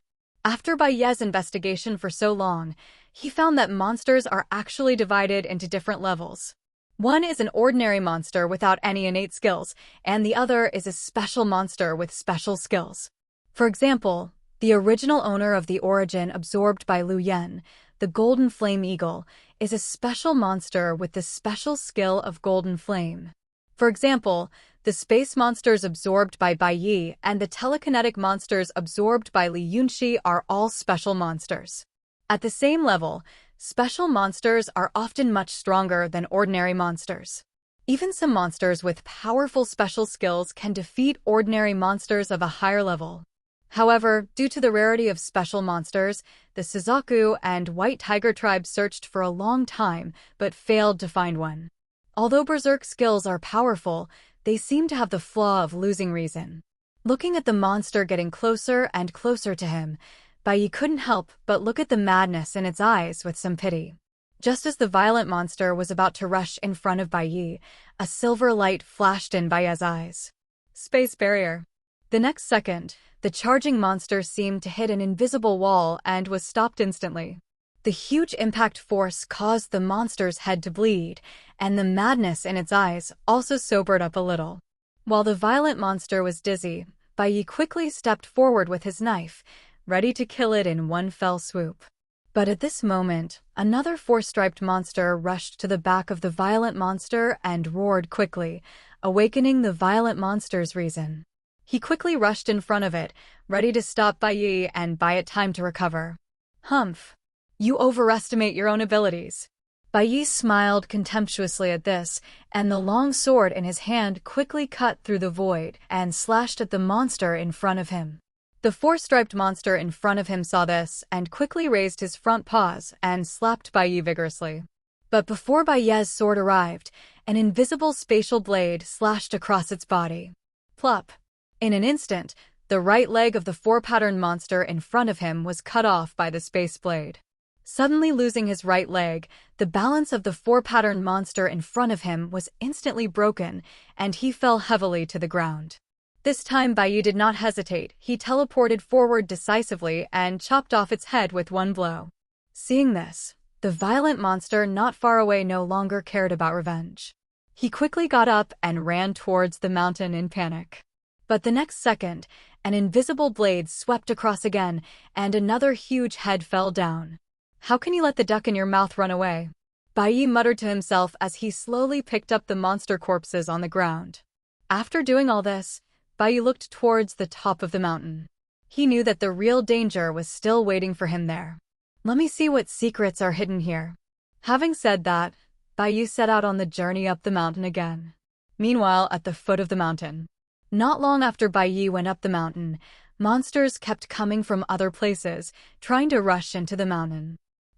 After Bai Ye's investigation for so long, he found that monsters are actually divided into different levels. One is an ordinary monster without any innate skills, and the other is a special monster with special skills. For example, the original owner of the origin absorbed by Lu Yen, the Golden Flame Eagle, is a special monster with the special skill of Golden Flame. For example, the space monsters absorbed by Bai Ye and the telekinetic monsters absorbed by Li Yunxi are all special monsters. At the same level, special monsters are often much stronger than ordinary monsters. Even some monsters with powerful special skills can defeat ordinary monsters of a higher level. However, due to the rarity of special monsters, the Suzaku and White Tiger tribes searched for a long time but failed to find one. Although berserk skills are powerful, they seem to have the flaw of losing reason. Looking at the monster getting closer and closer to him, Bai Ye couldn't help but look at the madness in its eyes with some pity. Just as the violent monster was about to rush in front of Bai Ye, a silver light flashed in Bai Ye's eyes. Space barrier. The next second, the charging monster seemed to hit an invisible wall and was stopped instantly. The huge impact force caused the monster's head to bleed, and the madness in its eyes also sobered up a little. While the violent monster was dizzy, Bai Ye quickly stepped forward with his knife, ready to kill it in one fell swoop. But at this moment, another 4-striped monster rushed to the back of the violent monster and roared quickly, awakening the violent monster's reason. He quickly rushed in front of it, ready to stop Bai Ye and buy it time to recover. Humph! You overestimate your own abilities. Bai Ye smiled contemptuously at this, and the long sword in his hand quickly cut through the void and slashed at the monster in front of him. The 4-striped monster in front of him saw this and quickly raised his front paws and slapped Bai Ye vigorously. But before Bai Ye's sword arrived, an invisible spatial blade slashed across its body. Plop! In an instant, the right leg of the 4-patterned monster in front of him was cut off by the space blade. Suddenly losing his right leg, the balance of the 4-patterned monster in front of him was instantly broken, and he fell heavily to the ground. This time Bai Ye did not hesitate. He teleported forward decisively and chopped off its head with one blow. Seeing this, the violent monster not far away no longer cared about revenge. He quickly got up and ran towards the mountain in panic. But the next second, an invisible blade swept across again, and another huge head fell down. How can you let the duck in your mouth run away? Bai Ye muttered to himself as he slowly picked up the monster corpses on the ground. After doing all this, Bai Ye looked towards the top of the mountain. He knew that the real danger was still waiting for him there. Let me see what secrets are hidden here. Having said that, Bai Ye set out on the journey up the mountain again. Meanwhile, at the foot of the mountain. Not long after Bai Ye went up the mountain, monsters kept coming from other places, trying to rush into the mountain.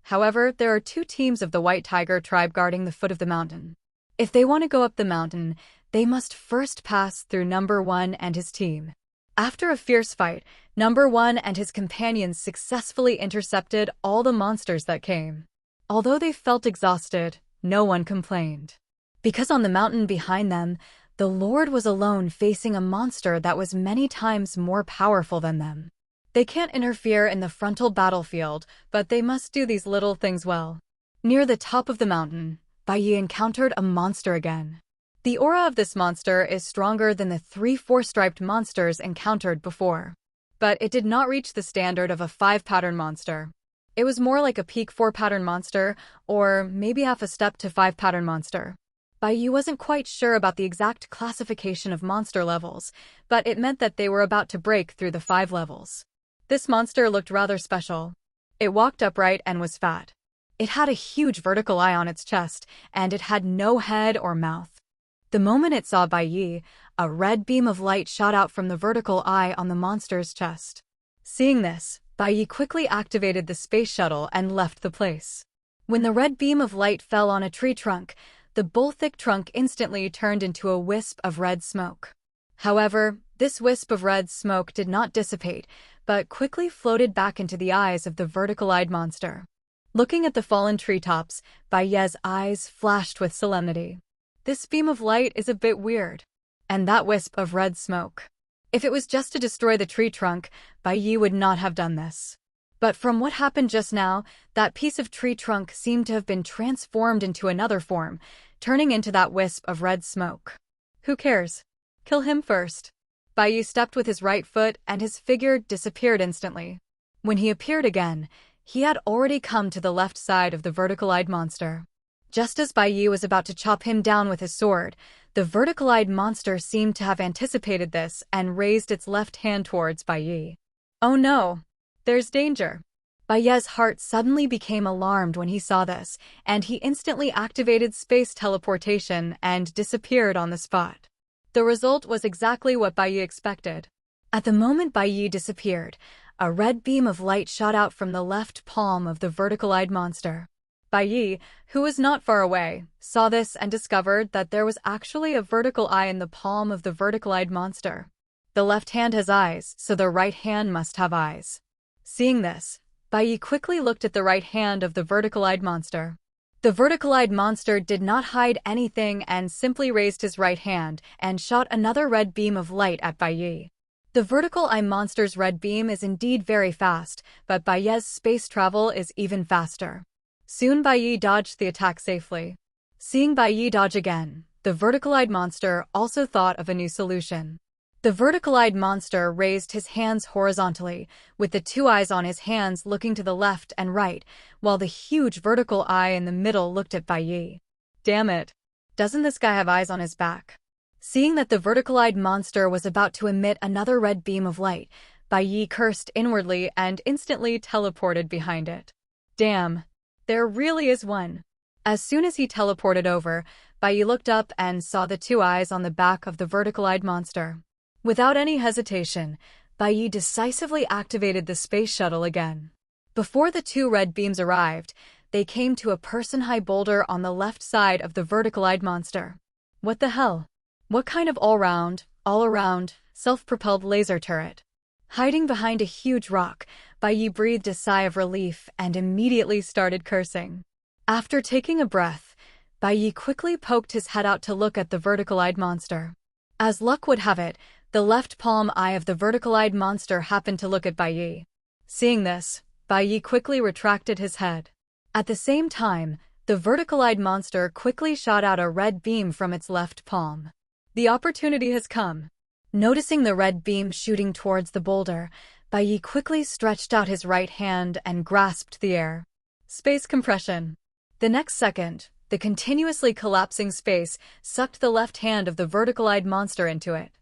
However, there are 2 teams of the White Tiger tribe guarding the foot of the mountain. If they want to go up the mountain, they must first pass through Number 1 and his team. After a fierce fight, Number 1 and his companions successfully intercepted all the monsters that came. Although they felt exhausted, no one complained. Because on the mountain behind them, The Lord was alone facing a monster that was many times more powerful than them. They can't interfere in the frontal battlefield, but they must do these little things well. Near the top of the mountain, Bai Ye encountered a monster again. The aura of this monster is stronger than the 3 4-striped monsters encountered before. But it did not reach the standard of a 5-pattern monster. It was more like a peak 4-pattern monster, or maybe half a step to 5-pattern monster. Bai Ye wasn't quite sure about the exact classification of monster levels, but it meant that they were about to break through the 5 levels. This monster looked rather special. It walked upright and was fat. It had a huge vertical eye on its chest, and it had no head or mouth. The moment it saw Bai Ye, a red beam of light shot out from the vertical eye on the monster's chest. Seeing this, Bai Ye quickly activated the space shuttle and left the place. When the red beam of light fell on a tree trunk, the bull-thick trunk instantly turned into a wisp of red smoke. However, this wisp of red smoke did not dissipate, but quickly floated back into the eyes of the vertical-eyed monster. Looking at the fallen treetops, Bai Ye's eyes flashed with solemnity. This beam of light is a bit weird. And that wisp of red smoke. If it was just to destroy the tree trunk, Bai Ye would not have done this. But from what happened just now, that piece of tree trunk seemed to have been transformed into another form, turning into that wisp of red smoke. Who cares? Kill him first. Bai Ye stepped with his right foot and his figure disappeared instantly. When he appeared again, he had already come to the left side of the vertical-eyed monster. Just as Bai Ye was about to chop him down with his sword, the vertical-eyed monster seemed to have anticipated this and raised its left hand towards Bai Ye. Oh no! There's danger! Bai Ye's heart suddenly became alarmed when he saw this, and he instantly activated space teleportation and disappeared on the spot. The result was exactly what Bai Ye expected. At the moment Bai Ye disappeared, a red beam of light shot out from the left palm of the vertical-eyed monster. Bai Ye, who was not far away, saw this and discovered that there was actually a vertical eye in the palm of the vertical-eyed monster. The left hand has eyes, so the right hand must have eyes. Seeing this, Bai Ye quickly looked at the right hand of the vertical-eyed monster. The vertical-eyed monster did not hide anything and simply raised his right hand and shot another red beam of light at Bai Ye. The vertical-eye monster's red beam is indeed very fast, but Bai Ye's space travel is even faster. Soon Bai Ye dodged the attack safely. Seeing Bai Ye dodge again, the vertical-eyed monster also thought of a new solution. The vertical-eyed monster raised his hands horizontally, with the 2 eyes on his hands looking to the left and right, while the huge vertical eye in the middle looked at Bai Ye. Damn it! Doesn't this guy have eyes on his back? Seeing that the vertical-eyed monster was about to emit another red beam of light, Bai Ye cursed inwardly and instantly teleported behind it. Damn! There really is one. As soon as he teleported over, Bai Ye looked up and saw the 2 eyes on the back of the vertical-eyed monster. Without any hesitation, Bai Ye decisively activated the space shuttle again. Before the 2 red beams arrived, they came to a person-high boulder on the left side of the vertical-eyed monster. What the hell? What kind of all-around, self-propelled laser turret? Hiding behind a huge rock, Bai Ye breathed a sigh of relief and immediately started cursing. After taking a breath, Bai Ye quickly poked his head out to look at the vertical-eyed monster. As luck would have it, the left palm eye of the vertical-eyed monster happened to look at Bai Ye. Seeing this, Bai Ye quickly retracted his head. At the same time, the vertical-eyed monster quickly shot out a red beam from its left palm. The opportunity has come. Noticing the red beam shooting towards the boulder, Bai Ye quickly stretched out his right hand and grasped the air. Space compression. The next second, the continuously collapsing space sucked the left hand of the vertical-eyed monster into it.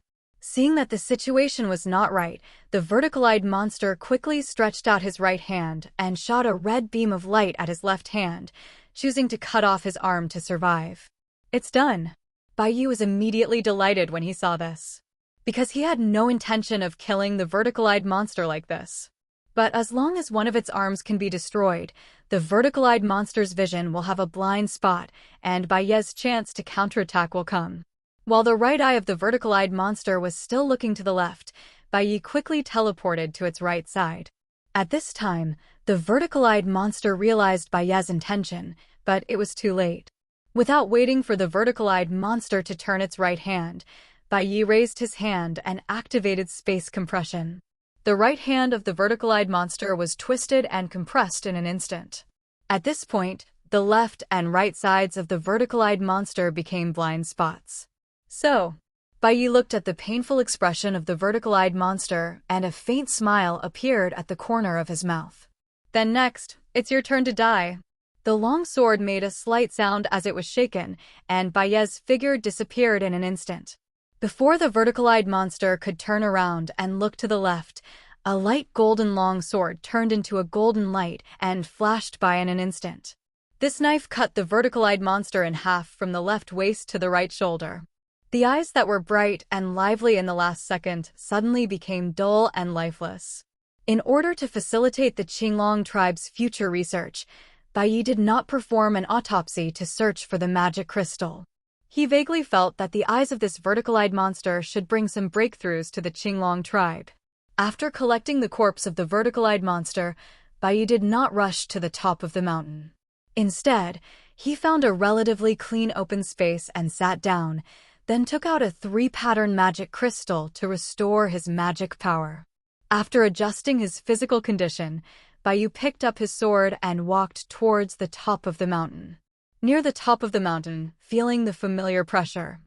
Seeing that the situation was not right, the vertical-eyed monster quickly stretched out his right hand and shot a red beam of light at his left hand, choosing to cut off his arm to survive. It's done. Bai Ye was immediately delighted when he saw this, because he had no intention of killing the vertical-eyed monster like this. But as long as one of its arms can be destroyed, the vertical-eyed monster's vision will have a blind spot, and Bai Ye's chance to counterattack will come. While the right eye of the vertical-eyed monster was still looking to the left, Bai Ye quickly teleported to its right side. At this time, the vertical-eyed monster realized Bai Ye's intention, but it was too late. Without waiting for the vertical-eyed monster to turn its right hand, Bai Ye raised his hand and activated space compression. The right hand of the vertical-eyed monster was twisted and compressed in an instant. At this point, the left and right sides of the vertical-eyed monster became blind spots. So, Bai Ye looked at the painful expression of the vertical-eyed monster, and a faint smile appeared at the corner of his mouth. Then next, it's your turn to die. The long sword made a slight sound as it was shaken, and Bai Ye's figure disappeared in an instant. Before the vertical-eyed monster could turn around and look to the left, a light golden long sword turned into a golden light and flashed by in an instant. This knife cut the vertical-eyed monster in half from the left waist to the right shoulder. The eyes that were bright and lively in the last second suddenly became dull and lifeless. In order to facilitate the Qinglong tribe's future research, Bai Ye did not perform an autopsy to search for the magic crystal. He vaguely felt that the eyes of this vertical-eyed monster should bring some breakthroughs to the Qinglong tribe. After collecting the corpse of the vertical-eyed monster, Bai Ye did not rush to the top of the mountain. Instead, he found a relatively clean open space and sat down, then took out a 3-pattern magic crystal to restore his magic power. After adjusting his physical condition, Bai Ye picked up his sword and walked towards the top of the mountain. Near the top of the mountain, feeling the familiar pressure,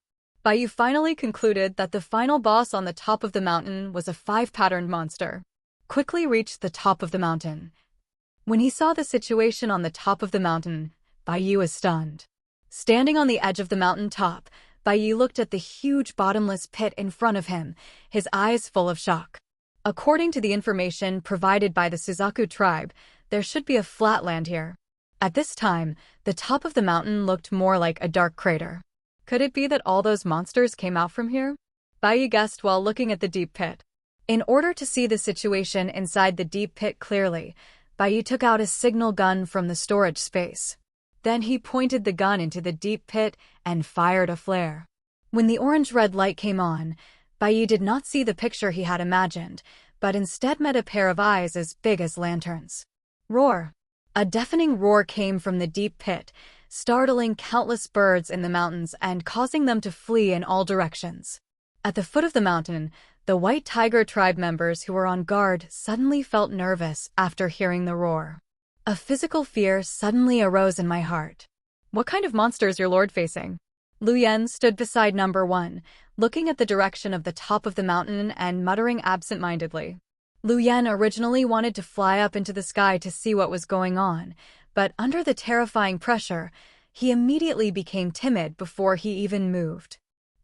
Bai Ye finally concluded that the final boss on the top of the mountain was a 5-patterned monster. Quickly reached the top of the mountain. When he saw the situation on the top of the mountain, Bai Ye was stunned. Standing on the edge of the mountain top, Bai Ye looked at the huge bottomless pit in front of him, his eyes full of shock. According to the information provided by the Suzaku tribe, there should be a flatland here. At this time, the top of the mountain looked more like a dark crater. Could it be that all those monsters came out from here? Bai Ye guessed while looking at the deep pit. In order to see the situation inside the deep pit clearly, Bai Ye took out a signal gun from the storage space. Then he pointed the gun into the deep pit and fired a flare. When the orange-red light came on, Bai Ye did not see the picture he had imagined, but instead met a pair of eyes as big as lanterns. Roar! A deafening roar came from the deep pit, startling countless birds in the mountains and causing them to flee in all directions. At the foot of the mountain, the White Tiger tribe members who were on guard suddenly felt nervous after hearing the roar. A physical fear suddenly arose in my heart. What kind of monster is your lord facing? Lu Yen stood beside number 1, looking at the direction of the top of the mountain and muttering absent-mindedly. Lu Yen originally wanted to fly up into the sky to see what was going on, but under the terrifying pressure, he immediately became timid before he even moved.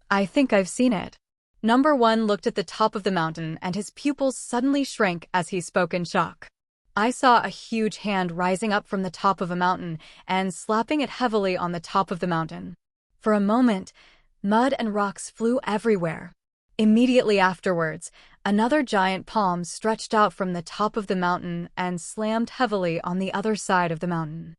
I think I've seen it. Number 1 looked at the top of the mountain and his pupils suddenly shrank as he spoke in shock. I saw a huge hand rising up from the top of a mountain and slapping it heavily on the top of the mountain. For a moment, mud and rocks flew everywhere. Immediately afterwards, another giant palm stretched out from the top of the mountain and slammed heavily on the other side of the mountain.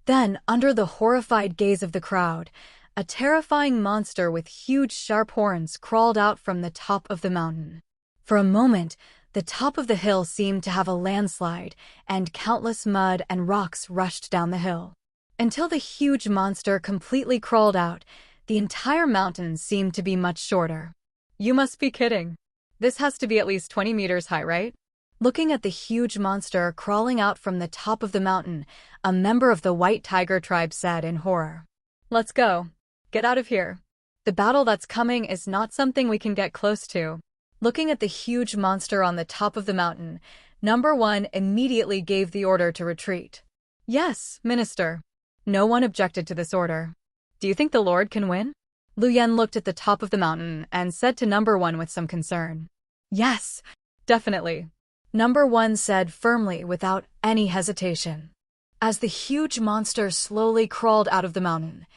Then, under the horrified gaze of the crowd, a terrifying monster with huge sharp horns crawled out from the top of the mountain. For a moment, the top of the hill seemed to have a landslide, and countless mud and rocks rushed down the hill. Until the huge monster completely crawled out, the entire mountain seemed to be much shorter. You must be kidding. This has to be at least 20 meters high, right? Looking at the huge monster crawling out from the top of the mountain, a member of the White Tiger tribe said in horror. Let's go. Get out of here. The battle that's coming is not something we can get close to. Looking at the huge monster on the top of the mountain, number 1 immediately gave the order to retreat. Yes, Minister. No one objected to this order. Do you think the Lord can win? Lu Yen looked at the top of the mountain and said to number 1 with some concern. Yes, definitely. Number 1 said firmly without any hesitation. As the huge monster slowly crawled out of the mountain,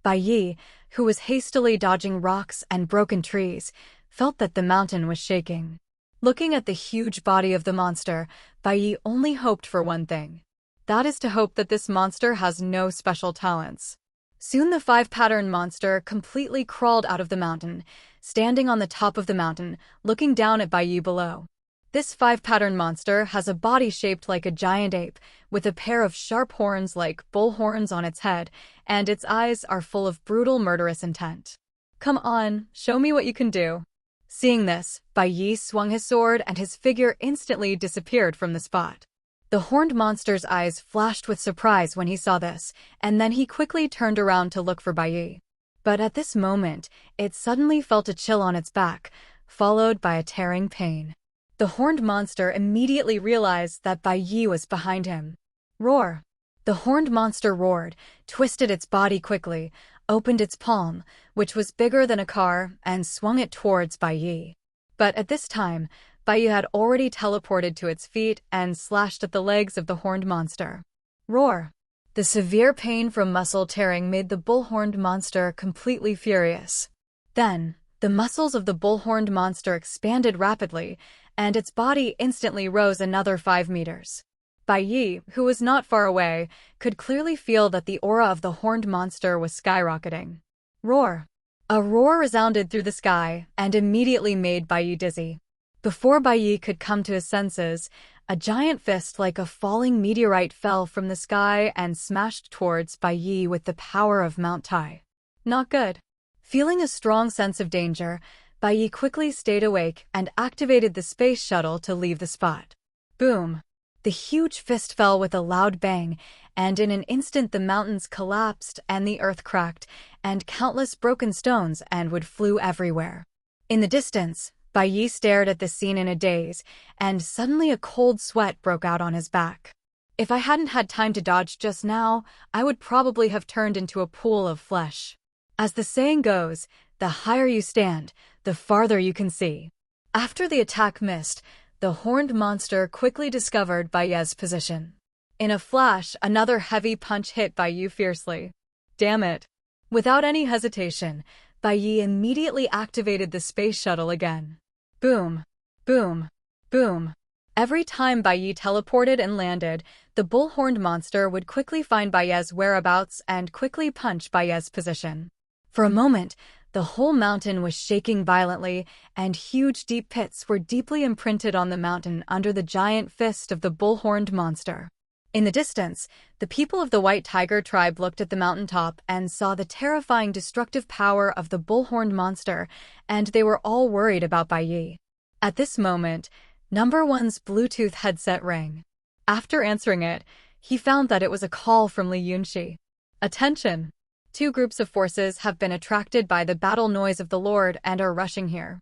Bai Ye, who was hastily dodging rocks and broken trees, felt that the mountain was shaking. Looking at the huge body of the monster, Bai Ye only hoped for one thing. That is to hope that this monster has no special talents. Soon the 5-pattern monster completely crawled out of the mountain, standing on the top of the mountain, looking down at Bai Ye below. This five-pattern monster has a body shaped like a giant ape, with a pair of sharp horns like bull horns on its head, and its eyes are full of brutal, murderous intent. Come on, show me what you can do. Seeing this, Bai Ye swung his sword and his figure instantly disappeared from the spot. The horned monster's eyes flashed with surprise when he saw this, and then he quickly turned around to look for Bai Ye. But at this moment, it suddenly felt a chill on its back, followed by a tearing pain. The horned monster immediately realized that Bai Ye was behind him. Roar! The horned monster roared, twisted its body quickly, opened its palm, which was bigger than a car, and swung it towards Bai Ye. But at this time, Bai Ye had already teleported to its feet and slashed at the legs of the horned monster. Roar! The severe pain from muscle tearing made the bull-horned monster completely furious. Then, the muscles of the bull-horned monster expanded rapidly, and its body instantly rose another 5 meters. Bai Ye, who was not far away, could clearly feel that the aura of the horned monster was skyrocketing. Roar! A roar resounded through the sky and immediately made Bai Ye dizzy. Before Bai Ye could come to his senses, a giant fist like a falling meteorite fell from the sky and smashed towards Bai Ye with the power of Mount Tai. Not good. Feeling a strong sense of danger, Bai Ye quickly stayed awake and activated the space shuttle to leave the spot. Boom! The huge fist fell with a loud bang, and in an instant the mountains collapsed and the earth cracked, and countless broken stones and wood flew everywhere. In the distance, Bai Ye stared at the scene in a daze, and suddenly a cold sweat broke out on his back. If I hadn't had time to dodge just now, I would probably have turned into a pool of flesh. As the saying goes, the higher you stand, the farther you can see. After the attack missed, the horned monster quickly discovered Bai Ye's position. In a flash, another heavy punch hit Bai Ye fiercely. Damn it! Without any hesitation, Bai Ye immediately activated the space shuttle again. Boom! Boom! Boom! Every time Bai Ye teleported and landed, the bull-horned monster would quickly find Bai Ye's whereabouts and quickly punch Bai Ye's position. For a moment, the whole mountain was shaking violently, and huge deep pits were deeply imprinted on the mountain under the giant fist of the bull-horned monster. In the distance, the people of the White Tiger tribe looked at the mountaintop and saw the terrifying destructive power of the bull-horned monster, and they were all worried about Bai Ye. At this moment, Number One's Bluetooth headset rang. After answering it, he found that it was a call from Li Yunxi. Attention! 2 groups of forces have been attracted by the battle noise of the Lord and are rushing here.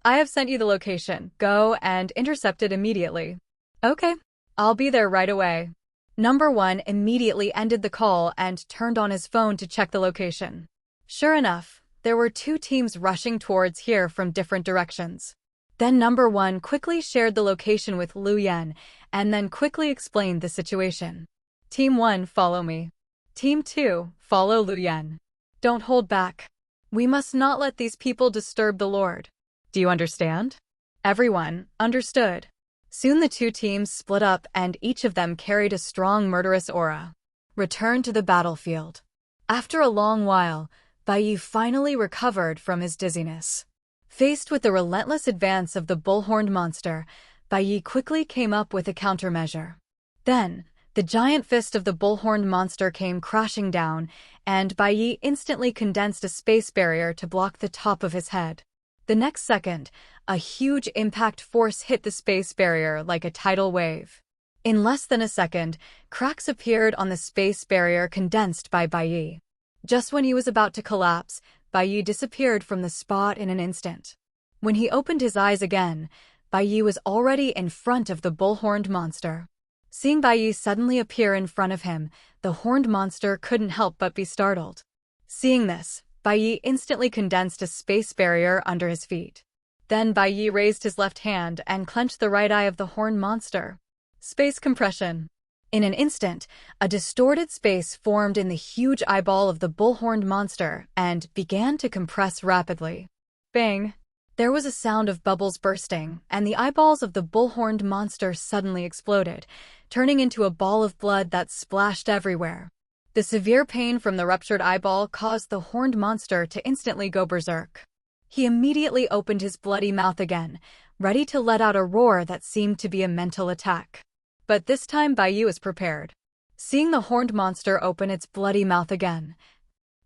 I have sent you the location. Go and intercept it immediately. Okay, I'll be there right away. Number 1 immediately ended the call and turned on his phone to check the location. Sure enough, there were 2 teams rushing towards here from different directions. Then Number 1 quickly shared the location with Lu Yan and then quickly explained the situation. Team 1, follow me. Team 2, follow Lu Yan. Don't hold back. We must not let these people disturb the Lord. Do you understand? Everyone understood. Soon the 2 teams split up and each of them carried a strong murderous aura. Return to the battlefield. After a long while, Bai Ye finally recovered from his dizziness. Faced with the relentless advance of the bull-horned monster, Bai Ye quickly came up with a countermeasure. Then, the giant fist of the bull-horned monster came crashing down, and Bai Ye instantly condensed a space barrier to block the top of his head. The next second, a huge impact force hit the space barrier like a tidal wave. In less than a second, cracks appeared on the space barrier condensed by Bai Ye. Just when he was about to collapse, Bai Ye disappeared from the spot in an instant. When he opened his eyes again, Bai Ye was already in front of the bull-horned monster. Seeing Bai Ye suddenly appear in front of him, the horned monster couldn't help but be startled. Seeing this, Bai Ye instantly condensed a space barrier under his feet. Then Bai Ye raised his left hand and clenched the right eye of the horned monster. Space compression. In an instant, a distorted space formed in the huge eyeball of the bull-horned monster and began to compress rapidly. Bang! There was a sound of bubbles bursting, and the eyeballs of the bull-horned monster suddenly exploded, turning into a ball of blood that splashed everywhere. The severe pain from the ruptured eyeball caused the horned monster to instantly go berserk. He immediately opened his bloody mouth again, ready to let out a roar that seemed to be a mental attack. But this time Bai Ye was prepared. Seeing the horned monster open its bloody mouth again,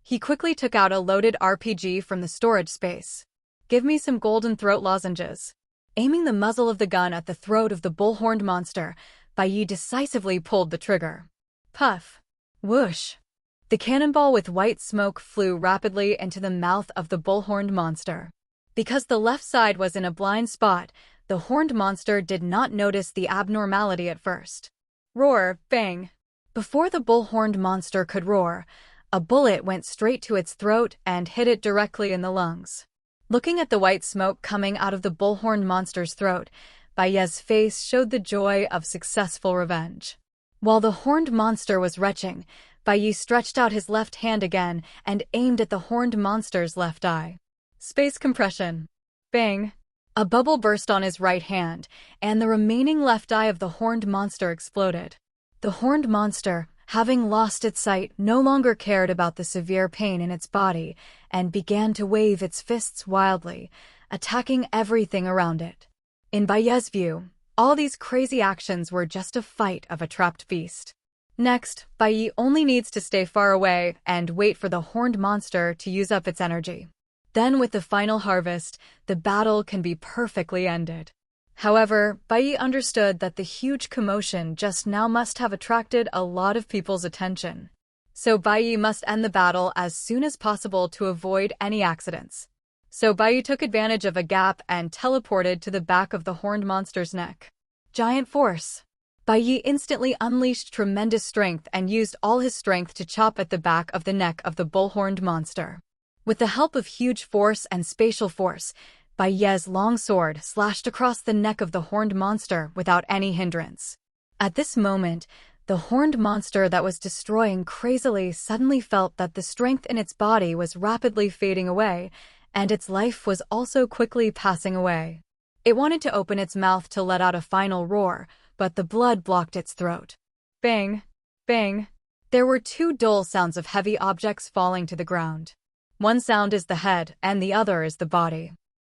he quickly took out a loaded RPG from the storage space. "Give me some golden throat lozenges." Aiming the muzzle of the gun at the throat of the bull-horned monster, Bai Ye decisively pulled the trigger. Puff! Whoosh! The cannonball with white smoke flew rapidly into the mouth of the bull-horned monster. Because the left side was in a blind spot, the horned monster did not notice the abnormality at first. Roar! Bang! Before the bull-horned monster could roar, a bullet went straight to its throat and hit it directly in the lungs. Looking at the white smoke coming out of the bull-horned monster's throat, Bai Ye's face showed the joy of successful revenge. While the horned monster was retching, Bai Ye stretched out his left hand again and aimed at the horned monster's left eye. Space compression. Bang! A bubble burst on his right hand, and the remaining left eye of the horned monster exploded. The horned monster, having lost its sight, no longer cared about the severe pain in its body and began to wave its fists wildly, attacking everything around it. In Bai Ye's view, all these crazy actions were just a fight of a trapped beast. Next, Bai Ye only needs to stay far away and wait for the horned monster to use up its energy. Then with the final harvest, the battle can be perfectly ended. However, Bai Ye understood that the huge commotion just now must have attracted a lot of people's attention. So Bai Ye must end the battle as soon as possible to avoid any accidents. So Bai Ye took advantage of a gap and teleported to the back of the horned monster's neck. Giant force! Bai Ye instantly unleashed tremendous strength and used all his strength to chop at the back of the neck of the bull-horned monster. With the help of huge force and spatial force, Bai Ye's long sword slashed across the neck of the horned monster without any hindrance. At this moment, the horned monster that was destroying crazily suddenly felt that the strength in its body was rapidly fading away, and its life was also quickly passing away. It wanted to open its mouth to let out a final roar, but the blood blocked its throat. Bang! Bang! There were two dull sounds of heavy objects falling to the ground. One sound is the head, and the other is the body.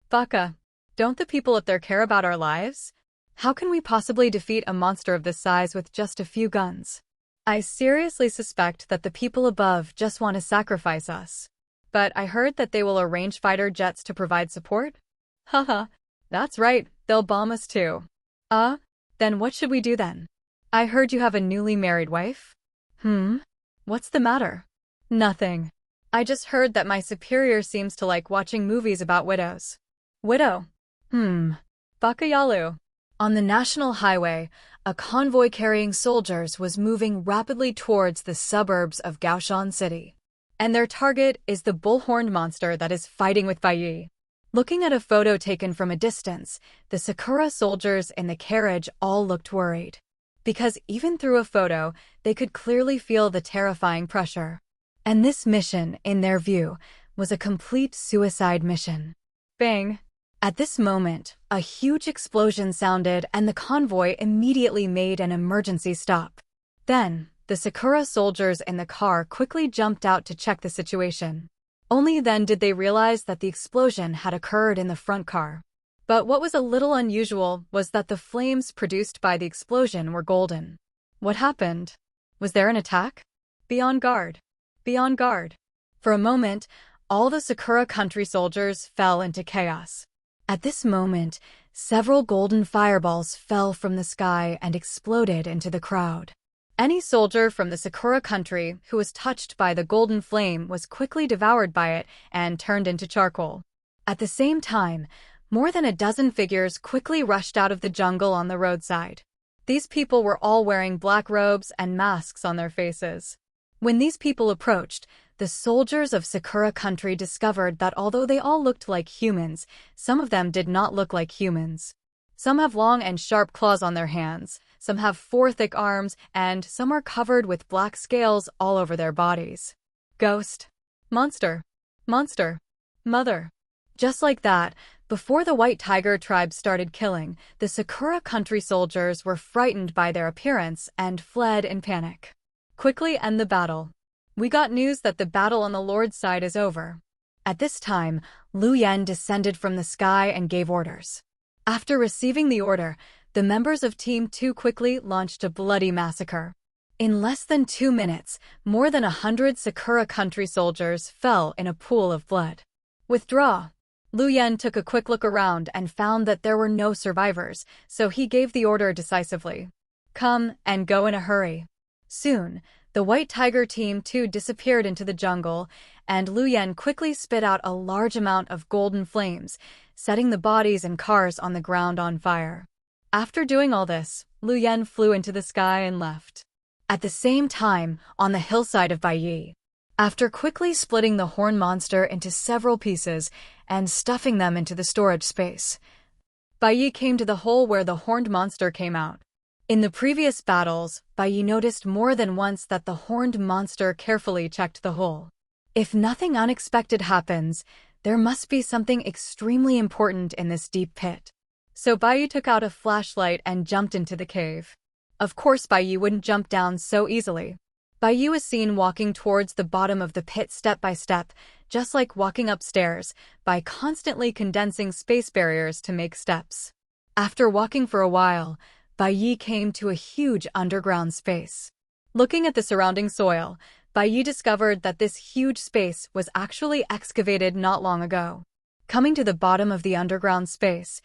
Baka, don't the people up there care about our lives? How can we possibly defeat a monster of this size with just a few guns? I seriously suspect that the people above just want to sacrifice us. But I heard that they will arrange fighter jets to provide support? Haha, that's right, they'll bomb us too. Then what should we do then? I heard you have a newly married wife? What's the matter? Nothing. I just heard that my superior seems to like watching movies about widows. Widow? Bakayalu. On the national highway, a convoy carrying soldiers was moving rapidly towards the suburbs of Gaoshan City. And their target is the bull-horned monster that is fighting with Bai Ye. Looking at a photo taken from a distance, the Sakura soldiers in the carriage all looked worried. Because even through a photo, they could clearly feel the terrifying pressure. And this mission, in their view, was a complete suicide mission. Bang! At this moment, a huge explosion sounded and the convoy immediately made an emergency stop. Then, the Sakura soldiers in the car quickly jumped out to check the situation. Only then did they realize that the explosion had occurred in the front car. But what was a little unusual was that the flames produced by the explosion were golden. What happened? Was there an attack? Be on guard. Be on guard. For a moment, all the Sakura country soldiers fell into chaos. At this moment, several golden fireballs fell from the sky and exploded into the crowd. Any soldier from the Sakura country who was touched by the golden flame was quickly devoured by it and turned into charcoal. At the same time, more than a dozen figures quickly rushed out of the jungle on the roadside. These people were all wearing black robes and masks on their faces. When these people approached, the soldiers of Sakura country discovered that although they all looked like humans, some of them did not look like humans. Some have long and sharp claws on their hands, some have 4 thick arms, and some are covered with black scales all over their bodies. Ghost. Monster. Monster. Mother. Just like that, before the White Tiger tribe started killing, the Sakura country soldiers were frightened by their appearance and fled in panic. Quickly end the battle. We got news that the battle on the Lord's side is over. At this time, Lu Yen descended from the sky and gave orders. After receiving the order, the members of Team 2 quickly launched a bloody massacre. In less than 2 minutes, more than 100 Sakura country soldiers fell in a pool of blood. Withdraw. Lu Yen took a quick look around and found that there were no survivors, so he gave the order decisively. Come and go in a hurry. Soon, the White Tiger Team 2 disappeared into the jungle, and Lu Yen quickly spit out a large amount of golden flames, setting the bodies and cars on the ground on fire. After doing all this, Lu Yen flew into the sky and left. At the same time, on the hillside of Bai Ye, after quickly splitting the horn monster into several pieces and stuffing them into the storage space, Bai Ye came to the hole where the horned monster came out. In the previous battles, Bai Ye noticed more than once that the horned monster carefully checked the hole. If nothing unexpected happens, there must be something extremely important in this deep pit. So Bai Ye took out a flashlight and jumped into the cave. Of course, Bai Ye wouldn't jump down so easily. Bai Ye was seen walking towards the bottom of the pit step by step, just like walking upstairs, by constantly condensing space barriers to make steps. After walking for a while, Bai Ye came to a huge underground space. Looking at the surrounding soil, Bai Ye discovered that this huge space was actually excavated not long ago. Coming to the bottom of the underground space,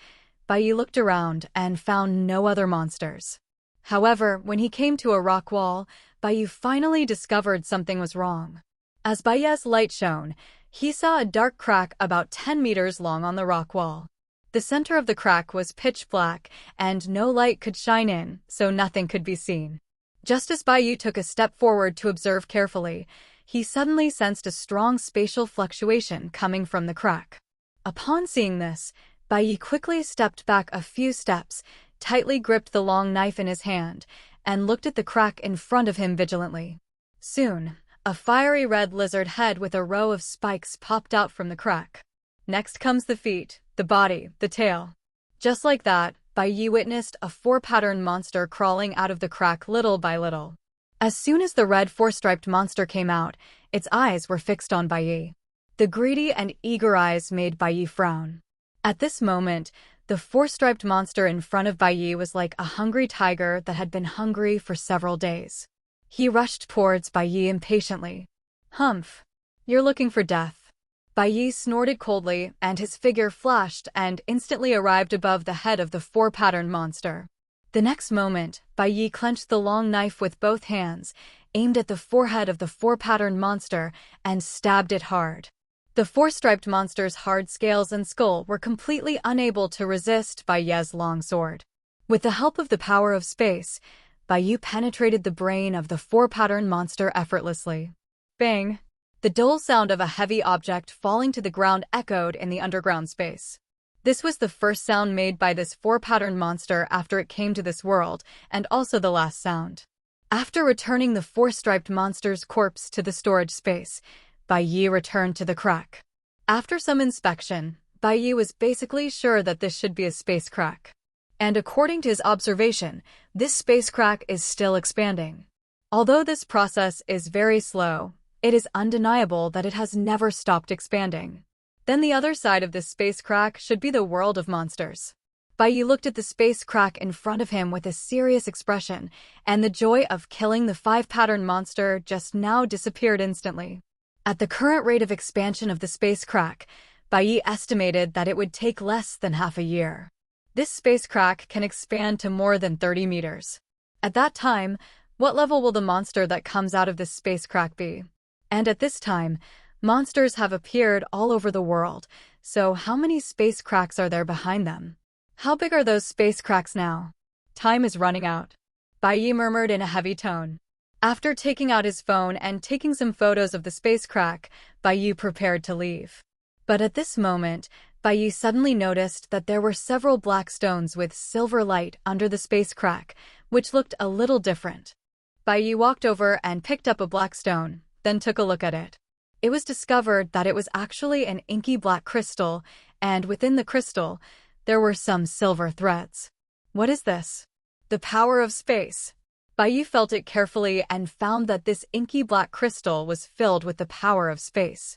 Bai Ye looked around and found no other monsters. However, when he came to a rock wall, Bai Ye finally discovered something was wrong. As Bai Ye's light shone, he saw a dark crack about 10 meters long on the rock wall. The center of the crack was pitch black, and no light could shine in, so nothing could be seen. Just as Bai Ye took a step forward to observe carefully, he suddenly sensed a strong spatial fluctuation coming from the crack. Upon seeing this, Bai Ye quickly stepped back a few steps, tightly gripped the long knife in his hand, and looked at the crack in front of him vigilantly. Soon, a fiery red lizard head with a row of spikes popped out from the crack. Next comes the feet, the body, the tail. Just like that, Bai Ye witnessed a four-patterned monster crawling out of the crack little by little. As soon as the red four-striped monster came out, its eyes were fixed on Bai Ye. The greedy and eager eyes made Bai Ye frown. At this moment, the four-striped monster in front of Bai Ye was like a hungry tiger that had been hungry for several days. He rushed towards Bai Ye impatiently. Humph! You're looking for death. Bai Ye snorted coldly, and his figure flashed and instantly arrived above the head of the four-patterned monster. The next moment, Bai Ye clenched the long knife with both hands, aimed at the forehead of the four-patterned monster, and stabbed it hard. The four-striped monster's hard scales and skull were completely unable to resist Bai Ye's long sword. With the help of the power of space, Bai Ye penetrated the brain of the four-patterned monster effortlessly. Bang! The dull sound of a heavy object falling to the ground echoed in the underground space. This was the first sound made by this four-patterned monster after it came to this world, and also the last sound. After returning the four-striped monster's corpse to the storage space, Bai Ye returned to the crack. After some inspection, Bai Ye was basically sure that this should be a space crack. And according to his observation, this space crack is still expanding. Although this process is very slow, it is undeniable that it has never stopped expanding. Then the other side of this space crack should be the world of monsters. Bai Ye looked at the space crack in front of him with a serious expression, and the joy of killing the five-patterned monster just now disappeared instantly. At the current rate of expansion of the space crack, Bai Ye estimated that it would take less than half a year. This space crack can expand to more than 30 meters. At that time, what level will the monster that comes out of this space crack be? And at this time, monsters have appeared all over the world, so how many space cracks are there behind them? How big are those space cracks now? Time is running out. Bai Ye murmured in a heavy tone. After taking out his phone and taking some photos of the space crack, Bai Ye prepared to leave. But at this moment, Bai Ye suddenly noticed that there were several black stones with silver light under the space crack, which looked a little different. Bai Ye walked over and picked up a black stone, then took a look at it. It was discovered that it was actually an inky black crystal, and within the crystal, there were some silver threads. What is this? The power of space. Bai Ye felt it carefully and found that this inky black crystal was filled with the power of space.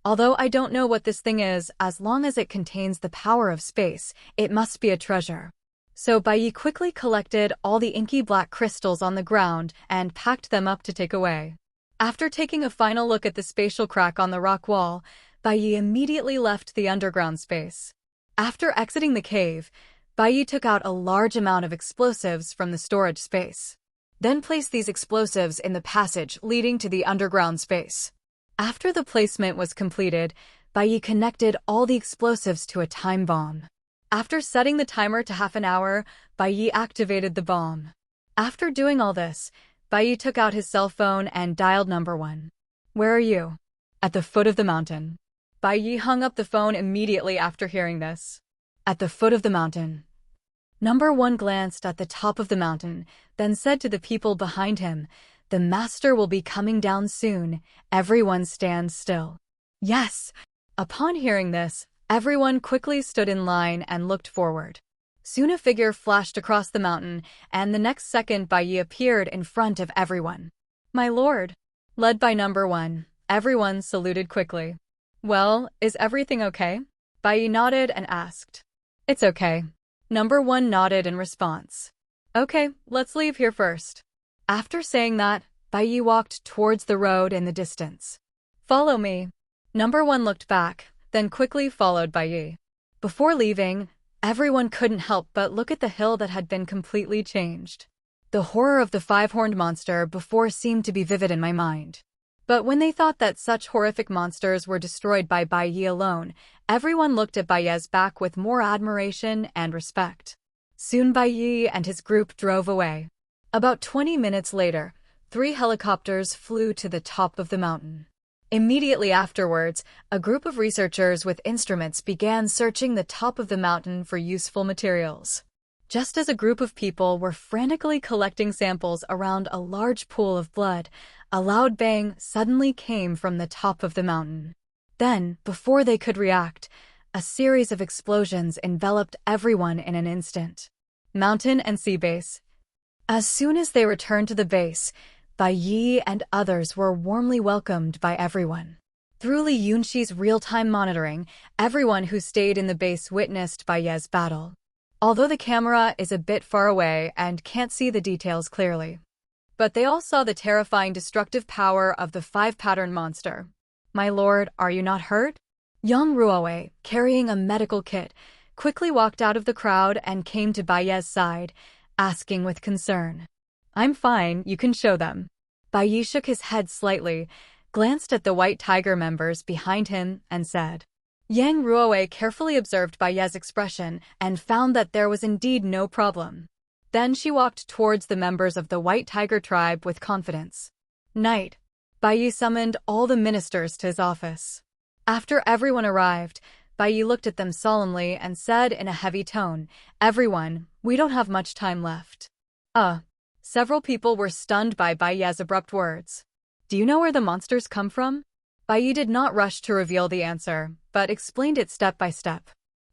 Although I don't know what this thing is, as long as it contains the power of space, it must be a treasure. So Bai Ye quickly collected all the inky black crystals on the ground and packed them up to take away. After taking a final look at the spatial crack on the rock wall, Bai Ye immediately left the underground space. After exiting the cave, Bai Ye took out a large amount of explosives from the storage space. Then placed these explosives in the passage leading to the underground space. After the placement was completed, Bai Ye connected all the explosives to a time bomb. After setting the timer to half an hour, Bai Ye activated the bomb. After doing all this, Bai Ye took out his cell phone and dialed number 1. "Where are you?" "At the foot of the mountain." Bai Ye hung up the phone immediately after hearing this. "At the foot of the mountain." Number 1 glanced at the top of the mountain, then said to the people behind him, "The master will be coming down soon. Everyone stand still." "Yes!" Upon hearing this, everyone quickly stood in line and looked forward. Soon a figure flashed across the mountain, and the next second Bai Ye appeared in front of everyone. "My lord." Led by number 1, everyone saluted quickly. "Well, is everything okay?" Bai Ye nodded and asked. "It's okay." Number 1 nodded in response. "Okay, let's leave here first." After saying that, Bai Ye walked towards the road in the distance. "Follow me." Number 1 looked back, then quickly followed Bai Ye. Before leaving, everyone couldn't help but look at the hill that had been completely changed. The horror of the 5-horned monster before seemed to be vivid in my mind. But when they thought that such horrific monsters were destroyed by Bai Ye alone, everyone looked at Bai Ye's back with more admiration and respect. Soon Bai Ye and his group drove away. About 20 minutes later, 3 helicopters flew to the top of the mountain. Immediately afterwards, a group of researchers with instruments began searching the top of the mountain for useful materials. Just as a group of people were frantically collecting samples around a large pool of blood, a loud bang suddenly came from the top of the mountain. Then, before they could react, a series of explosions enveloped everyone in an instant. Mountain and sea base. As soon as they returned to the base, Bai Ye and others were warmly welcomed by everyone. Through Li Yunxi's real-time monitoring, everyone who stayed in the base witnessed Bai Ye's battle. Although the camera is a bit far away and can't see the details clearly. But they all saw the terrifying destructive power of the 5-pattern monster. "My lord, are you not hurt?" Yang Ruowei, carrying a medical kit, quickly walked out of the crowd and came to Bai Ye's side, asking with concern. "I'm fine, you can show them." Bai Ye shook his head slightly, glanced at the White Tiger members behind him, and said. Yang Ruowei carefully observed Bai Ye's expression and found that there was indeed no problem. Then she walked towards the members of the White Tiger tribe with confidence. Night. Bai Ye summoned all the ministers to his office. After everyone arrived, Bai Ye looked at them solemnly and said in a heavy tone, "Everyone, we don't have much time left." Several people were stunned by Bai Ye's abrupt words. "Do you know where the monsters come from?" Bai Ye did not rush to reveal the answer, but explained it step by step.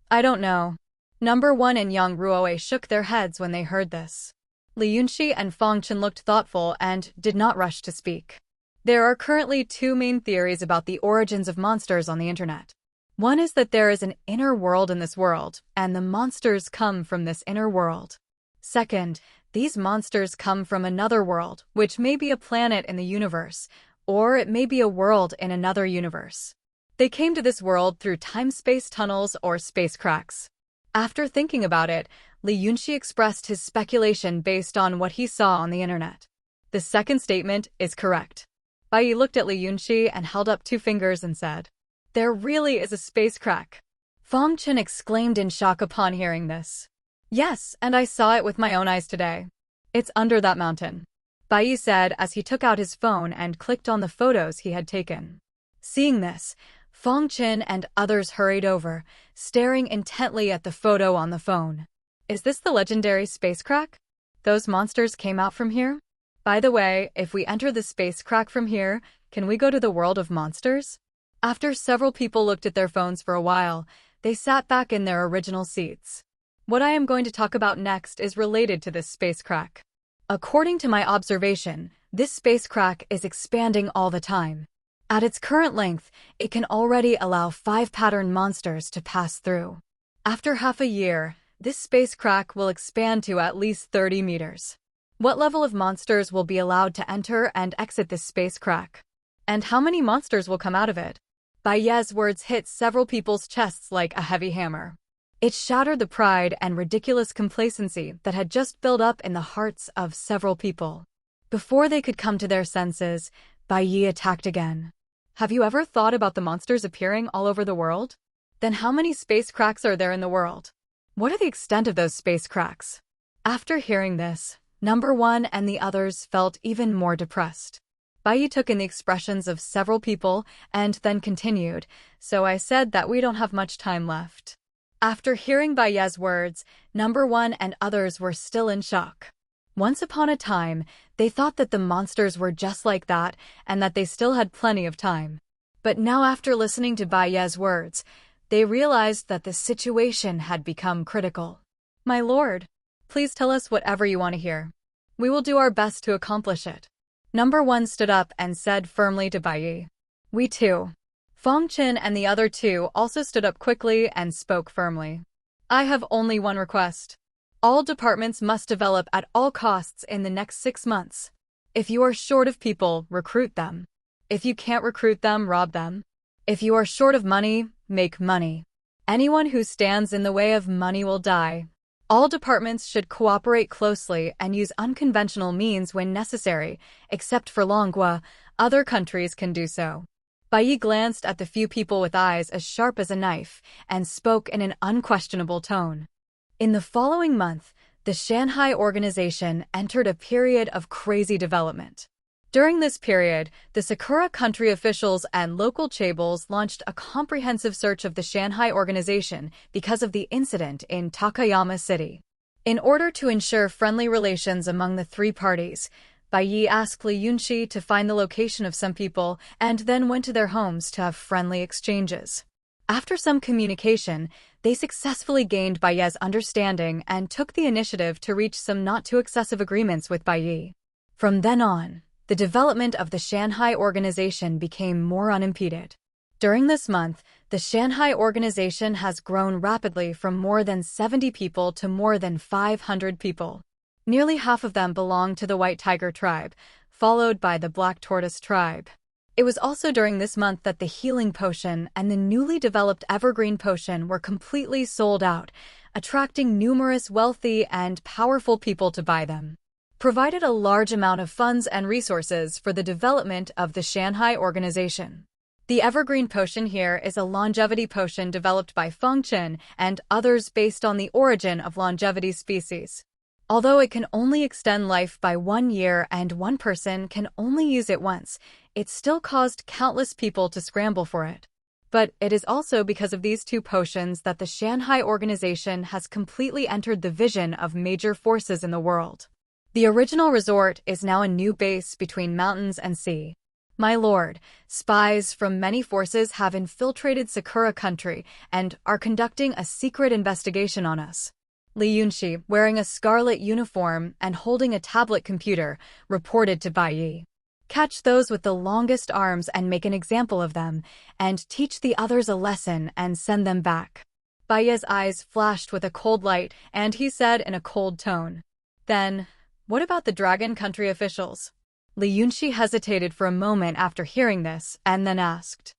"I don't know." Number 1 and Yang Ruowei shook their heads when they heard this. Li Yunxi and Fang Chen looked thoughtful and did not rush to speak. There are currently 2 main theories about the origins of monsters on the internet. One is that there is an inner world in this world, and the monsters come from this inner world. Second, these monsters come from another world, which may be a planet in the universe, or it may be a world in another universe. They came to this world through time-space tunnels or space cracks. After thinking about it, Li Yunxi expressed his speculation based on what he saw on the internet. The second statement is correct. Bai Ye looked at Li Yunxi and held up 2 fingers and said, "There really is a space crack." Fang Chen exclaimed in shock upon hearing this. "Yes, and I saw it with my own eyes today. It's under that mountain," Bai Ye said as he took out his phone and clicked on the photos he had taken. Seeing this, Fang Chen and others hurried over, staring intently at the photo on the phone. "Is this the legendary space crack? Those monsters came out from here? By the way, if we enter the space crack from here, can we go to the world of monsters?" After several people looked at their phones for a while, they sat back in their original seats. What I am going to talk about next is related to this space crack. According to my observation, this space crack is expanding all the time. At its current length, it can already allow 5 pattern monsters to pass through. After half a year, this space crack will expand to at least 30 meters. What level of monsters will be allowed to enter and exit this space crack? And how many monsters will come out of it? Bai Ye's words hit several people's chests like a heavy hammer. It shattered the pride and ridiculous complacency that had just built up in the hearts of several people. Before they could come to their senses, Bai Ye attacked again. Have you ever thought about the monsters appearing all over the world? Then how many space cracks are there in the world? What are the extent of those space cracks? After hearing this, Number 1 and the others felt even more depressed. Bai Ye took in the expressions of several people and then continued, so I said that we don't have much time left. After hearing Bai Ye's words, Number 1 and others were still in shock. Once upon a time, they thought that the monsters were just like that and that they still had plenty of time. But now after listening to Bai Ye's words, they realized that the situation had become critical. My lord, please tell us whatever you want to hear. We will do our best to accomplish it. Number 1 stood up and said firmly to Bai Ye. We too. Feng Qin and the other 2 also stood up quickly and spoke firmly. I have only one request. All departments must develop at all costs in the next 6 months. If you are short of people, recruit them. If you can't recruit them, rob them. If you are short of money, make money. Anyone who stands in the way of money will die. All departments should cooperate closely and use unconventional means when necessary, except for Longhua, other countries can do so. Bai Ye glanced at the few people with eyes as sharp as a knife and spoke in an unquestionable tone. In the following month, the Shanghai organization entered a period of crazy development. During this period, the Sakura country officials and local chaebols launched a comprehensive search of the Shanghai organization because of the incident in Takayama City. In order to ensure friendly relations among the 3 parties, Bai Ye asked Li Yunxi to find the location of some people and then went to their homes to have friendly exchanges. After some communication, they successfully gained Bai Ye's understanding and took the initiative to reach some not-too-excessive agreements with Bai Ye. From then on, the development of the Shanghai organization became more unimpeded. During this month, the Shanghai organization has grown rapidly from more than 70 people to more than 500 people. Nearly half of them belong to the White Tiger tribe, followed by the Black Tortoise tribe. It was also during this month that the healing potion and the newly developed evergreen potion were completely sold out, attracting numerous wealthy and powerful people to buy them. Provided a large amount of funds and resources for the development of the Shanghai organization. The evergreen potion here is a longevity potion developed by Feng Qin and others based on the origin of longevity species. Although it can only extend life by 1 year and one person can only use it once, it still caused countless people to scramble for it. But it is also because of these 2 potions that the Shanghai organization has completely entered the vision of major forces in the world. The original resort is now a new base between mountains and sea. My lord, spies from many forces have infiltrated Sakura country and are conducting a secret investigation on us. Li Yunxi, wearing a scarlet uniform and holding a tablet computer, reported to Bai Ye. Catch those with the longest arms and make an example of them, and teach the others a lesson and send them back. Bai Ye's eyes flashed with a cold light, and he said in a cold tone. Then, what about the Dragon Country officials? Li Yunxi hesitated for a moment after hearing this, and then asked.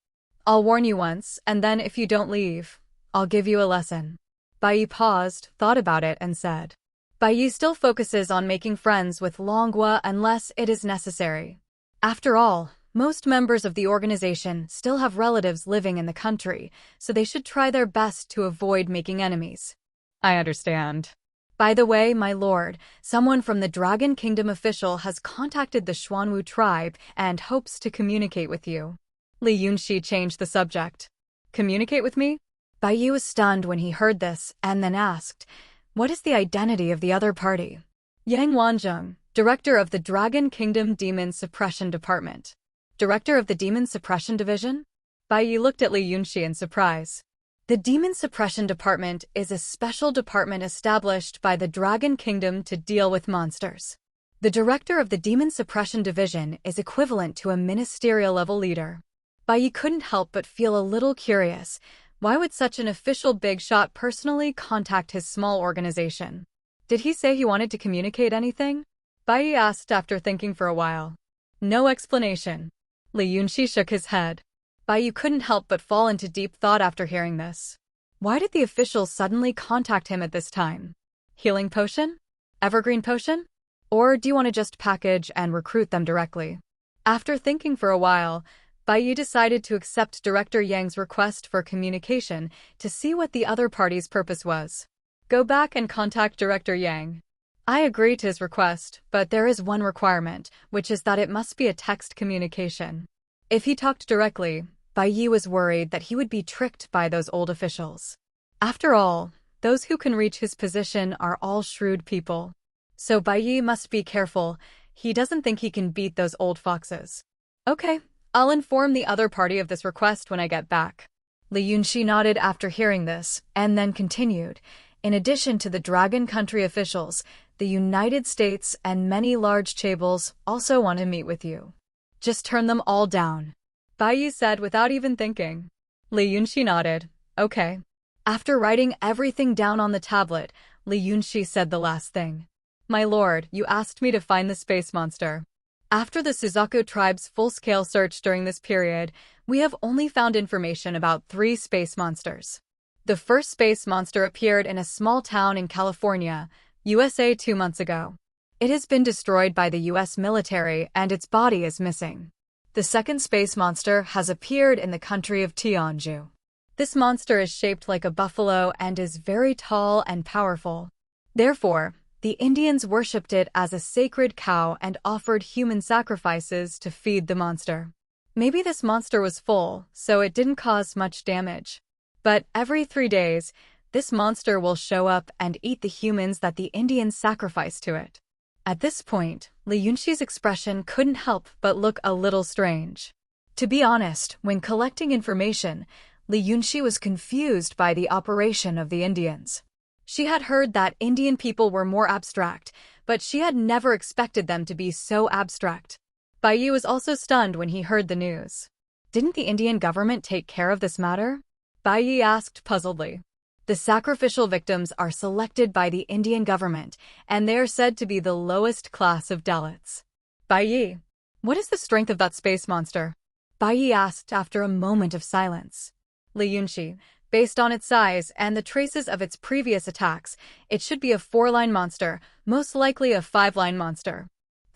I'll warn you once, and then if you don't leave, I'll give you a lesson. Bai Ye paused, thought about it, and said. Bai Ye still focuses on making friends with Longhua unless it is necessary. After all, most members of the organization still have relatives living in the country, so they should try their best to avoid making enemies. I understand. By the way, my lord, someone from the Dragon Kingdom official has contacted the Xuanwu tribe and hopes to communicate with you. Li Yunxi changed the subject. Communicate with me? Bai Ye was stunned when he heard this and then asked, what is the identity of the other party? Yang Wanzheng, director of the Dragon Kingdom Demon Suppression Department. Director of the Demon Suppression Division? Bai Ye looked at Li Yunxi in surprise. The Demon Suppression Department is a special department established by the Dragon Kingdom to deal with monsters. The director of the Demon Suppression Division is equivalent to a ministerial-level leader. Bai Ye couldn't help but feel a little curious. Why would such an official big shot personally contact his small organization? Did he say he wanted to communicate anything? Bai Ye asked after thinking for a while. No explanation. Li Yunxi shook his head. Bai Ye couldn't help but fall into deep thought after hearing this. Why did the officials suddenly contact him at this time? Healing potion? Evergreen potion? Or do you want to just package and recruit them directly? After thinking for a while, Bai Ye decided to accept Director Yang's request for communication to see what the other party's purpose was. Go back and contact Director Yang. I agree to his request, but there is one requirement, which is that it must be a text communication. If he talked directly, Bai Ye was worried that he would be tricked by those old officials. After all, those who can reach his position are all shrewd people. So Bai Ye must be careful. He doesn't think he can beat those old foxes. Okay, I'll inform the other party of this request when I get back. Li Yunxi nodded after hearing this, and then continued. In addition to the Dragon Country officials, the United States and many large chaebol also want to meet with you. Just turn them all down. Bai Ye said without even thinking. Li Yunxi nodded. Okay. After writing everything down on the tablet, Li Yunxi said the last thing. My lord, you asked me to find the space monster. After the Suzaku tribe's full-scale search during this period, we have only found information about 3 space monsters. The first space monster appeared in a small town in California, USA 2 months ago. It has been destroyed by the US military and its body is missing. The second space monster has appeared in the country of Tianju. This monster is shaped like a buffalo and is very tall and powerful. Therefore, the Indians worshipped it as a sacred cow and offered human sacrifices to feed the monster. Maybe this monster was full, so it didn't cause much damage. But every 3 days, this monster will show up and eat the humans that the Indians sacrificed to it. At this point, Li Yunxi's expression couldn't help but look a little strange. To be honest, when collecting information, Li Yunxi was confused by the operation of the Indians. She had heard that Indian people were more abstract, but she had never expected them to be so abstract. Bai Ye was also stunned when he heard the news. Didn't the Indian government take care of this matter? Bai Ye asked puzzledly. The sacrificial victims are selected by the Indian government, and they are said to be the lowest class of Dalits. Bai Ye, what is the strength of that space monster? Bai Ye asked after a moment of silence. Li Yunxi, based on its size and the traces of its previous attacks, it should be a 4-line monster, most likely a 5-line monster.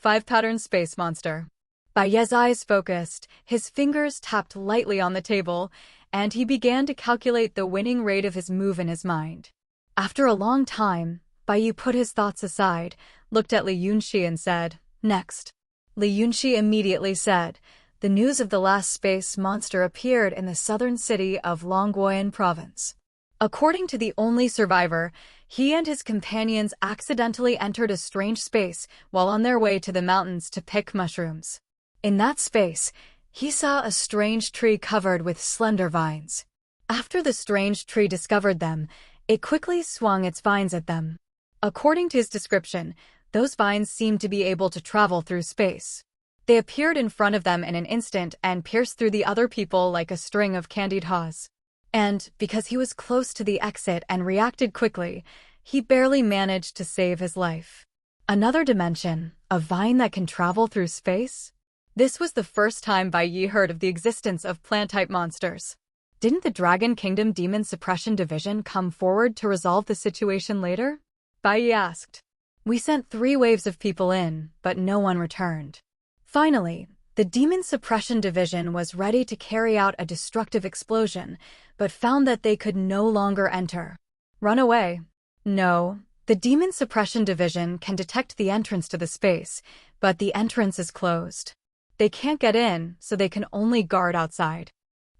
5-pattern space monster. Bai Ye's eyes focused, his fingers tapped lightly on the table, and he began to calculate the winning rate of his move in his mind. After a long time, Bai Ye put his thoughts aside, looked at Li Yunxi and said, Next. Li Yunxi immediately said, The news of the last space monster appeared in the southern city of Longguoyan province. According to the only survivor, he and his companions accidentally entered a strange space while on their way to the mountains to pick mushrooms. In that space, he saw a strange tree covered with slender vines. After the strange tree discovered them, it quickly swung its vines at them. According to his description, those vines seemed to be able to travel through space. They appeared in front of them in an instant and pierced through the other people like a string of candied haws. And, because he was close to the exit and reacted quickly, he barely managed to save his life. Another dimension, a vine that can travel through space? This was the first time Bai Ye heard of the existence of plant-type monsters. Didn't the Dragon Kingdom Demon Suppression Division come forward to resolve the situation later? Bai Ye asked. We sent 3 waves of people in, but no one returned. Finally, the Demon Suppression Division was ready to carry out a destructive explosion, but found that they could no longer enter. Run away. No, the Demon Suppression Division can detect the entrance to the space, but the entrance is closed. They can't get in, so they can only guard outside.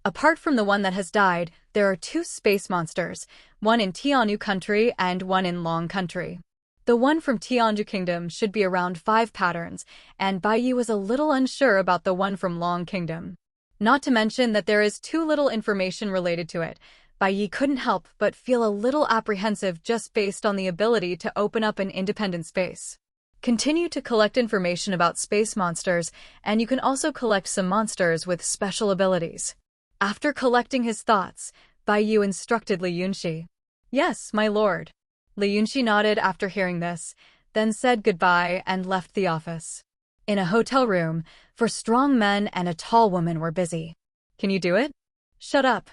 Apart from the one that has died, there are 2 space monsters, one in Tianyu Country and one in Long Country. The one from Tianju Kingdom should be around 5 patterns, and Bai Ye was a little unsure about the one from Long Kingdom. Not to mention that there is too little information related to it. Bai Ye couldn't help but feel a little apprehensive just based on the ability to open up an independent space. Continue to collect information about space monsters, and you can also collect some monsters with special abilities. After collecting his thoughts, Bai Ye instructed Li Yunxi. Yes, my lord. Li Yunxi nodded after hearing this, then said goodbye and left the office. In a hotel room, four strong men and a tall woman were busy. Can you do it? Shut up.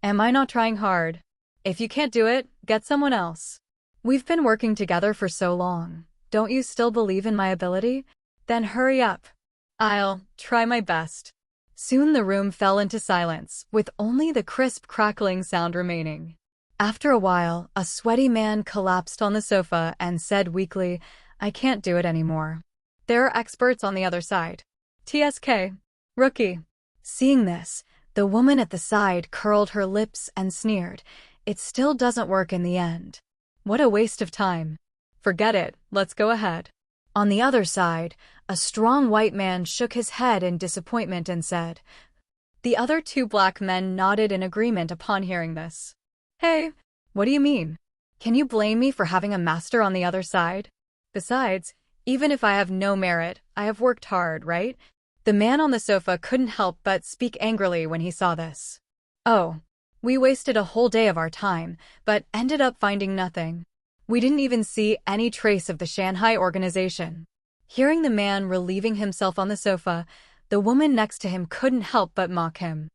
Am I not trying hard? If you can't do it, get someone else. We've been working together for so long. Don't you still believe in my ability? Then hurry up. I'll try my best. Soon the room fell into silence, with only the crisp crackling sound remaining. After a while, a sweaty man collapsed on the sofa and said weakly, I can't do it anymore. There are experts on the other side. TSK. Rookie. Seeing this, the woman at the side curled her lips and sneered. It still doesn't work in the end. What a waste of time. Forget it, let's go ahead. On the other side, a strong white man shook his head in disappointment and said. The other two black men nodded in agreement upon hearing this. Hey, what do you mean? Can you blame me for having a master on the other side? Besides, even if I have no merit, I have worked hard, right? The man on the sofa couldn't help but speak angrily when he saw this. Oh, we wasted a whole day of our time, but ended up finding nothing. We didn't even see any trace of the Shanghai organization. Hearing the man relieving himself on the sofa, the woman next to him couldn't help but mock him.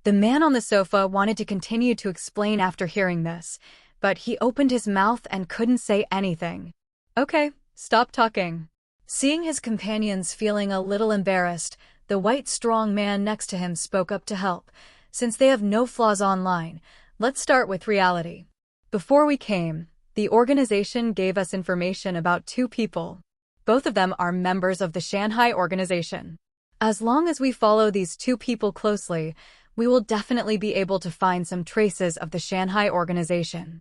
The man on the sofa wanted to continue to explain after hearing this, but he opened his mouth and couldn't say anything. Okay, stop talking. Seeing his companions feeling a little embarrassed, the white strong man next to him spoke up to help. Since they have no flaws online, let's start with reality. Before we came, the organization gave us information about two people. Both of them are members of the Shanghai organization. As long as we follow these two people closely, we will definitely be able to find some traces of the Shanghai organization.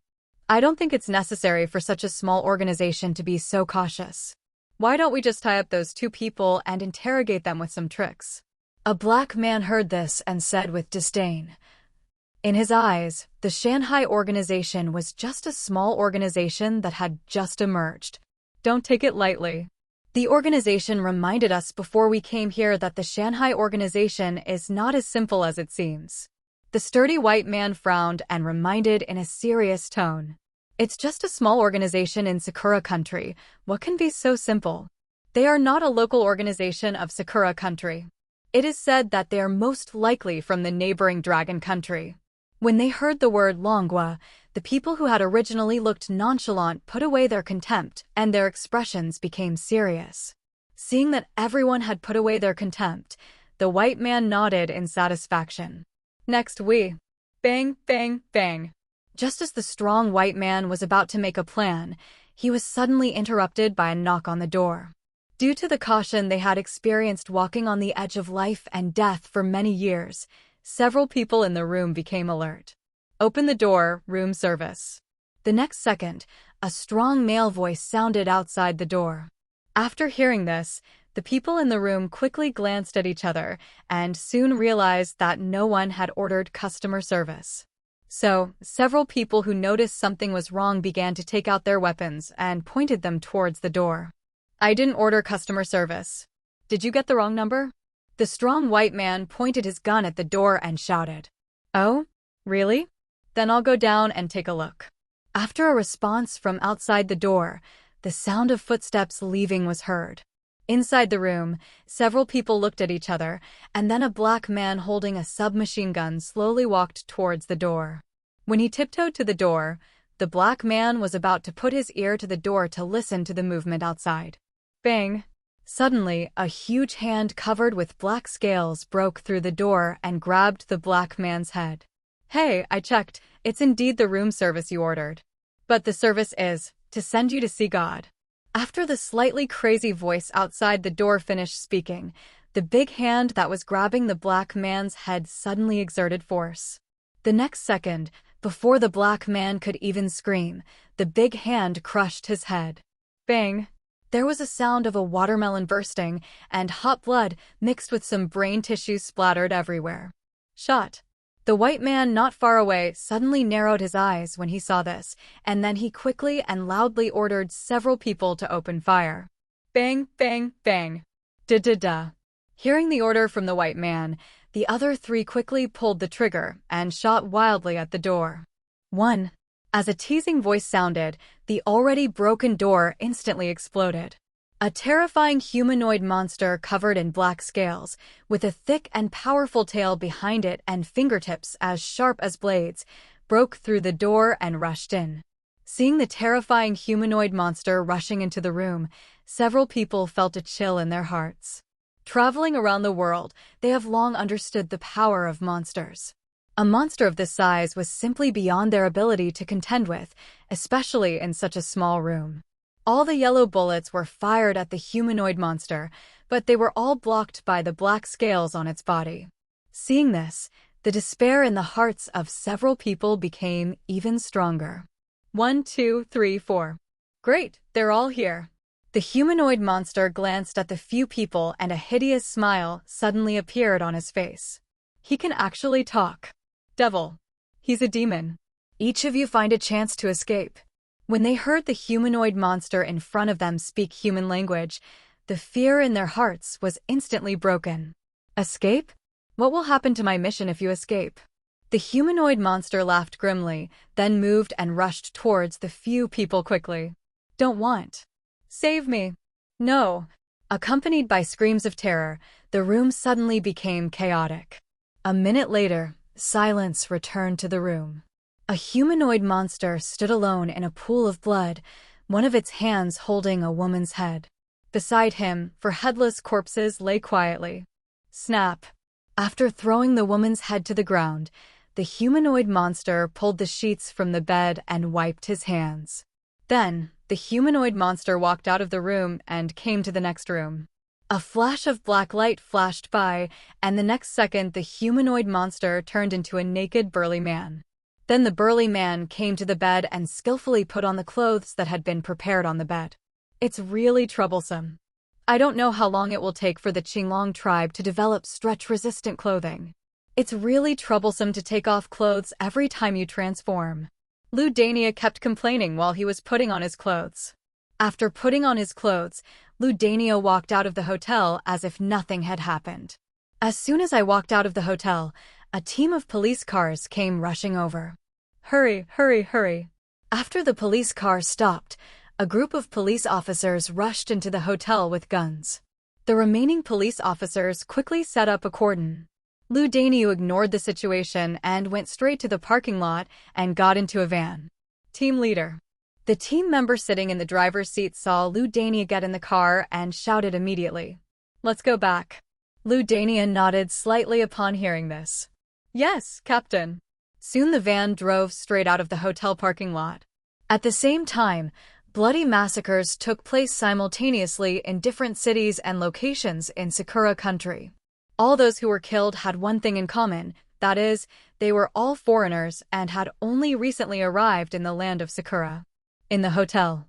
I don't think it's necessary for such a small organization to be so cautious. Why don't we just tie up those two people and interrogate them with some tricks? A black man heard this and said with disdain. In his eyes, the Shanghai organization was just a small organization that had just emerged. Don't take it lightly. The organization reminded us before we came here that the Shanghai organization is not as simple as it seems. The sturdy white man frowned and reminded in a serious tone. It's just a small organization in Sakura country. What can be so simple? They are not a local organization of Sakura country. It is said that they are most likely from the neighboring dragon country. When they heard the word Longua, the people who had originally looked nonchalant put away their contempt, and their expressions became serious. Seeing that everyone had put away their contempt, the white man nodded in satisfaction. Next we. Bang, bang, bang. Just as the strong white man was about to make a plan, he was suddenly interrupted by a knock on the door. Due to the caution they had experienced walking on the edge of life and death for many years, several people in the room became alert. Open the door, room service. The next second, a strong male voice sounded outside the door. After hearing this, the people in the room quickly glanced at each other and soon realized that no one had ordered customer service. So, several people who noticed something was wrong began to take out their weapons and pointed them towards the door. I didn't order customer service. Did you get the wrong number? The strong white man pointed his gun at the door and shouted. Oh, really? Then I'll go down and take a look. After a response from outside the door, the sound of footsteps leaving was heard. Inside the room, several people looked at each other, and then a black man holding a submachine gun slowly walked towards the door. When he tiptoed to the door, the black man was about to put his ear to the door to listen to the movement outside. Bang! Suddenly, a huge hand covered with black scales broke through the door and grabbed the black man's head. Hey, I checked. It's indeed the room service you ordered. But the service is to send you to see God. After the slightly crazy voice outside the door finished speaking, the big hand that was grabbing the black man's head suddenly exerted force. The next second, before the black man could even scream, the big hand crushed his head. Bang! There was a sound of a watermelon bursting, and hot blood mixed with some brain tissue splattered everywhere. Shot. The white man not far away suddenly narrowed his eyes when he saw this, and then he quickly and loudly ordered several people to open fire. Bang, bang, bang. Da-da-da. Hearing the order from the white man, the other three quickly pulled the trigger and shot wildly at the door. 1. As a teasing voice sounded, the already broken door instantly exploded. A terrifying humanoid monster covered in black scales, with a thick and powerful tail behind it and fingertips as sharp as blades, broke through the door and rushed in. Seeing the terrifying humanoid monster rushing into the room, several people felt a chill in their hearts. Traveling around the world, they have long understood the power of monsters. A monster of this size was simply beyond their ability to contend with, especially in such a small room. All the yellow bullets were fired at the humanoid monster, but they were all blocked by the black scales on its body. Seeing this, the despair in the hearts of several people became even stronger. 1, 2, 3, 4. Great, they're all here. The humanoid monster glanced at the few people and a hideous smile suddenly appeared on his face. He can actually talk. Devil. He's a demon. Each of you find a chance to escape. When they heard the humanoid monster in front of them speak human language, the fear in their hearts was instantly broken. Escape? What will happen to my mission if you escape? The humanoid monster laughed grimly, then moved and rushed towards the few people quickly. Don't want. Save me. No. Accompanied by screams of terror, the room suddenly became chaotic. A minute later, silence returned to the room. A humanoid monster stood alone in a pool of blood, one of its hands holding a woman's head. Beside him, four headless corpses lay quietly. Snap. After throwing the woman's head to the ground, the humanoid monster pulled the sheets from the bed and wiped his hands. Then, the humanoid monster walked out of the room and came to the next room. A flash of black light flashed by, and the next second the humanoid monster turned into a naked burly man. Then the burly man came to the bed and skillfully put on the clothes that had been prepared on the bed. It's really troublesome. I don't know how long it will take for the Qinglong tribe to develop stretch-resistant clothing. It's really troublesome to take off clothes every time you transform. Lu Dania kept complaining while he was putting on his clothes. After putting on his clothes, Lu Dania walked out of the hotel as if nothing had happened. As soon as I walked out of the hotel, a team of police cars came rushing over. Hurry, hurry, hurry. After the police car stopped, a group of police officers rushed into the hotel with guns. The remaining police officers quickly set up a cordon. Lu Daniu ignored the situation and went straight to the parking lot and got into a van. Team leader. The team member sitting in the driver's seat saw Lu Dania get in the car and shouted immediately. Let's go back. Lu Dania nodded slightly upon hearing this. Yes, Captain. Soon the van drove straight out of the hotel parking lot. At the same time, bloody massacres took place simultaneously in different cities and locations in Sakura country. All those who were killed had one thing in common, that is, they were all foreigners and had only recently arrived in the land of Sakura. In the hotel,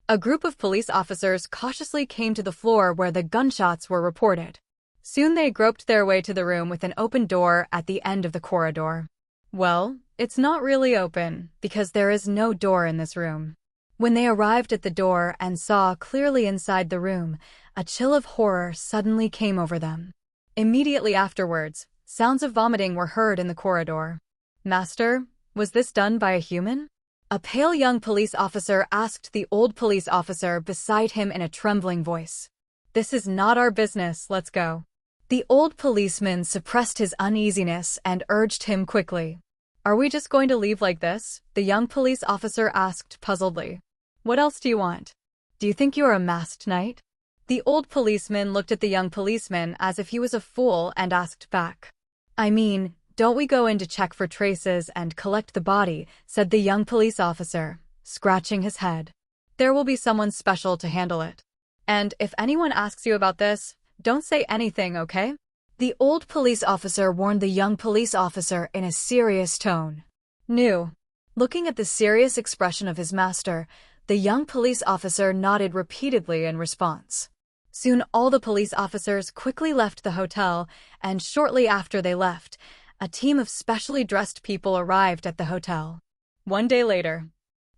a group of police officers cautiously came to the floor where the gunshots were reported. Soon they groped their way to the room with an open door at the end of the corridor. Well, it's not really open, because there is no door in this room. When they arrived at the door and saw clearly inside the room, a chill of horror suddenly came over them. Immediately afterwards, sounds of vomiting were heard in the corridor. Master, was this done by a human? A pale young police officer asked the old police officer beside him in a trembling voice. This is not our business, let's go. The old policeman suppressed his uneasiness and urged him quickly. Are we just going to leave like this? The young police officer asked puzzledly. What else do you want? Do you think you are a masked knight? The old policeman looked at the young policeman as if he was a fool and asked back. I mean, don't we go in to check for traces and collect the body, said the young police officer, scratching his head. There will be someone special to handle it. And if anyone asks you about this, don't say anything, okay? The old police officer warned the young police officer in a serious tone. New. Looking at the serious expression of his master, the young police officer nodded repeatedly in response. Soon all the police officers quickly left the hotel, and shortly after they left, a team of specially dressed people arrived at the hotel. One day later,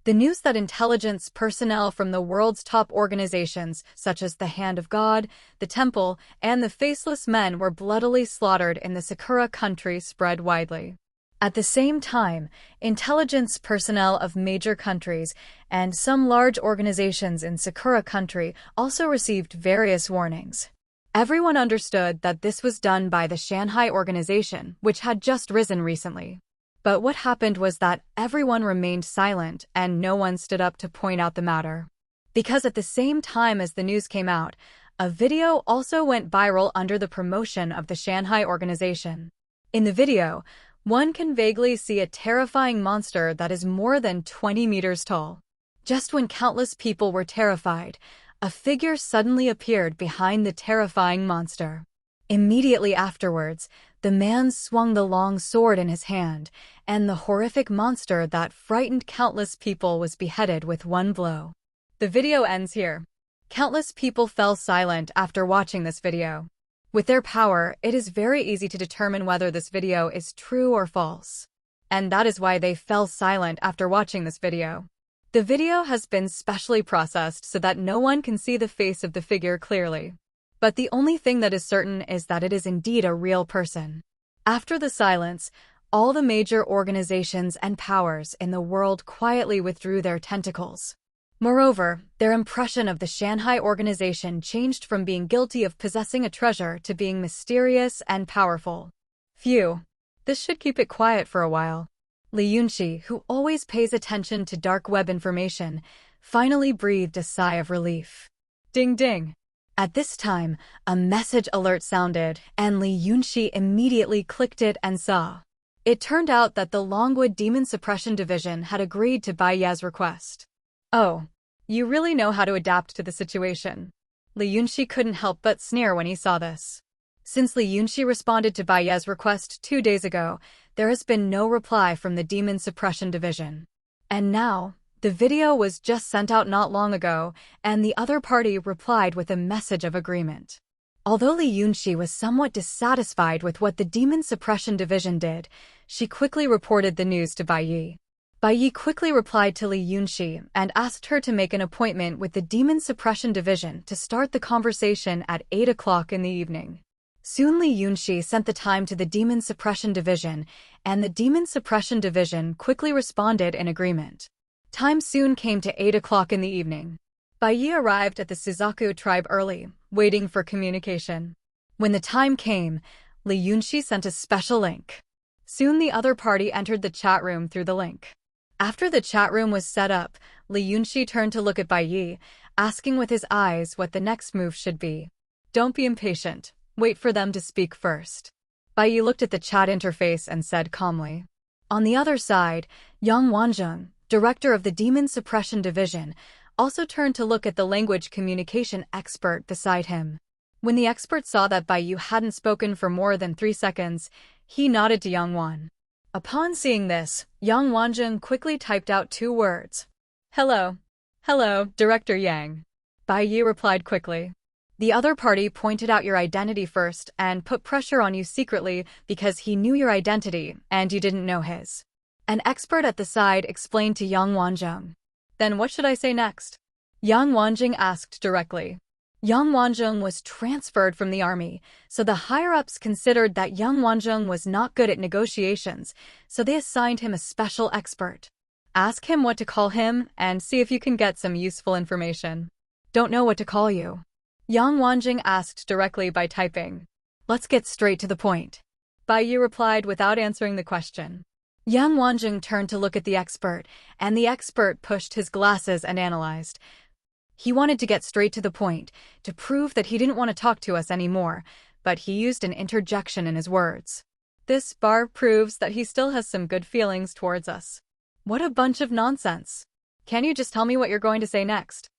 the news that intelligence personnel from the world's top organizations, such as the Hand of God, the Temple, and the Faceless Men, were bloodily slaughtered in the Sakura country spread widely. At the same time, intelligence personnel of major countries and some large organizations in Sakura country also received various warnings. Everyone understood that this was done by the Shanghai organization, which had just risen recently. But what happened was that everyone remained silent and no one stood up to point out the matter. Because at the same time as the news came out, a video also went viral under the promotion of the Shanghai organization. In the video, one can vaguely see a terrifying monster that is more than 20 meters tall. Just when countless people were terrified, a figure suddenly appeared behind the terrifying monster. Immediately afterwards, the man swung the long sword in his hand, and the horrific monster that frightened countless people was beheaded with one blow. The video ends here. Countless people fell silent after watching this video. With their power, it is very easy to determine whether this video is true or false. And that is why they fell silent after watching this video. The video has been specially processed so that no one can see the face of the figure clearly. But the only thing that is certain is that it is indeed a real person. After the silence, all the major organizations and powers in the world quietly withdrew their tentacles. Moreover, their impression of the Shanghai organization changed from being guilty of possessing a treasure to being mysterious and powerful. Phew. This should keep it quiet for a while. Li Yunxi, who always pays attention to dark web information, finally breathed a sigh of relief. Ding ding. At this time, a message alert sounded, and Li Yunxi immediately clicked it and saw. It turned out that the Longwood Demon Suppression Division had agreed to Bai Ye's request. Oh, you really know how to adapt to the situation. Li Yunxi couldn't help but sneer when he saw this. Since Li Yunxi responded to Bai Ye's request 2 days ago, there has been no reply from the Demon Suppression Division. And now, the video was just sent out not long ago, and the other party replied with a message of agreement. Although Li Yunxi was somewhat dissatisfied with what the Demon Suppression Division did, she quickly reported the news to Bai Ye. Bai Ye quickly replied to Li Yunxi and asked her to make an appointment with the Demon Suppression Division to start the conversation at 8 o'clock in the evening. Soon Li Yunxi sent the time to the Demon Suppression Division, and the Demon Suppression Division quickly responded in agreement. Time soon came to 8 o'clock in the evening. Bai Ye arrived at the Suzaku tribe early, waiting for communication. When the time came, Li Yunxi sent a special link. Soon the other party entered the chat room through the link. After the chat room was set up, Li Yunxi turned to look at Bai Ye, asking with his eyes what the next move should be. Don't be impatient. Wait for them to speak first. Bai Ye looked at the chat interface and said calmly. On the other side, Yang Wanzheng, director of the Demon Suppression Division, also turned to look at the language communication expert beside him. When the expert saw that Bai Ye hadn't spoken for more than 3 seconds, he nodded to Yang Wan. Upon seeing this, Yang Wanzheng quickly typed out 2 words. Hello. Hello, Director Yang. Bai Ye replied quickly. The other party pointed out your identity first and put pressure on you secretly because he knew your identity and you didn't know his. An expert at the side explained to Yang Wanzheng. Then what should I say next? Yang Wanzheng asked directly. Yang Wanzheng was transferred from the army, so the higher-ups considered that Yang Wanzheng was not good at negotiations, so they assigned him a special expert. Ask him what to call him and see if you can get some useful information. Don't know what to call you. Yang Wanzheng asked directly by typing. Let's get straight to the point. Bai Ye replied without answering the question. Yang Wanzheng turned to look at the expert, and the expert pushed his glasses and analyzed. He wanted to get straight to the point, to prove that he didn't want to talk to us anymore, but he used an interjection in his words. This bar proves that he still has some good feelings towards us. What a bunch of nonsense. Can you just tell me what you're going to say next?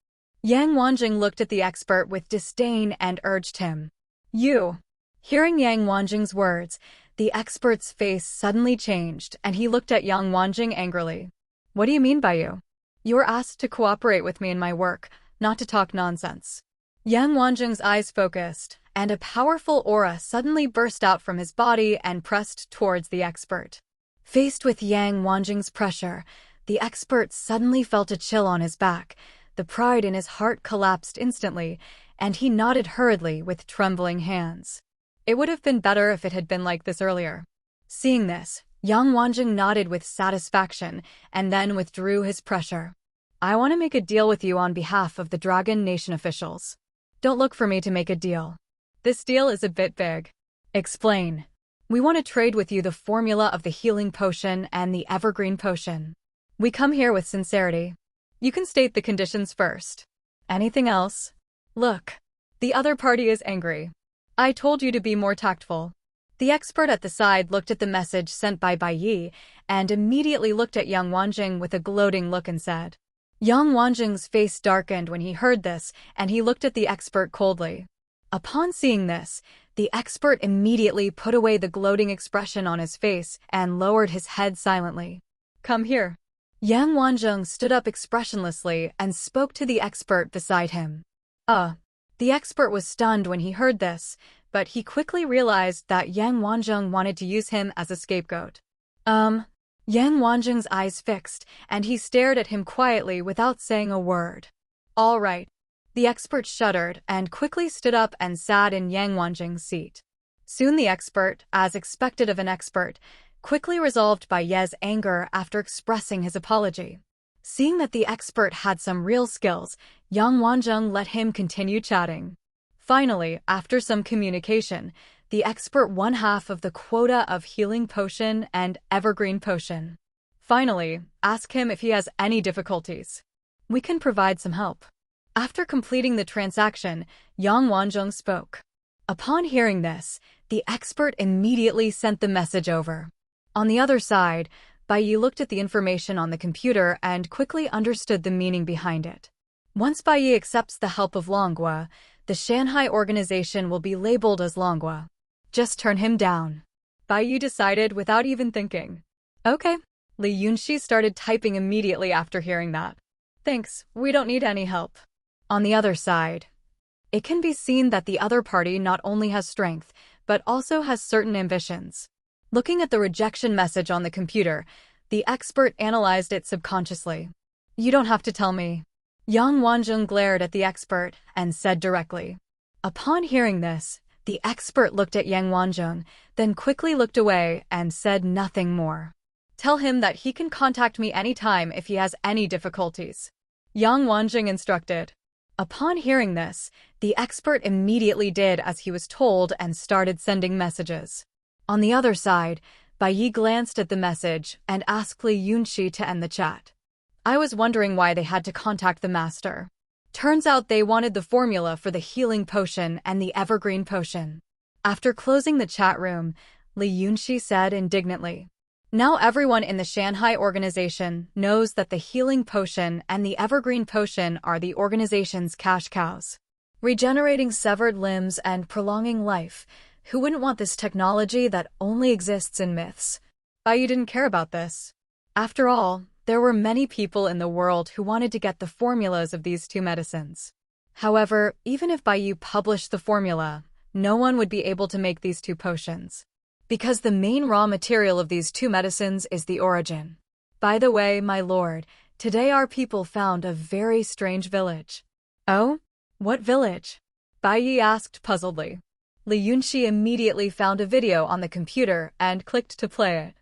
Yang Wanzheng looked at the expert with disdain and urged him. You. Hearing Yang Wanzheng's words, the expert's face suddenly changed and he looked at Yang Wanzheng angrily. What do you mean by you? You were asked to cooperate with me in my work, not to talk nonsense. Yang Wanzheng's eyes focused, and a powerful aura suddenly burst out from his body and pressed towards the expert. Faced with Yang Wanzheng's pressure, the expert suddenly felt a chill on his back. The pride in his heart collapsed instantly, and he nodded hurriedly with trembling hands. It would have been better if it had been like this earlier. Seeing this, Yang Wanzheng nodded with satisfaction and then withdrew his pressure. I want to make a deal with you on behalf of the Dragon Nation officials. Don't look for me to make a deal. This deal is a bit big. Explain. We want to trade with you the formula of the healing potion and the evergreen potion. We come here with sincerity. You can state the conditions first. Anything else? Look. The other party is angry. I told you to be more tactful. The expert at the side looked at the message sent by Bai Ye and immediately looked at Yang Wanzheng with a gloating look and said. Yang Wanzheng's face darkened when he heard this, and he looked at the expert coldly. Upon seeing this, the expert immediately put away the gloating expression on his face and lowered his head silently. Come here. Yang Wanzheng stood up expressionlessly and spoke to the expert beside him. The expert was stunned when he heard this, but he quickly realized that Yang Wanzheng wanted to use him as a scapegoat. Yang Wanzheng's eyes fixed, and he stared at him quietly without saying a word. All right. The expert shuddered and quickly stood up and sat in Yang Wanzheng's seat. Soon the expert, as expected of an expert, quickly resolved Bai Ye's anger after expressing his apology. Seeing that the expert had some real skills, Yang Wanzheng let him continue chatting. Finally, after some communication, the expert won half of the quota of healing potion and evergreen potion. Finally, ask him if he has any difficulties. We can provide some help. After completing the transaction, Yang Wanzheng spoke. Upon hearing this, the expert immediately sent the message over. On the other side, Bai Ye looked at the information on the computer and quickly understood the meaning behind it. Once Bai Ye accepts the help of Longhua, the Shanghai organization will be labeled as Longhua. Just turn him down. Bai Ye decided without even thinking. Okay. Li Yunxi started typing immediately after hearing that. Thanks, we don't need any help. On the other side, it can be seen that the other party not only has strength, but also has certain ambitions. Looking at the rejection message on the computer, the expert analyzed it subconsciously. You don't have to tell me. Yang Wanzheng glared at the expert and said directly. Upon hearing this, the expert looked at Yang Wanzheng, then quickly looked away and said nothing more. Tell him that he can contact me anytime if he has any difficulties. Yang Wanzheng instructed. Upon hearing this, the expert immediately did as he was told and started sending messages. On the other side, Bai Ye glanced at the message and asked Li Yunxi to end the chat. I was wondering why they had to contact the master. Turns out they wanted the formula for the healing potion and the evergreen potion. After closing the chat room, Li Yunxi said indignantly. Now everyone in the Shanghai organization knows that the healing potion and the evergreen potion are the organization's cash cows. Regenerating severed limbs and prolonging life. Who wouldn't want this technology that only exists in myths? Bai Ye didn't care about this. After all, there were many people in the world who wanted to get the formulas of these two medicines. However, even if Bai Ye published the formula, no one would be able to make these two potions. Because the main raw material of these two medicines is the origin. By the way, my lord, today our people found a very strange village. Oh? What village? Bai Ye asked puzzledly. Li Yunxi immediately found a video on the computer and clicked to play it.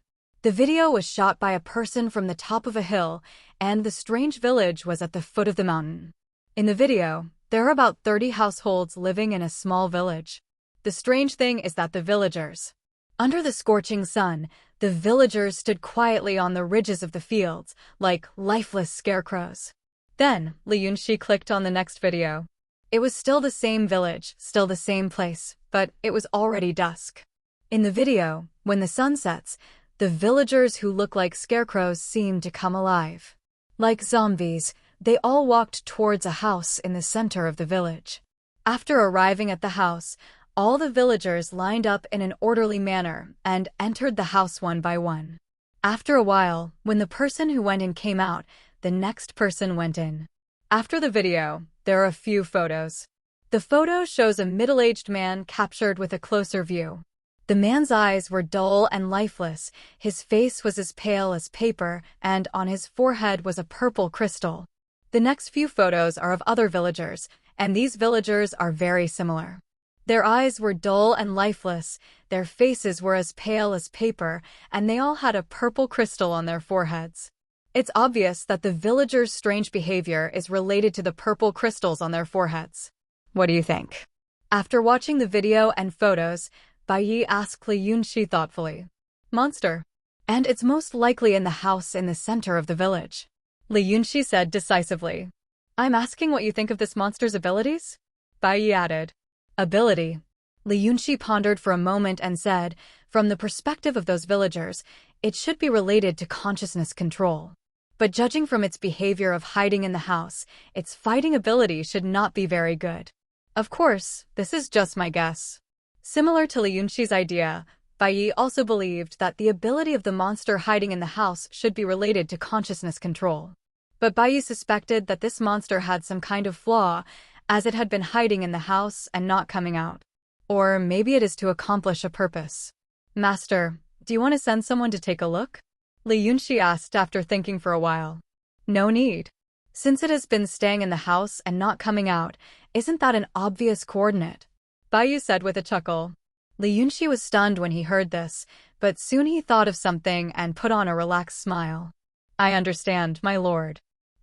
The video was shot by a person from the top of a hill, and the strange village was at the foot of the mountain. In the video, there are about 30 households living in a small village. The strange thing is that the villagers, under the scorching sun, the villagers stood quietly on the ridges of the fields, like lifeless scarecrows. Then, Li Yunxi clicked on the next video. It was still the same village, still the same place, but it was already dusk. In the video, when the sun sets, the villagers who look like scarecrows seem to come alive. Like zombies, they all walked towards a house in the center of the village. After arriving at the house, all the villagers lined up in an orderly manner and entered the house one by one. After a while, when the person who went in came out, the next person went in. After the video, there are a few photos. The photo shows a middle-aged man captured with a closer view. The man's eyes were dull and lifeless, his face was as pale as paper, and on his forehead was a purple crystal. The next few photos are of other villagers, and these villagers are very similar. Their eyes were dull and lifeless, their faces were as pale as paper, and they all had a purple crystal on their foreheads. It's obvious that the villagers' strange behavior is related to the purple crystals on their foreheads. What do you think? After watching the video and photos, Bai Ye asked Li Yunxi thoughtfully. Monster. And it's most likely in the house in the center of the village. Li Yunxi said decisively. I'm asking what you think of this monster's abilities? Bai Ye added. Ability. Li Yunxi pondered for a moment and said, from the perspective of those villagers, it should be related to consciousness control. But judging from its behavior of hiding in the house, its fighting ability should not be very good. Of course, this is just my guess. Similar to Li Yunxi's idea, Bai Ye also believed that the ability of the monster hiding in the house should be related to consciousness control. But Bai Ye suspected that this monster had some kind of flaw, as it had been hiding in the house and not coming out. Or maybe it is to accomplish a purpose. Master, do you want to send someone to take a look? Li Yunxi asked after thinking for a while. No need. Since it has been staying in the house and not coming out, isn't that an obvious coordinate? Bai Ye said with a chuckle. Li Yunxi was stunned when he heard this, but soon he thought of something and put on a relaxed smile. I understand, my lord.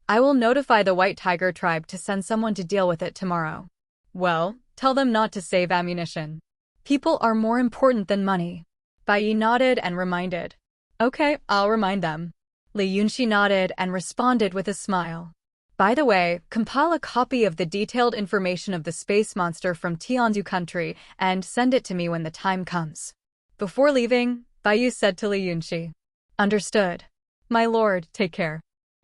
I will notify the White Tiger tribe to send someone to deal with it tomorrow. Well, tell them not to save ammunition. People are more important than money. Bai Ye nodded and reminded. Okay, I'll remind them. Li Yunxi nodded and responded with a smile. By the way, compile a copy of the detailed information of the space monster from Tianzu country and send it to me when the time comes. Before leaving, Bai Ye said to Li Yunxi. Understood. My lord, take care.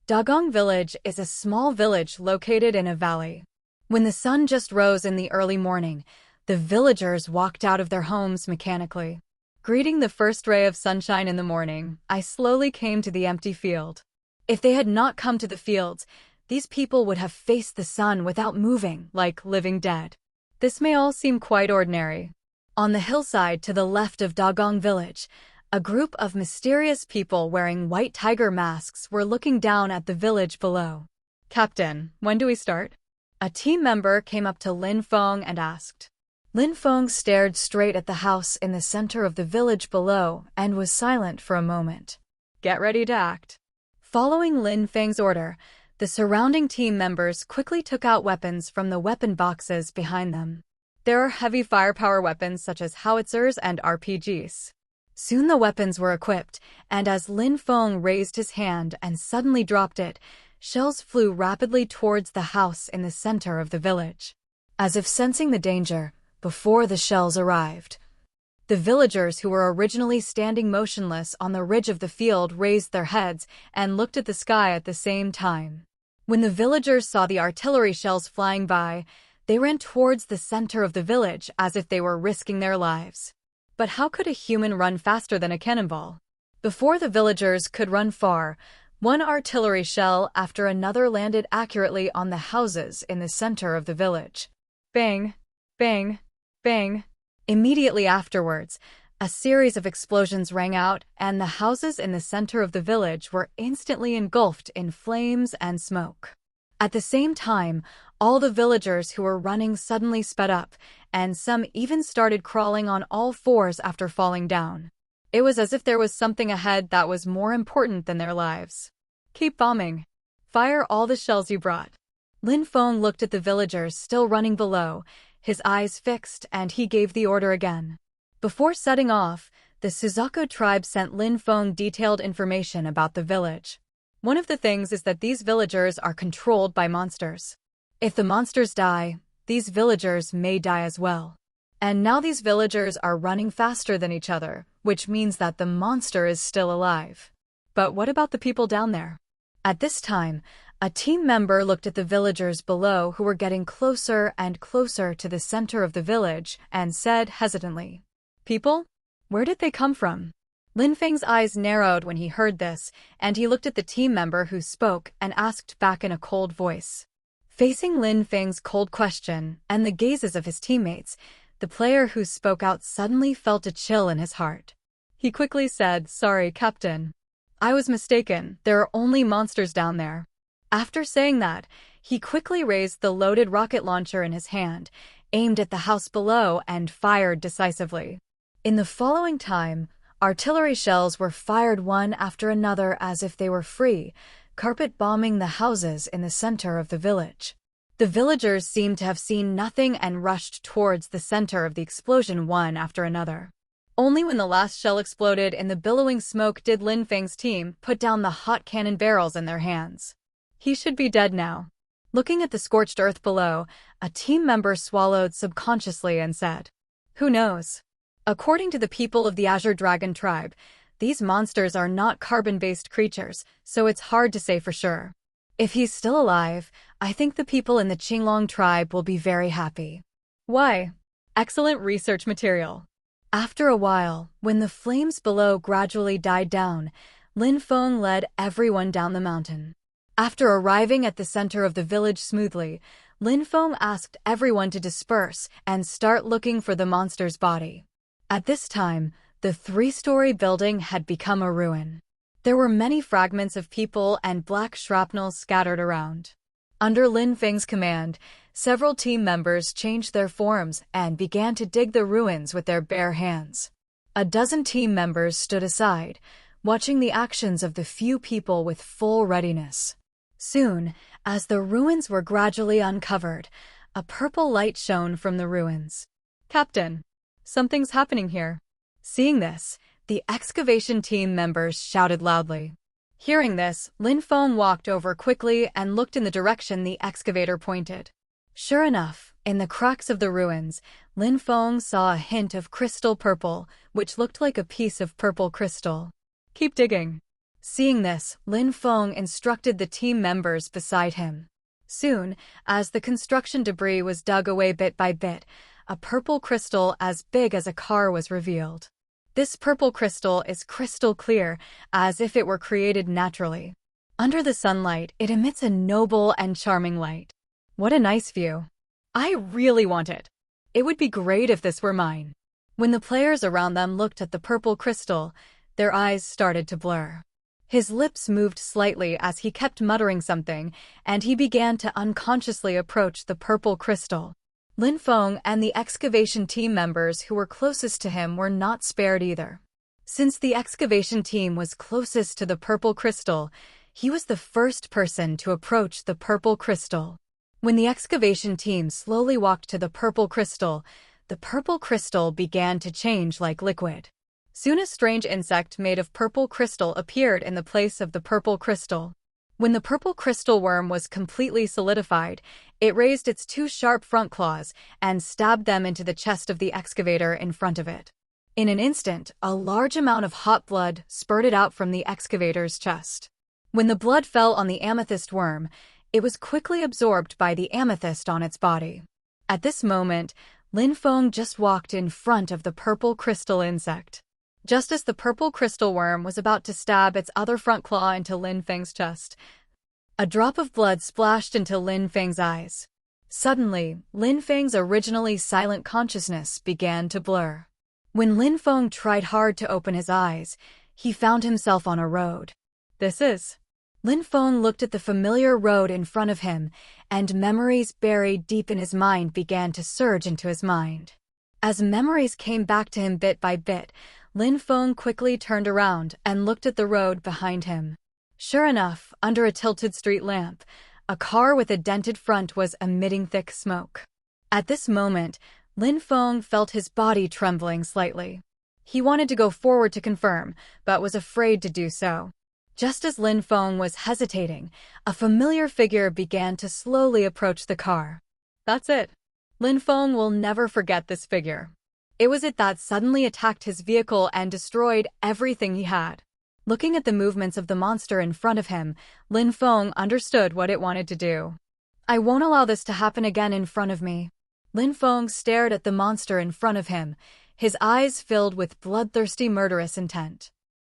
Dagong village is a small village located in a valley. When the sun just rose in the early morning, the villagers walked out of their homes mechanically. Greeting the first ray of sunshine in the morning, I slowly came to the empty field. If they had not come to the fields, these people would have faced the sun without moving, like living dead. This may all seem quite ordinary. On the hillside to the left of Dagong village, a group of mysterious people wearing white tiger masks were looking down at the village below. Captain, when do we start? A team member came up to Lin Feng and asked. Lin Feng stared straight at the house in the center of the village below and was silent for a moment. Get ready to act. Following Lin Feng's order, the surrounding team members quickly took out weapons from the weapon boxes behind them. There are heavy firepower weapons such as howitzers and RPGs. Soon the weapons were equipped, and as Lin Feng raised his hand and suddenly dropped it, shells flew rapidly towards the house in the center of the village. As if sensing the danger, before the shells arrived, the villagers who were originally standing motionless on the ridge of the field raised their heads and looked at the sky at the same time. When the villagers saw the artillery shells flying by, they ran towards the center of the village as if they were risking their lives. But how could a human run faster than a cannonball? Before the villagers could run far, one artillery shell after another landed accurately on the houses in the center of the village. Bang! Bang! Bang! Immediately afterwards, a series of explosions rang out, and the houses in the center of the village were instantly engulfed in flames and smoke. At the same time, all the villagers who were running suddenly sped up, and some even started crawling on all fours after falling down. It was as if there was something ahead that was more important than their lives. Keep bombing. Fire all the shells you brought. Lin Feng looked at the villagers still running below, his eyes fixed, and he gave the order again. Before setting off, the Suzaku tribe sent Lin Feng detailed information about the village. One of the things is that these villagers are controlled by monsters. If the monsters die, these villagers may die as well. And now these villagers are running faster than each other, which means that the monster is still alive. But what about the people down there? At this time, a team member looked at the villagers below who were getting closer and closer to the center of the village and said hesitantly, People? Where did they come from? Lin Feng's eyes narrowed when he heard this, and he looked at the team member who spoke and asked back in a cold voice. Facing Lin Feng's cold question and the gazes of his teammates, the player who spoke out suddenly felt a chill in his heart. He quickly said, "Sorry, Captain. I was mistaken. There are only monsters down there." After saying that, he quickly raised the loaded rocket launcher in his hand, aimed at the house below, and fired decisively. In the following time, artillery shells were fired one after another as if they were free, carpet bombing the houses in the center of the village. The villagers seemed to have seen nothing and rushed towards the center of the explosion one after another. Only when the last shell exploded in the billowing smoke did Lin Feng's team put down the hot cannon barrels in their hands. He should be dead now. Looking at the scorched earth below, a team member swallowed subconsciously and said, "Who knows? According to the people of the Azure Dragon tribe, these monsters are not carbon-based creatures, so it's hard to say for sure. If he's still alive, I think the people in the Qinglong tribe will be very happy." Why? Excellent research material. After a while, when the flames below gradually died down, Lin Feng led everyone down the mountain. After arriving at the center of the village smoothly, Lin Feng asked everyone to disperse and start looking for the monster's body. At this time, the 3-story building had become a ruin. There were many fragments of people and black shrapnel scattered around. Under Lin Feng's command, several team members changed their forms and began to dig the ruins with their bare hands. A dozen team members stood aside, watching the actions of the few people with full readiness. Soon, as the ruins were gradually uncovered, a purple light shone from the ruins. "Captain, something's happening here." Seeing this, the excavation team members shouted loudly. Hearing this, Lin Feng walked over quickly and looked in the direction the excavator pointed. Sure enough, in the cracks of the ruins, Lin Feng saw a hint of crystal purple, which looked like a piece of purple crystal. "Keep digging." Seeing this, Lin Feng instructed the team members beside him. Soon, as the construction debris was dug away bit by bit, a purple crystal as big as a car was revealed. This purple crystal is crystal clear, as if it were created naturally. Under the sunlight, it emits a noble and charming light. What a nice view. I really want it. It would be great if this were mine. When the players around them looked at the purple crystal, their eyes started to blur. His lips moved slightly as he kept muttering something, and he began to unconsciously approach the purple crystal. Lin Feng and the excavation team members who were closest to him were not spared either. Since the excavation team was closest to the purple crystal, he was the first person to approach the purple crystal. When the excavation team slowly walked to the purple crystal began to change like liquid. Soon a strange insect made of purple crystal appeared in the place of the purple crystal. When the purple crystal worm was completely solidified, it raised its 2 sharp front claws and stabbed them into the chest of the excavator in front of it. In an instant, a large amount of hot blood spurted out from the excavator's chest. When the blood fell on the amethyst worm, it was quickly absorbed by the amethyst on its body. At this moment, Lin Feng just walked in front of the purple crystal insect. Just as the purple crystal worm was about to stab its other front claw into Lin Feng's chest, a drop of blood splashed into Lin Feng's eyes. Suddenly, Lin Feng's originally silent consciousness began to blur. When Lin Feng tried hard to open his eyes, he found himself on a road. This is... Lin Feng looked at the familiar road in front of him, and memories buried deep in his mind began to surge into his mind. As memories came back to him bit by bit, Lin Feng quickly turned around and looked at the road behind him. Sure enough, under a tilted street lamp, a car with a dented front was emitting thick smoke. At this moment, Lin Feng felt his body trembling slightly. He wanted to go forward to confirm, but was afraid to do so. Just as Lin Feng was hesitating, a familiar figure began to slowly approach the car. That's it. Lin Feng will never forget this figure. It was it that suddenly attacked his vehicle and destroyed everything he had. Looking at the movements of the monster in front of him, Lin Feng understood what it wanted to do. I won't allow this to happen again in front of me. Lin Feng stared at the monster in front of him, his eyes filled with bloodthirsty murderous intent.